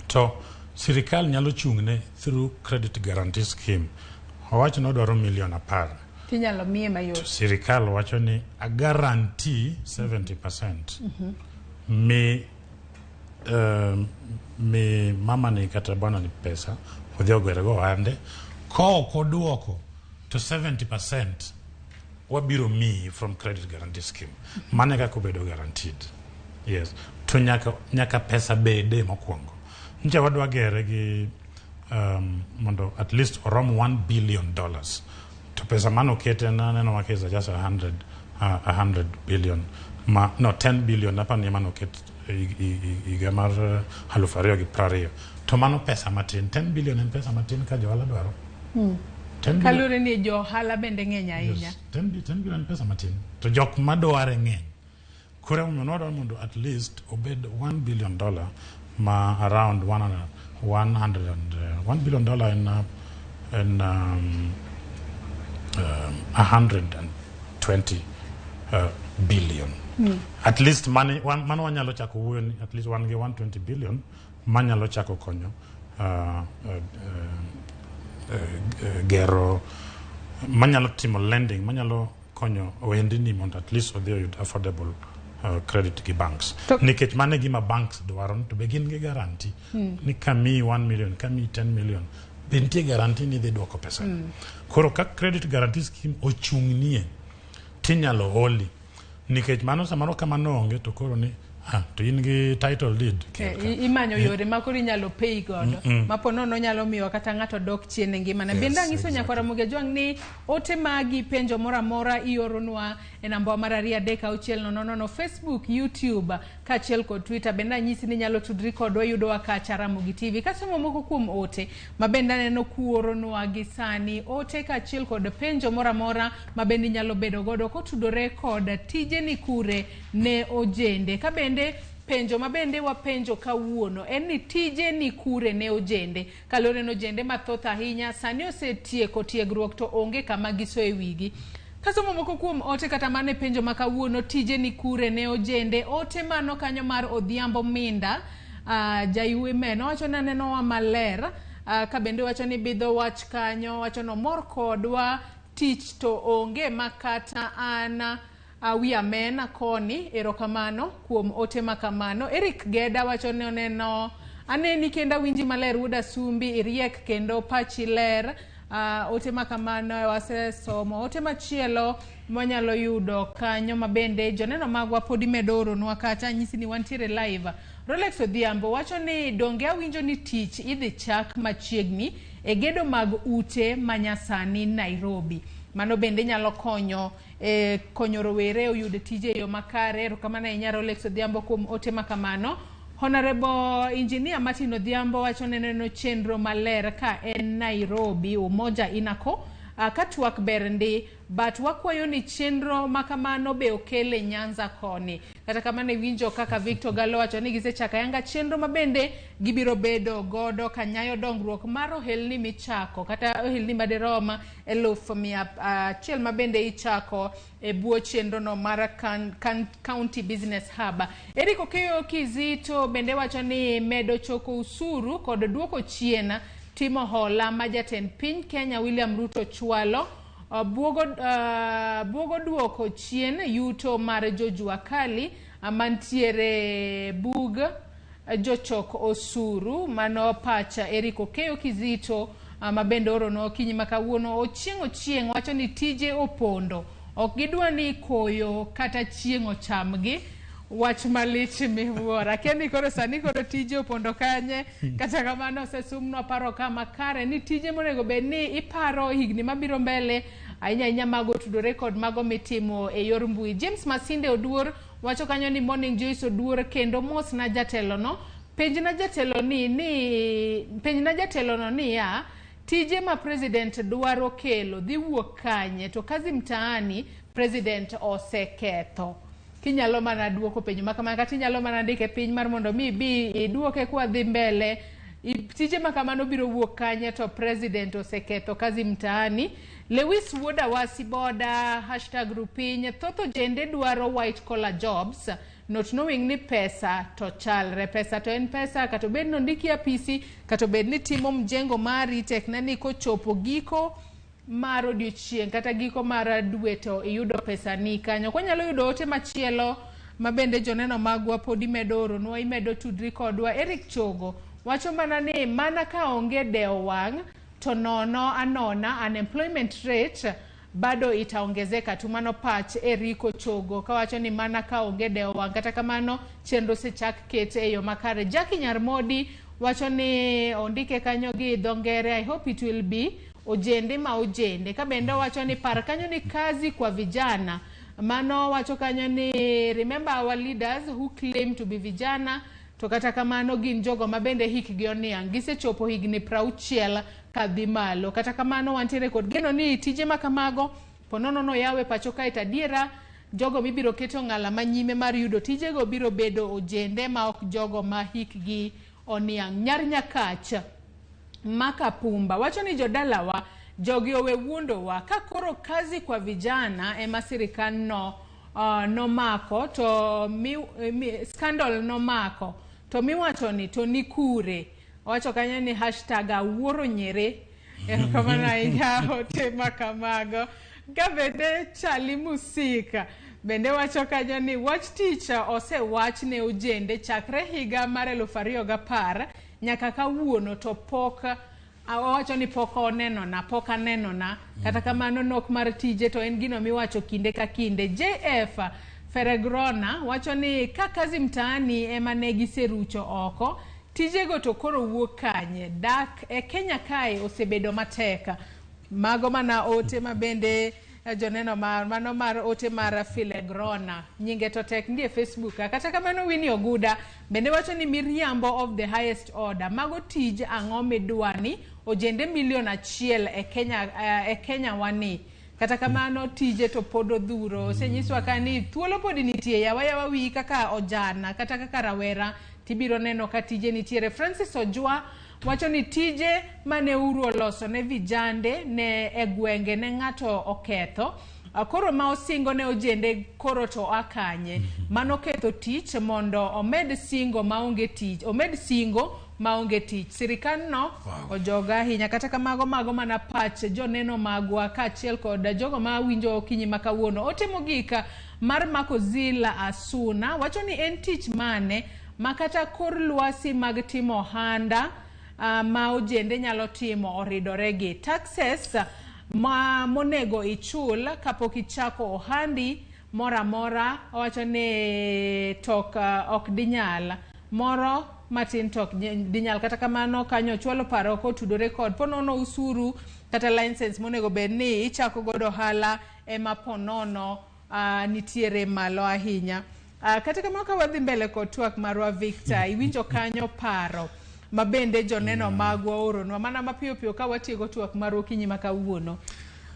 to sirikal nyalo chung'ne through credit guarantee scheme. Owacho no dwaro $1,000,000
tinyalo miye mayot.
Sirikal wacho ni a guarantee 70% mi mama ni kata bwana ni pesa odhi ogwere go ohande ko oduoko to 70% wabiro miyi from credit guarantee scheme. Mane kaka obedo guaranteed. Yes. To nyaka pesa bede mokwongo. Nja wadwa gere gi mondo at least around $1 billion. To pesa mano kete na neno makeza just 100 billion. No, 10 billion hapa ni mano ket igamar halufariyo gi prariyo. To mano pesa matin. 10 billion en pesa matin ka johala dwaro.
Kalure ni johala bende ng'eny ahinya.
Yes, 10 billion pesa matin. To jok madware ng'eny. Kure mondo at least obed $1 billion ma around $1 billion in 120 billion. At least mano wanyalo chako wuoyo at least 120 billion manyalo chako konyo gero manyalo timo lending manyalo konyo wendini mondo at least odhi oyud affordable credit gi banks. Nikech mane gima banks dwaro to begin gi guarantee ni kami 1 million kami 10 million bentie guarantee ni dhi duoko pesa. Koro ka credit guarantee scheme ochung'nie tinyalo holi nikech mano samaro kamano onge to koro ni to in gi title deed
imanyo yore ma koro inyalo pay godo mapono no nyalo miyo kata ng'ato dok chien ngimane. Benda ngiso nyakwara Ramogi Jwang ni ote magi penjo mora ioronwa e namba mar 33600 Facebook, YouTube kaachiel kod Twitter. Benda nyisi ni nyalo tudri kodwa yudowa kacha Ramogi TV. Kasomo moko kuom ote ma benda neno kuoronwa gi sani ote kaachiel kod penjo mora ma bende nyalo bedo godo kotudore kod tije ni kure ne ojende. Ka bende penjo ma bende wapenjo kawuono en ni tije ni kure ne ojende. Kalore no ojende mathoth ahinya sani osetieko tiegruok to onge kama giso e wigi. Kasomo moko kuom ote kata mane penjo ma kawuono tije ni kure ne ojende. Ote mano kanyo mar Odhiambo Minda jayue meno wacho na neno wa maler ka bende wacho ni bidho wach kanyo wacho no mor kodwa tich to onge makata ana wi amena koni erokamano kuom ote makamano. Eric Geda wacho ni oneno aneni kenda winji maler wuda sumbi iriek kendo pachi ler. Ote makamano wase somo ote machielo monyalo yudo kanyo mabende joneno magwa podi medoro nwa kata nyisi ni wantiere live. Rolex Odhiambo wacho ni donge awinjo ni tich idhi chak machiegni e gedo mag ute manyasani Nairobi. Mano bende nyalo konyo konyo rowere oyud tije yo makare. Erokamano ahinya Rolex Odhiambo kuom ote makamano. Honorable Engineer Martin Odhiambo wacho neno chenro maler ka en Nairobi Umoja Inako katwak berndi but wakwayo ni chenro makamano be okele Nyanza koni. Kata kamano winjo kaka Victor Galo wacho ni gisechaka yanga chenro mabende gibiro bedo godo kanyayo dongruok mar ohelni michako kata ohelni maderoma 1,100 mabende ichako e buo chenro no mar County Business Hub. Eric Okeyo Kizito bende wacho ni medo choko usuru kod duoko chien timo hola ma jatend piny Kenya William Ruto chwalo buogo duoko chien yuto mar jojua kali mantiere bug jochok osuru mano pacha. Eric Okeyo Kizito mabende orono kinyi makawuono ochieng' wacho ni tije opondo ok gidwa ni koyo kata chieng' ochamgi. Wach malich miwuora keni koro sani koro tije opondo kanye kata kamano sesumno paro kama kare ni tije monego bed ni iparo higni mabiro mbele ahinya mago tudore kod mago mitimo e yor mbui. James Masinde Oduor wacho kanyo ni Morning Joyce Oduor kendo mos na jatelo no penj na jatelo no ni ya tije ma president dwaro kelo dhi wuok kanye to kazi mtaani president oseketho. Kinyalo mana duoko penjo makamano kata inyalo mana ndike piny mar mondo mi bi duoke kwa dhi mbele tije makamano biro wuok kanye to president oseketho kazi mtaani. Lewis Woda Wasiboda #rupiny thotho jende dwaro white collar jobs not knowing ni pesa to chalre. Pesa to en pesa kato bed no ndiki apisi kato bed ni timo mjengo mari teknani kochopo giko mar odiochieng' kata giko mar dwe to iyudo pesa ni kanyo. Kwanyalo yudo ote machielo mabende joneno magwa podi medoro nwa imedo tudri kodwa. Eric Chogo wacho mana ni mana ka onge deo wang' to nono anona unemployment rate bado itaongezeka tu. Mano pach Eriko Chogo kawacho ni mana ka onge deo wang' kata kamano chenro sechak ket e yo makare. Jackie Nyarmodi wacho ni ondike kanyo gi dhongere, I hope it will be ojende ma ojende. Kabendo wacho ni par kanyo ni kazi kwa vijana. Mano wacho kanyo ni remember our leaders who claim to be vijana to kata kamano gin jogo mabende hikgi oniang' gisechopo higni 60 kadhi malo. Kata kamano wantiere kod geno ni tije makamago ponono no yawe pacho kae tadiera jogo mibiro keto ng'ala manyime mar yudo tijego biro bedo ojende ma ok jogo ma hikgi oniang'. Nyar Nyakach Makapumba wacho ni jodalawa jogi owe wuondowa ka koro kazi kwa vijana ema sirikal nomako to scandal nomako to miwacho ni to nikure. Wacho kanyo ni #awuoro nyere kamana inyao tema kamago. Gabende Chali Musika bende wacho kanyo ni watch teacher osewach ne ojende chakre higa mar 2010 nyaka kawuono to pok wacho ni pok anenona kata kamano nok mar tije to en gino miwacho kinde ka kinde. JF Feregrona wacho ni ka kazi mtaani ema ne giserucho oko tijego to koro wuok kanye. Dak e Kenya kae osebedo mateka. Mago mana ote mabende joneno mano mar ote mar Filegrona nyinge to tek ndie Facebook. Kata kamano Winnie Oguda bende wacho ni miriambo of the highest order. Mago tij ang'o midwani ojende 1,000,000 e Kenya wani. Kata kamano tije to podo dhuro. Senyiswa kani thuolo podi nitie yawa wi kaka ojana kata kaka rawera tibiro neno ka tije nitiere. Francis Ojwa wacho ni tije mane uru oloso ne vijande ne egwenge ne ng'ato oketho koro ma osingo ne ojende koro to akanye. Mano ketho tich mondo omed singo maonge tich. Sirikal no ojoga ahinya. Kata kamago mago mana pach joneno magwa kaachiel kod jogo ma winjo okinyi makawuono. Otemo gika mar Makozila Asuna wacho ni en tich mane makata kor lwasi mag timo ohanda ma ojende nyalo timo oridoregi. Taxes ma monego ichul kapok ichako ohandi moramora wacho ni tok ok dinyal moro matin tok dinyal. Kata kamano kanyo chwalo paro kotudore kod ponono usuru kata license monego bedni ichako godo ohala ema ponono nitiere malo ahinya. Kata kamano ka wadhi mbele kod twak marwa Victor iwinjo kanyo paro mabende joneno magwa oronwa mana mapiyo ka watiego twak mar okinyi makawuono.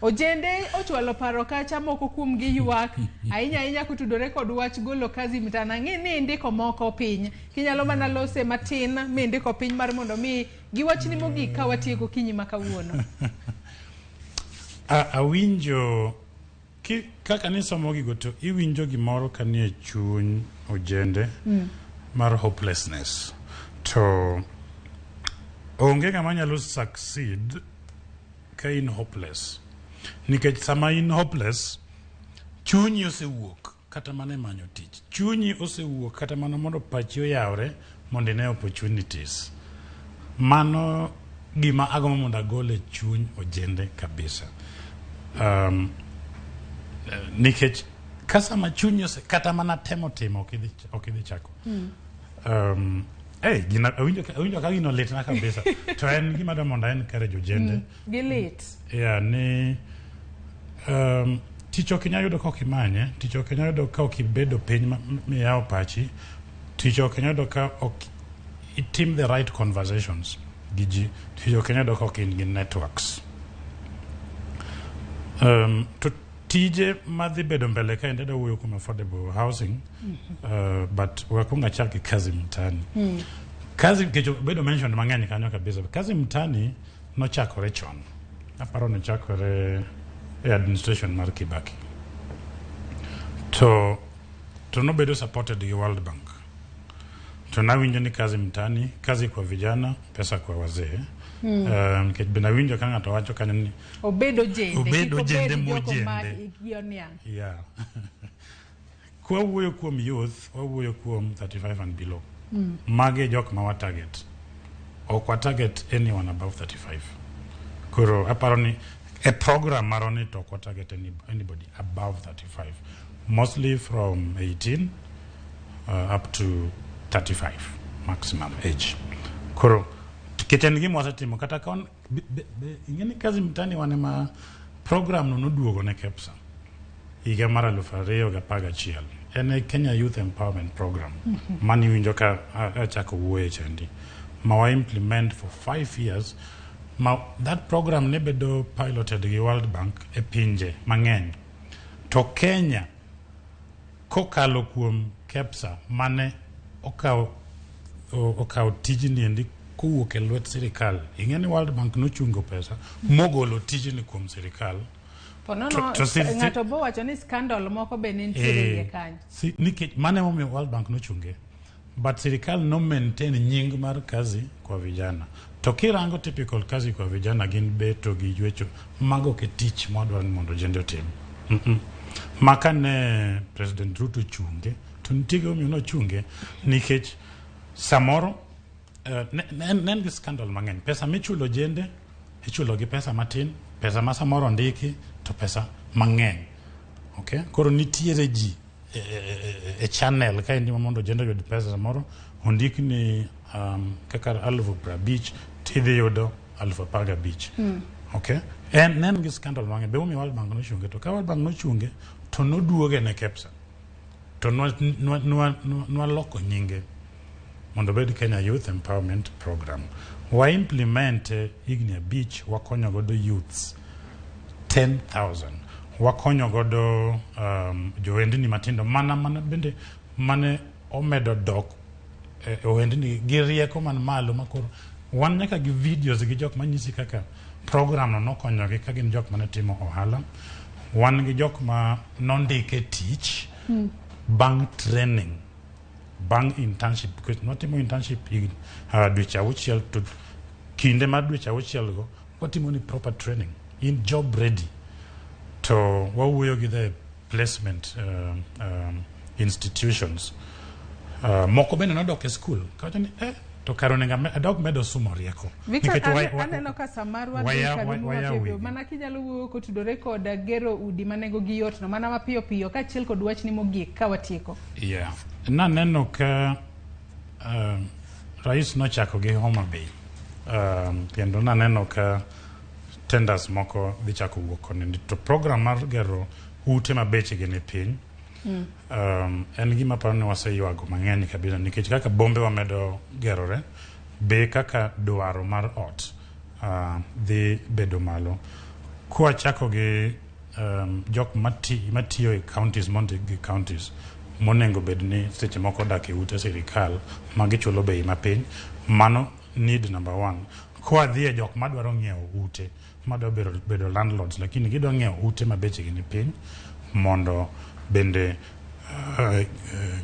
Ojende ochwalo paro kacha moko kuom gi ywak ahinya kutudore kod wach golo kazi mtana ng'ini ndiko moko piny kinyalo mana lose matin mi ndiko piny mar mondo mi giwachni mogik ka watiego okinyi makawuono.
Awinjo kaka nisomo gigo to iwinjo gimoro kanie chuny ojende mar hopelessness to onge kama nyalo succeed ka in hopeless. Nikech sama in hopeless chunyi osewuok kata mana manyo tich. Chunyi osewuok kata mana mondo pachi oyawre mondo ine opportunities. Mano gima agombo mondo agole chuny ojende kabisa. Nikech kasama chunyi kata mana temo okidhi chako. Gina awinjo ka gino lit na kabisa. To en gima da mondo encourage ojende.
Gilit.
Ni tich ok inyalo yudo ka ok imanye, tich ok inyalo yudo ka ok ibedo piny miyawo pachi, tich ok inyalo yudo ka ok itim the right conversations gi ji, tich ok inyalo yudo ka ok in gi networks. To tije madhi bedo mbele ka endeda wuoyo kuom affordable housing, but wakunga chaki kazi mtani. Kazi kecho bedo mentioned mang'eny kanyo kabisa. Kazi mtani nochakore chon. Aparo nochakore administration mar Kibaki. To nobedo supported gi World Bank. To nawinjo ni kazi mtani, kazi kwa vijana, pesa kwa wazee. Nikech bina winjo ka ng'ato wacho kanyo ni
obedo jende
mojende. Yeah. Kwa wuoyo kuom youth, wawuoyo kuom 35 and below. Mage jok ma wa target. okwa target anyone above 35. Koro aparoni a program maroni to okwa target anybody above 35, mostly from 18 up to 35 maximum age. Koro keten gi mwasatimo kata kon ingeni kazi mtani wane ma program no duogo ne KEPSA higa mara 2011 en Kenya Youth Empowerment Program mani winjo ka achako wuoye chandi ma wa implement for 5 years. That program ne bedo piloted gi World Bank e pinje mang'eny to Kenya kokalo kuom KEPSA mane okaw tijni endi kowuok e lwet sirikal. Ing'eni World Bank nochungo pesa mogolo tijni kuom sirikal.
Ng'ato bo wacho ni scandal moko be nitiere kanyo.
Nikech mane momiyo World Bank nochunge, but sirikal no maintain nying mar kazi kwa vijana. To kirango typical kazi kwa vijana gin beto gi ywecho mago ke tich modwa ni mondo jende otim. Maka ne President Ruto chunge, to nitigo omiyo nochunge nikech samoro nen gi scandal mang'eny. Pesa michulo jende ichulo gi pesa matin, pesa ma samoro ndiki to pesa mang'eny. Okay? Koro nitiere ji e channel ka indi mondo jende yud pesa samoro ondik ni kaka 50,000 tidhi yudo 15,000. Okay? Nen gi scandal mang'eny. Be omiyo World Bank nochunge, to ka World Bank nochunge to noduoge ne KEPSA to nwaloko nyinge mondo bed Kenya Youth Empowerment Program. Wa implement higni 5 wakonyo godo youths 10,000. Wakonyo godo joendni matindo mana bende mane omedo dok oendni gi rieko man malo makoro wan nyaka gi videos gi jok manyisi kaka program no nokonyogi ka gin jok mane timo ohala. Wan gi jok ma nondike tich bang training, bang internship, because notimo internship dweche auchiel to kinde mar dweche auchiel go watimo ni proper training in job ready. To wawuoyo gi the placement institutions moko bende nodok e school kawacho ni to karonenga adok medo sumo rieko.
Aneno ka samarwa mana kinyalo wuoyo kotudore kod gero udi manego gi yot no mana mapiyo piyo ka achiel kod wach ni mogik ka watieko.
Yeah. Naneno ka rais nochako gi Homa Bay. Kendo naneno ka tenders moko dhi chako wuok koni. To program mar gero ute mabeche gin e piny. En gima paro ni waseywago mang'eny kabisa nikech kaka bombe wamedo gerore be kaka dwaro mar ot dhi bedo malo. Kwa chako gi jok matiyo e counties gi counties monengo bedni seche moko dak e ute sirikal magichulo bei mapiny. Mano need number 1. Kwa dhi e jok madwaro ng'iewo ute madwa bedo landlords lakini gidwa ng'iewo ute mabeche gin e piny mondo bende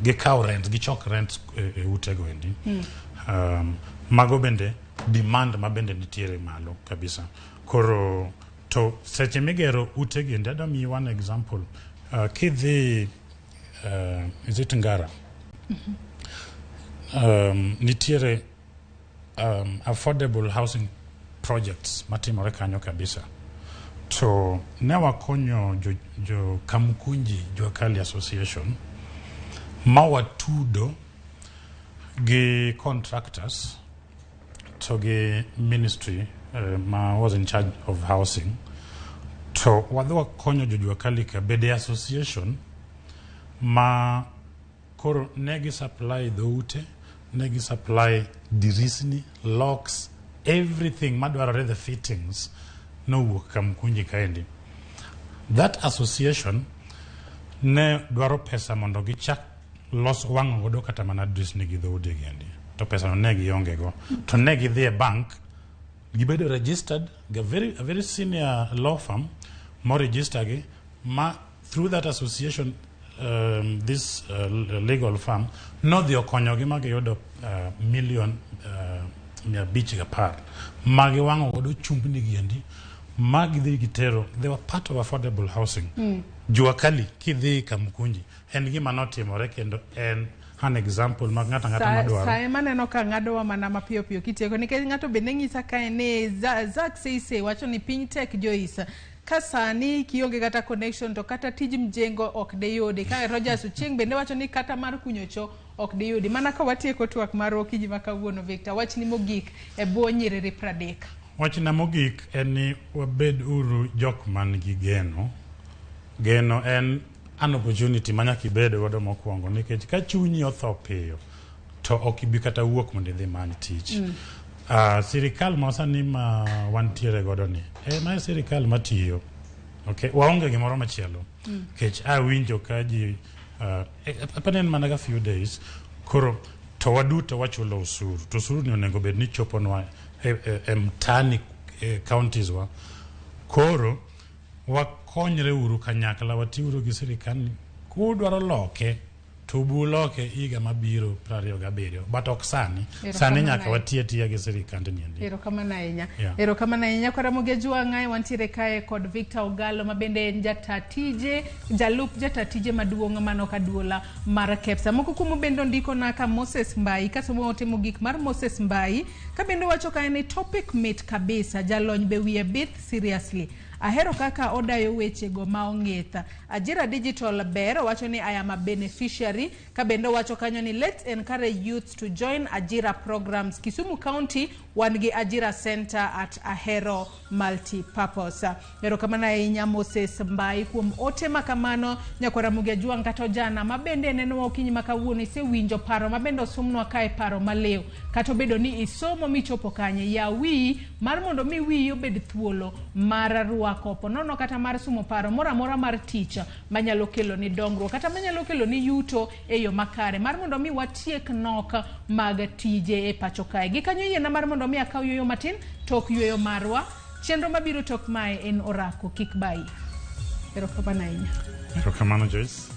gikaw rent, gichok rent e utego endi. Mago bende demand ma bende nitiere malo kabisa. Koro to seche migero utegi endi adwa miyi one example. Kidhi is it Ngara? Nitiere affordable housing projects matimore kanyo kabisa. To ne wakonyo jo Kamkunji Juakali Association ma watudo gi contractors to gi ministry ma was in charge of housing. To wadhi wakonyo jo Juakali ka bede association ma koro negi supply dhoute, negi supply dirisni, locks, everything madwarore the fittings no wuok Kamkunji kaendi. That association ne dwaro pesa mondo gichak los wang'o godo kata mana dirisni gi dhoudi gendi. To pesa no ne gionge go. To ne gidhi e bank, gibedo registered, a very senior law firm more register gi ma through that association this legal firm no dhi okonyogi ma giyudo million 510 ma giwang'o godo chumbni giendi ma gidhi gitero. They were part of affordable housing. Juakali kidhi Kamkunji en gima notimore kendo en an example mag ng'ata madwaro.
Sa maneno ka ng'adowa mana mapiyo piyo kitieko nikech ng'ato bende ng'isa kae ni Zack Seise wacho ni piny tek Joyce ka sani kionge kata connection to kata tij mjengo ok de yudi. Ka Rogers Ochieng bende wacho ni kata mar kunyo cho ok de yudi. Mana ka watieko twak mar okiji makawuono Victor wachni mogik e bwo nyiriri 30.
Wachna mogik en ni wabed uru jok man gi geno. Geno en an opportunity manyaka ibed godo mokwongo nikech ka chunyi otho piyo to ok ibi kata wuok mondo idhi many tich. Sirikal masani ma wantiere godo ni ma sirikal matiyo. Okay, waonge gimoro machielo. Kech awinjo ka ji apanen mana ga few days koro to waduto wachulo usuru. To usuru ni onego bed ni choponwa mtani counties wa. Koro wakonyre uru kanyakla watiuro gi sirikal kudwaro loke to buloke higa mabiro 27 but ok sani nyaka watie gi sirikal ni.
Erokamano ahinya. Erokamano ahinya kwa Ramogi Juang'ai wantiere kae kod Victor Ogalo mabende en jalup jatatije maduong' mano kaduola mar KEPSA. Moko kumo bendo ndiko naka Moses Mbai kasomo otimo gik mar Moses Mbai ka bendo wacho kae ni topic mit kabisa jalony be wiye bith seriously. Ahero kaka odayo weche go maong'etha. Ajira digital ber wacho ni I am a beneficiary. Kabendo wacho kanyo ni let's encourage youth to join Ajira programs. Kisumu County wan gi Ajira Center at Ahero Multipurpose. Erokamano ahinya Moses Mbai kuom ote makamano nyakwa Ramogi Juang kata jana mabende neno okinyi makawuono isewinjo paro mabende osomnwa kae paro malew. Kato bedo ni isomo michopo kanye ya wi mar mondo mi wi obed thuolo mar ruako nono kata mar sumo paro mora mar ticha manyalo kelo ni dongruok kata manyalo kelo ni yuto e yo makare mar mondo mi watiek nok mag tije e pacho kae. Gikanyo yiena mar mondo mi akaw yoyo matin tok yoyo marwa chenro mabiro tok mae en orako kik bai. Erokamano ahinya.
Erokamano Joyce.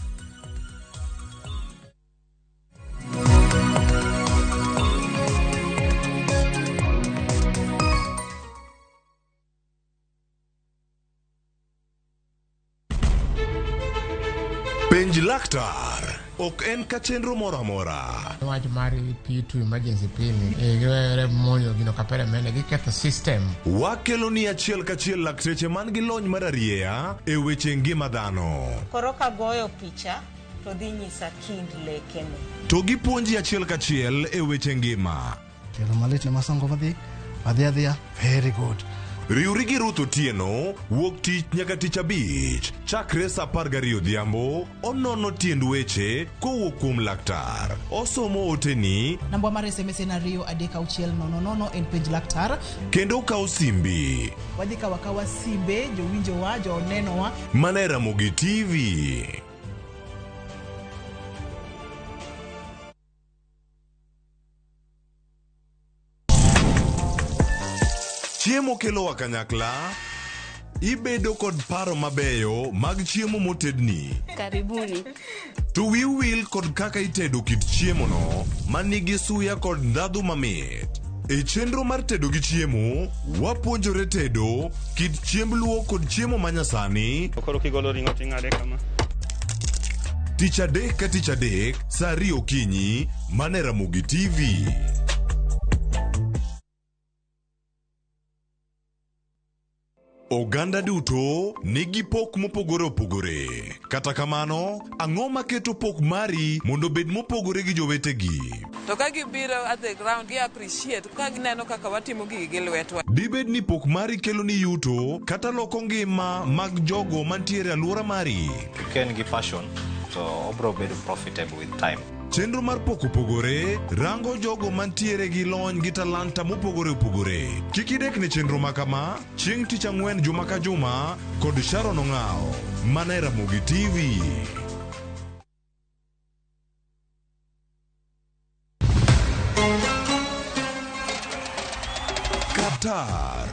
Penj laktar ok en ka chenro moro amora.
Wach mar pi to emergency pin e monyo gino kapere mene giketho system.
Wakelo ni achiel kachiel lakteche man gi lony mar arieya e weche ngima dhano.
Koro ka goyo picha to dhi nyisa kind lekene.
To gipuonji achiel kachiel e weche ngima.
Kelo malit ne masongo adhiya very good.
Riuri gi Ruth Otieno wuok tich nyaka tich abich chakre sa 12 odhiambo onono tiend weche kowuok kuom laktar. Osomo oteni
namba mar SMS en 23600 en penj laktar
kendo kaw simbi.
Wadhi kawa simbe jowinjowa jonenowa
mana Ramogi TV. Chiemo kelo wa kanyakla, ibedo kod paro mabeyo mag chiemo motedni.
Karibuni.
To will kod kaka itedo kit chiemo no manigi suya kod ndhadhu mamit. E chenro mar tedo gi chiemo, wapuonjore tedo kit chiemb luo kod chiemo manyasani.
Koro kigolo ring'o ting'ade kama.
Tich adek ka tich adek, saa 2 okinyi, mana Ramogi TV. Oganda duto nigi pok mopogore opogore. Kata kamano, ang'o maketo pok mari mondo bed mopogore gi jowetegi?
To ka gibiro at the ground gi appreciate ka gineno kaka watimo gi lwetwa.
Dibed ni pok mari kelo ni yuto kata loko ngima mag jogo mantiere alwora mari.
Ken gi passion to obro bedo profitable with time.
Chenro mar pok opogore rango jogo mantiere gi lony gi talanta mopogore opogore. Kik idek ne chenro makama chieng' tich ang'wen juma ka juma kod Sharon Ong'ao mana Ramogi TV. Qatar,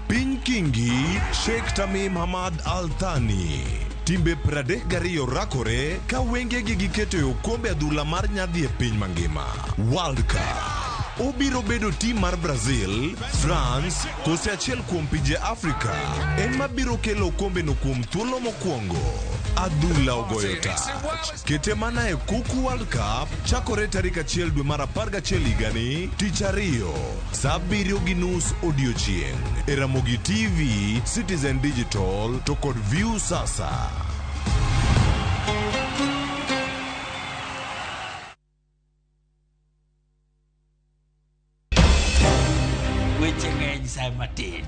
Piny Kingi, Sheikh Tamim Hamad Al Thani. Timbe 32 rakore ka wenge gi giketo e okombe adhula mar nyadhi e piny mangima. World Cup. obiro bedo tim mar Brazil, France, kose achiel kuom pinje Afrika en mabiro kelo okombeno kuom thuolo mokwongo. Adhula ogoyo tach. Kete mana e Kuku World Cup chakore tarik 1 dwe mar 11 higani, tich 2, saa 7:30 odiechieng'. E Ramogi TV, Citizen Digital to kod View Sasa.
Weche ng'eny sa matin.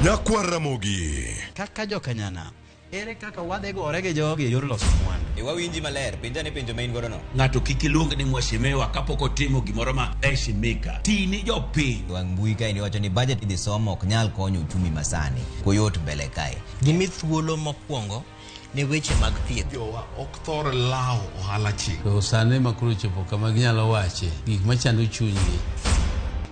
Nyakwa Ramogi.
Kaka jokanyana, ere kaka wadhi gore gi jogi e yor loso mwandu?
Wawinji maler, penja ne penjo main godo no.
Ng'ato kik iluong ni mwashimewa kapok otimo gimoro ma heshimika. Tini jopiny.
Wang mbui kae ni wacho ni budget idhi somo ok nyal konyo uchumi masani. Koyot mbele kae.
Gimi thuolo mokwongo ni weche mag thieth.
Jowa ok thor lao ohala chik.
To sane makuru chopo kama ginyalo wache gik machando chunygi.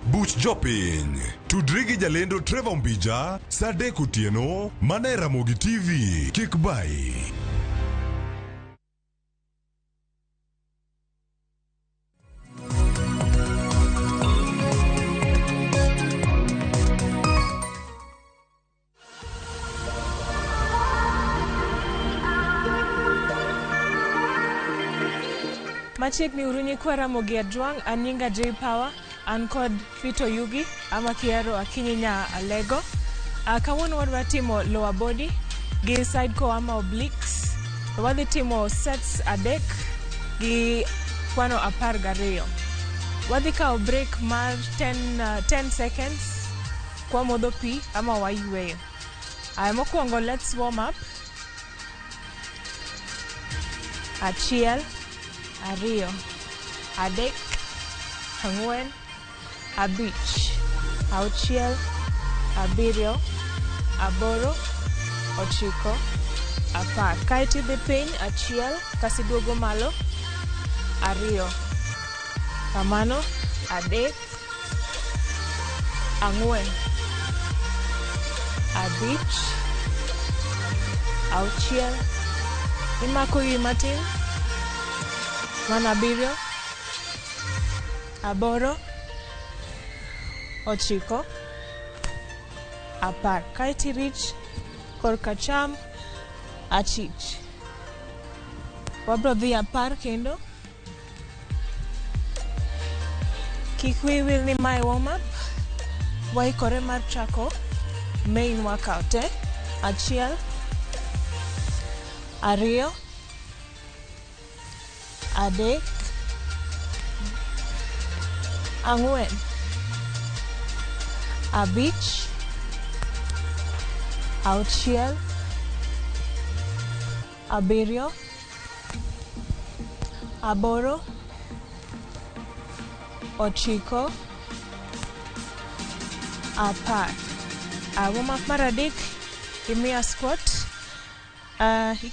Buch jopiny tudri gi jalendo Trevor Mbija saa 3 otieno mana e Ramogi TV. Kik bai.
Machiegni urunyi kwa Ramogi Adwang, Aninga J Power, an kod Fito Yugi, ama Kiaro Akinyinya Alego. Kawuono wadwa timo lower body gi side core ama obliques. Wadhi timo sets 3 gi kwano 12. Wadhi kao break mar 10 seconds kwa modho pi ama wayweyo. Mokwongo let's warm up. 1, 2, 3, 4, 5, 6, 7, 8, 9, 10. Kae tidhi piny 1 kasiduogo malo 2. Kamano 3, 4, 5, 6. Imako wi matin. Mana 7, 8, 9, 10. Kae tirich korka cham achich. Wabro dhi 10 kendo. Kik wiyi wil ni mae warm up. Waikore mar chako main workout 1, 2, 3, 4, 5, 6, 7, 8, 9, 10. Warm up mar 3 imiya squat.